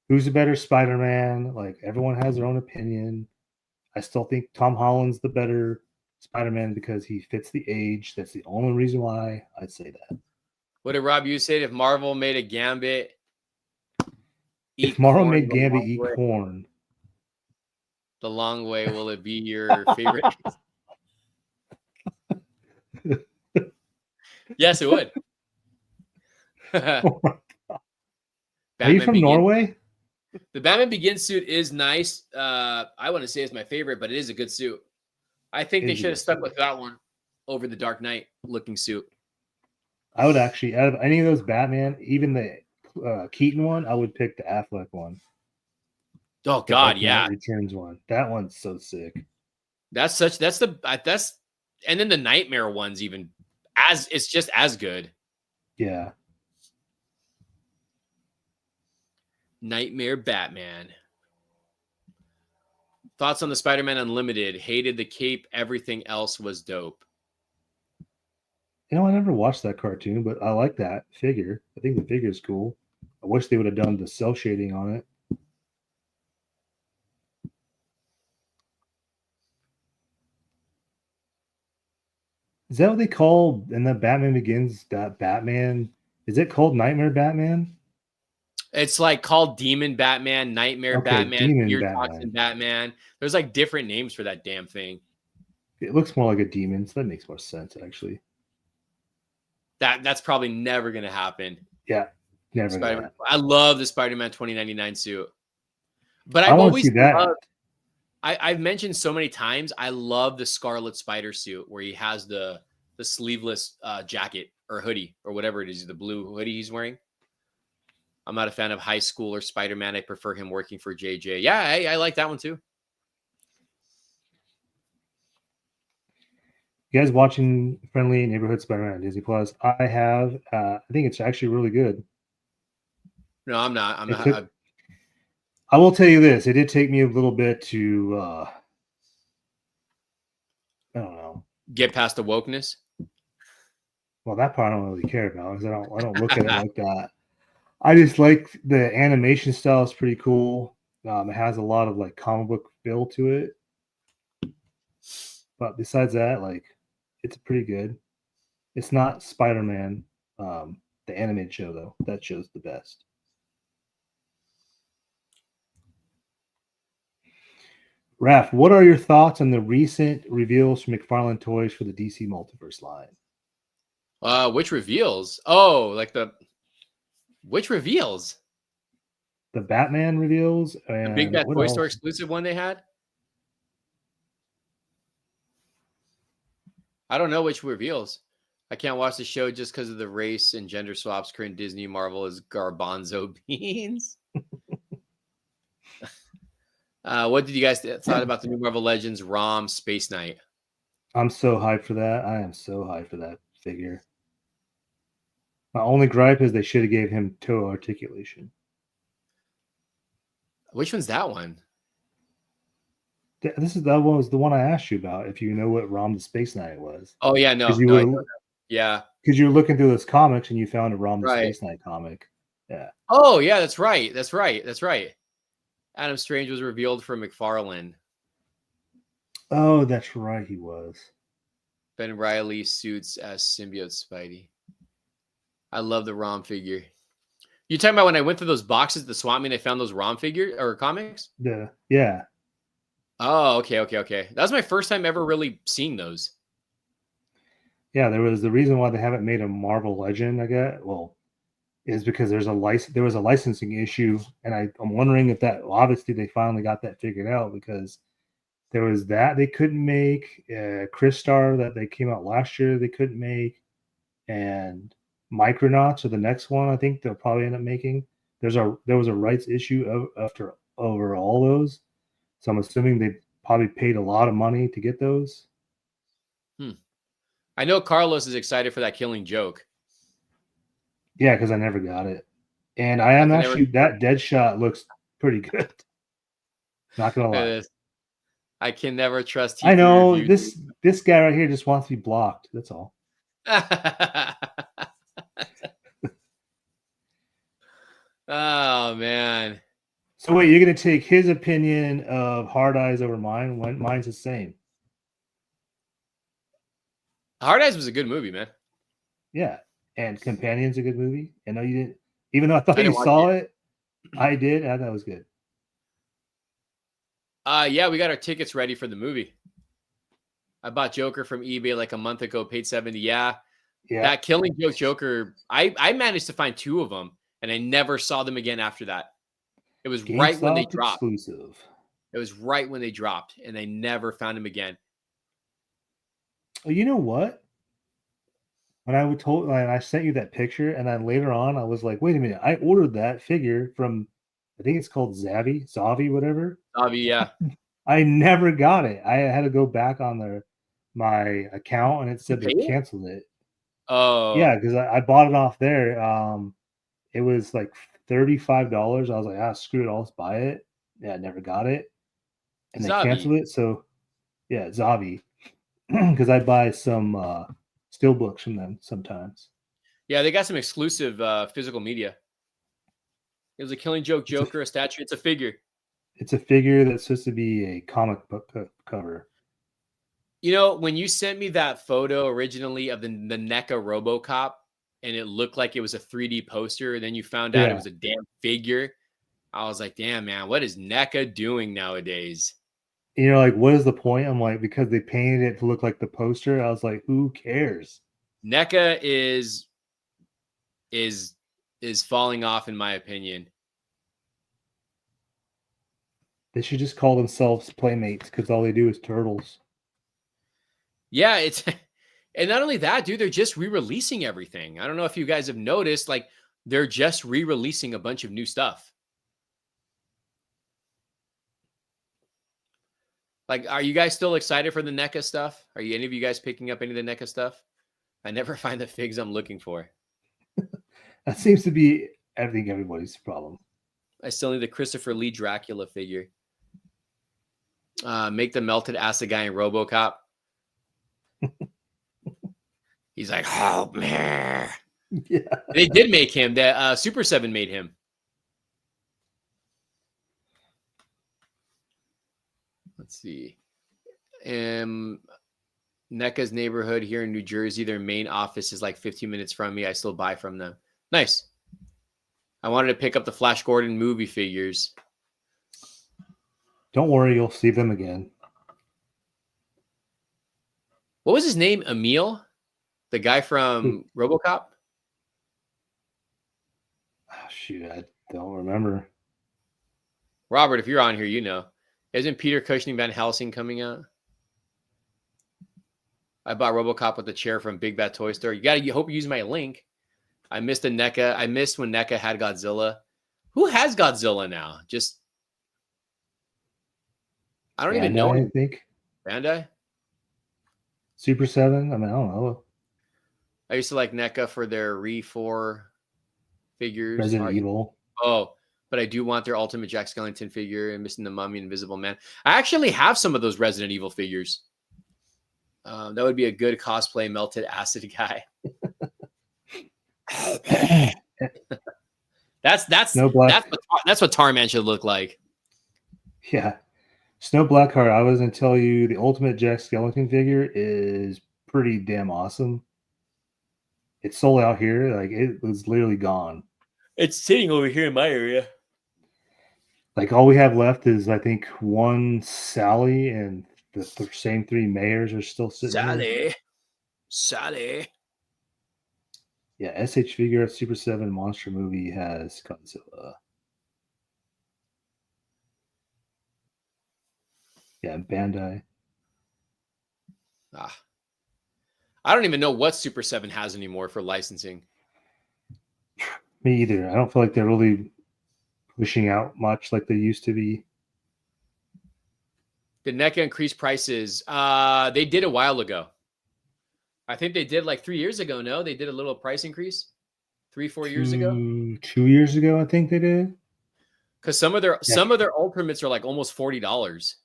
who's a better Spider-Man. Like everyone has their own opinion. I still think Tom Holland's the better Spider-Man because he fits the age. That's the only reason why I'd say that. What did Rob you say? If Marvel made a Gambit, if Marvel made Gambit eat corn, the long way will it be your favorite? Yes, it would. Oh my God. Are you from Norway? The Batman Begins suit is nice. I want to say it's my favorite, but it is a good suit. I think they should have stuck with that one over the Dark Knight looking suit. I would actually, out of any of those Batman, even the Keaton one, I would pick the Affleck one. Oh God, yeah, Returns one. That one's so sick. And then the Nightmare one's even it's just as good. Yeah. Nightmare Batman. Thoughts on the Spider-Man Unlimited? Hated the cape. Everything else was dope. I never watched that cartoon, but I like that figure. I think the figure is cool. I wish they would have done the cell shading on it. Is that what they call in the Batman Begins that Batman? Is it called Nightmare Batman? It's like called Demon Batman, Nightmare Batman, Fear Toxin Batman. There's like different names for that damn thing. It looks more like a demon, so that makes more sense, actually. That's probably never going to happen. Yeah, never. I love the Spider-Man 2099 suit. But I want to see that. I've mentioned so many times, I love the Scarlet Spider suit where he has the sleeveless jacket or hoodie or whatever it is, the blue hoodie he's wearing. I'm not a fan of High School or Spider-Man. I prefer him working for JJ. Yeah, I like that one too. You guys watching Friendly Neighborhood Spider-Man on Disney Plus? I have. I think it's actually really good. No, I'm not. I will tell you this. It did take me a little bit to, I don't know, get past the wokeness. Well, that part I don't really care about because I don't look at it like that. I just like the animation style is pretty cool. It has a lot of like comic book feel to it. But besides that, like, it's pretty good. It's not Spider-Man, the animated show though. That show's the best. Raph, what are your thoughts on the recent reveals from McFarlane Toys for the DC Multiverse line? Which reveals? Oh, like which reveals? The Batman reveals and the Big Bad Toy Store exclusive one they had. I don't know which reveals. I can't watch the show just because of the race and gender swaps. Current Disney Marvel is garbanzo beans. What did you guys thought about the new Marvel Legends ROM Space Knight? I'm so hyped for that. I am so hyped for that figure. My only gripe is they should have gave him toe articulation. Which one's that one? That was the one I asked you about. If you know what ROM the Space Knight was. Oh yeah, no, yeah. Because you were looking through those comics and you found a ROM the Space Knight comic. Yeah. Oh yeah, that's right. Adam Strange was revealed for McFarlane. Oh, that's right, he was. Ben Reilly suits as symbiote Spidey. I love the ROM figure. You talking about when I went through those boxes, the swap meet, I found those ROM figure or comics? Yeah. Oh, okay. That was my first time ever really seeing those. Yeah, there was the reason why they haven't made a Marvel Legend, I guess. Well, is because there was a licensing issue, and I'm wondering if that obviously they finally got that figured out because there was that they couldn't make, Crystar that they came out last year they couldn't make, and Micronauts or the next one I think they'll probably end up making. There was a rights issue over all those, so I'm assuming they probably paid a lot of money to get those. I know Carlos is excited for that Killing Joke. Yeah, because I never got it. And I I am can never. actually, that Deadshot looks pretty good. Not gonna lie. I can never trust I TV know reviews. this guy right here just wants to be blocked. That's all. Oh man, So wait, you're gonna take his opinion of Hard Eyes over mine when mine's the same? Hard Eyes was a good movie, man. Yeah. And Companion's a good movie. I know you didn't, even though I thought I you didn't watch saw it. it, I did. I thought it was good. Yeah, we got our tickets ready for the movie. I bought Joker from eBay like a month ago, paid 70. Yeah. Yeah. That Killing Joke Joker, I managed to find 2 of them and I never saw them again after that. It was right when they GameStop dropped. exclusive. It was right when they dropped and they never found him again. Oh, you know what? When I sent you that picture, and then later on, I was like, wait a minute, I ordered that figure from, I think it's called Zavi, whatever. Yeah. I never got it. I had to go back on my account, and it said they Pay it? canceled it. Oh. Yeah, because I bought it off there. It was like $35. I was like, screw it, I'll just buy it. Yeah, I never got it, and they Zabi. canceled it. So yeah, Zavi, because I buy some steel books from them sometimes. Yeah, they got some exclusive physical media. It was a Killing Joke Joker, a statue. It's a figure. It's a figure that's supposed to be a comic book cover. You know, when you sent me that photo originally of the NECA RoboCop, and it looked like it was a 3D poster, and then you found out it was a damn figure, I was like, damn, man, what is NECA doing nowadays? You know, like, what is the point? I'm like, because they painted it to look like the poster. I was like, who cares? NECA is falling off, in my opinion. They should just call themselves Playmates because all they do is turtles. Yeah, it's and not only that, dude, they're just re-releasing everything. I don't know if you guys have noticed, like they're just re-releasing a bunch of new stuff. Like, are you guys still excited for the NECA stuff? Are you any of you guys picking up any of the NECA stuff? I never find the figs I'm looking for. That seems to be, I think, everybody's problem. I still need the Christopher Lee Dracula figure. Make the melted acid guy in RoboCop. He's like, help me. Yeah. They did make him. That Super 7 made him. Let's see. NECA's neighborhood here in New Jersey. Their main office is like 15 minutes from me. I still buy from them. Nice. I wanted to pick up the Flash Gordon movie figures. Don't worry, you'll see them again. What was his name? Emil? The guy from RoboCop? Oh, shoot, I don't remember. Robert, if you're on here, you know. Isn't Peter Cushing Van Helsing coming out? I bought RoboCop with the chair from Big Bad Toy Store. You hope you use my link. I missed the NECA. I missed when NECA had Godzilla. Who has Godzilla now? Just I don't even know. I think Bandai? Super 7. I mean, I don't know. I used to like NECA for their Re4 figures. Resident Evil. Oh, but I do want their Ultimate Jack Skellington figure and missing the Mummy and Invisible Man. I actually have some of those Resident Evil figures. That would be a good cosplay melted acid guy. that's Snow Black. That's what Tarman should look like. Yeah. Snow Blackheart, I was going to tell you the Ultimate Jack Skellington figure is pretty damn awesome. It's sold out here. Like, it was literally gone. It's sitting over here in my area. Like, all we have left is, I think, one Sally, and the same 3 mayors are still sitting here. Sally. Yeah, SH Figure Super 7 Monster Movie has Godzilla. Yeah, Bandai. I don't even know what Super 7 has anymore for licensing. Me either. I don't feel like they're really pushing out much like they used to be. Did NECA increase prices? They did a while ago. I think they did like 3 years ago. No, they did a little price increase. 3-4 years ago. 2 years ago, I think they did. Because some of their ultimates are like almost $40.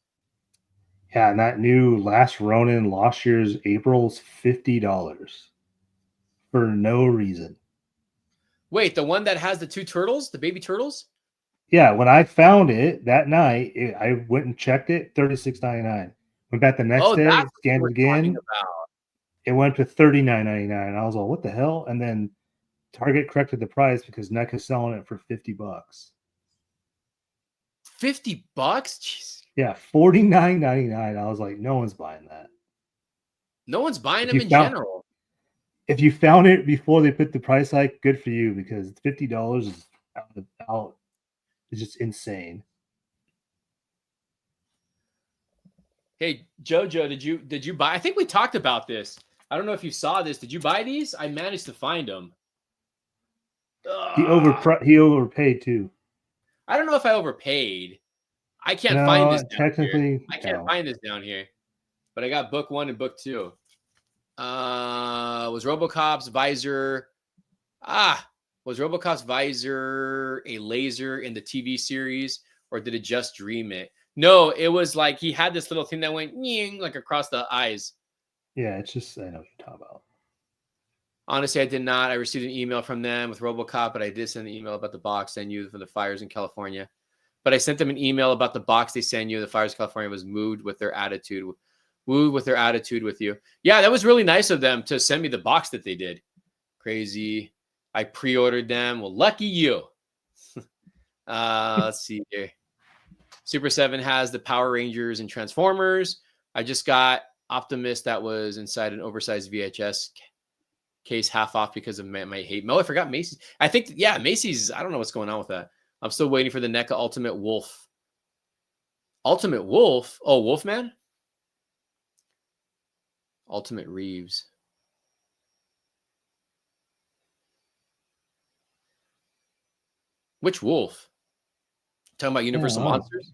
Yeah, and that new Last Ronin last year's April's $50 for no reason. Wait, the one that has the two turtles, the baby turtles? Yeah, when I found it that night, I went and checked it, $36.99. Went back the next Oh, day, that's what scanned we're it talking again. about. It went to $39.99. I was like, what the hell? And then Target corrected the price because NECA's selling it for $50. $50? Jeez. Yeah, $49.99. I was like, no one's buying that. No one's buying If them you in found general. if you found it before they put the price hike, good for you because $50 is out. It's just insane. Hey, Jojo, did you buy? I think we talked about this. I don't know if you saw this. Did you buy these? I managed to find them. He overpaid too. I don't know if I overpaid. I can't find No, this down technically, here. I can't no. find this down here. But I got book 1 and book 2. Was RoboCop's visor was RoboCop's visor a laser in the TV series, or did it just dream it? No, it was like he had this little thing that went like across the eyes. Yeah, it's just, I know what you're talking about. Honestly, I did not. I received an email from them with RoboCop, but I did send an email about the box sent you for the fires in California. But I sent them an email about the box they sent you. The fires in California was moved with their attitude with you. Yeah, that was really nice of them to send me the box that they did. Crazy. I pre-ordered them. Well, lucky you. Let's see here. Super 7 has the Power Rangers and Transformers. I just got Optimus that was inside an oversized VHS case, half off because of my hate. Oh, I forgot Macy's. I think, yeah, Macy's. I don't know what's going on with that. I'm still waiting for the NECA Ultimate Wolf. Ultimate Wolf? Oh, Wolfman? Ultimate Reeves. Which wolf? Talking about Universal Monsters?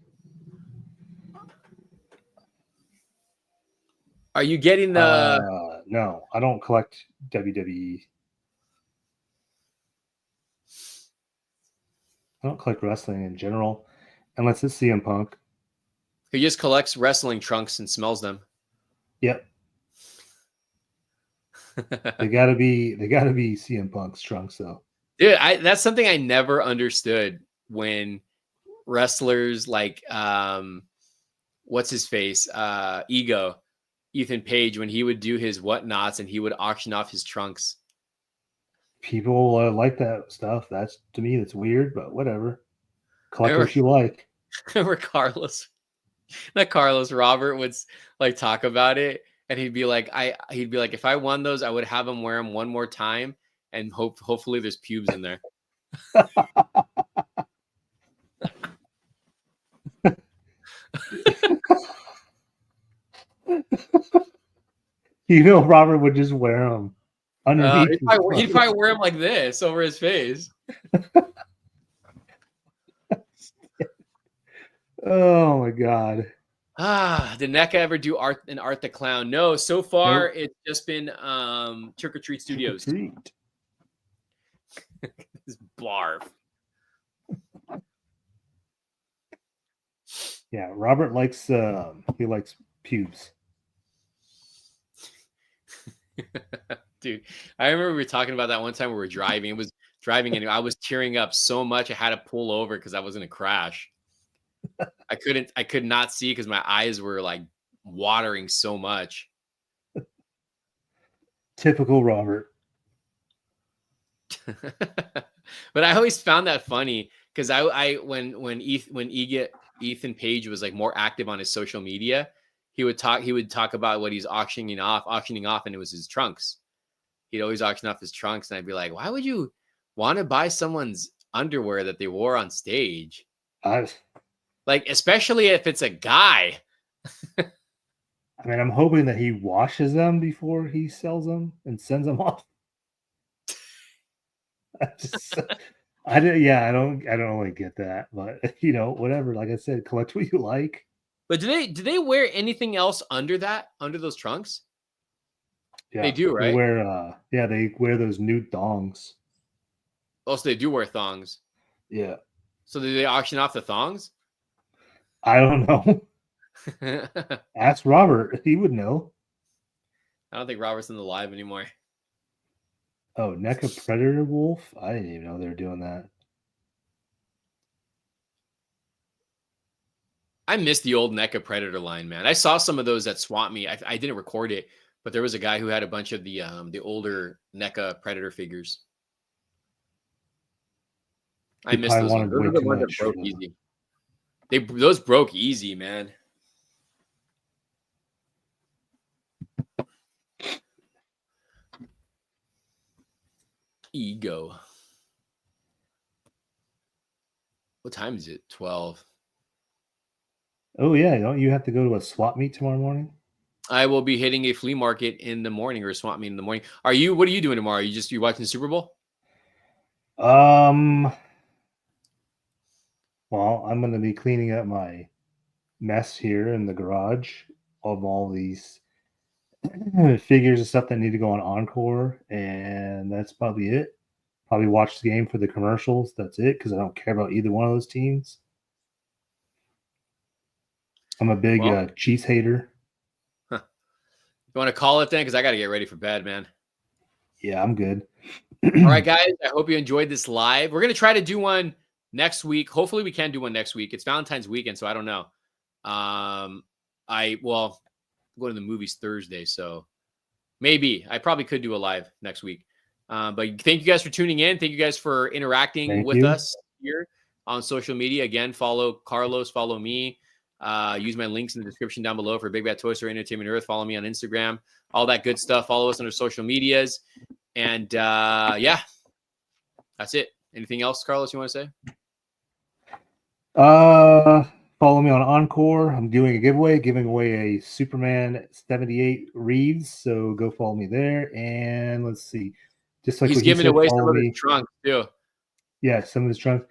Are you getting the... No, I don't collect WWE. I don't collect wrestling in general, unless it's CM Punk. He just collects wrestling trunks and smells them. Yep. They gotta be CM Punk's trunks though. Dude, that's something I never understood when wrestlers like what's his face? Ethan Page, when he would do his whatnots and he would auction off his trunks. People like that stuff. That's, to me, that's weird, but whatever. Collect what you like. Remember Robert would like talk about it, and he'd be like, if I won those, I would have him wear them one more time, and hopefully there's pubes in there. Robert would just wear them underneath. He'd probably wear them like this over his face. Oh my god. Did NECA ever do Art the Clown? No, so far nope. It's just been Trick or Treat Studios. This barf. Yeah, Robert likes he likes pubes. Dude, I remember we were talking about that one time we were driving. It was driving and I was tearing up so much I had to pull over because I was in a crash. I could not see because my eyes were like watering so much. Typical Robert. But I always found that funny because when Ethan Page was like more active on his social media, he would talk about what he's auctioning off, and it was his trunks. He'd always auction off his trunks, and I'd be like, why would you want to buy someone's underwear that they wore on stage? Like, especially if it's a guy. I mean, I'm hoping that he washes them before he sells them and sends them off. I don't really get that, but whatever. Like I said, collect what you like. But do they wear anything else under those trunks? Yeah, they do, right? They wear those nude thongs. Oh, so they do wear thongs. Yeah. So did they auction off the thongs? I don't know. I Ask Robert. He would know. don't think Robertson's alive anymore. Oh, NECA Predator Wolf? I didn't even know they were doing that. I miss the old NECA Predator line, man. I saw some of those at Swap Me. I didn't record it, but there was a guy who had a bunch of the older NECA Predator figures. I He miss probably those ones. wanted Those way are the too ones that much. broke easy. Those broke easy, man. Ego. What time is it? 12. Oh yeah, don't you have to go to a swap meet tomorrow morning? I will be hitting a flea market in the morning or a swap meet in the morning. What are you doing tomorrow? You watching the Super Bowl? Well, I'm gonna be cleaning up my mess here in the garage of all these figures and stuff that need to go on Encore, and that's probably it. Probably watch the game for the commercials. That's it, because I don't care about either one of those teams. I'm a big Well, Chiefs hater. you want to call it then? Because I got to get ready for bed, man. Yeah, I'm good. All right, guys. I hope you enjoyed this live. We're going to try to do one next week. Hopefully, we can do one next week. It's Valentine's weekend, so I don't know. I'm going to the movies Thursday, so maybe I probably could do a live next week. But thank you guys for tuning in. Thank you guys for interacting Thank with you. us here on social media. Again, follow Carlos, follow me. Use my links in the description down below for Big Bad Toy Store Entertainment Earth. Follow me on Instagram, all that good stuff. Follow us on our social medias. And yeah, that's it. Anything else, Carlos, you want to say? Follow me on Encore. I'm doing a giveaway, giving away a Superman 78 Reeves. So go follow me there. And let's see. Just like He's what he giving said, away follow some of his me. trunks too. Yeah, some of his trunks.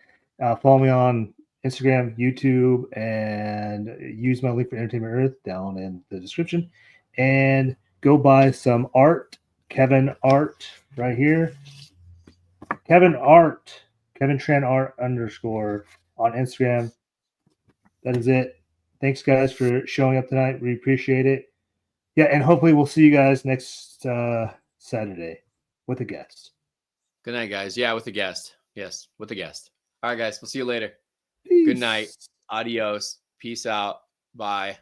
Follow me on Instagram, YouTube, and use my link for Entertainment Earth down in the description. And go buy some art. Kevin Art right here. Kevin Art. Kevin Tran Art _, on Instagram. That is it. Thanks, guys, for showing up tonight. We appreciate it. Yeah, and hopefully we'll see you guys next Saturday with a guest. Good night, guys. Yeah, with a guest. Yes, with a guest. All right, guys. We'll see you later. Peace. Good night. Adios. Peace out. Bye.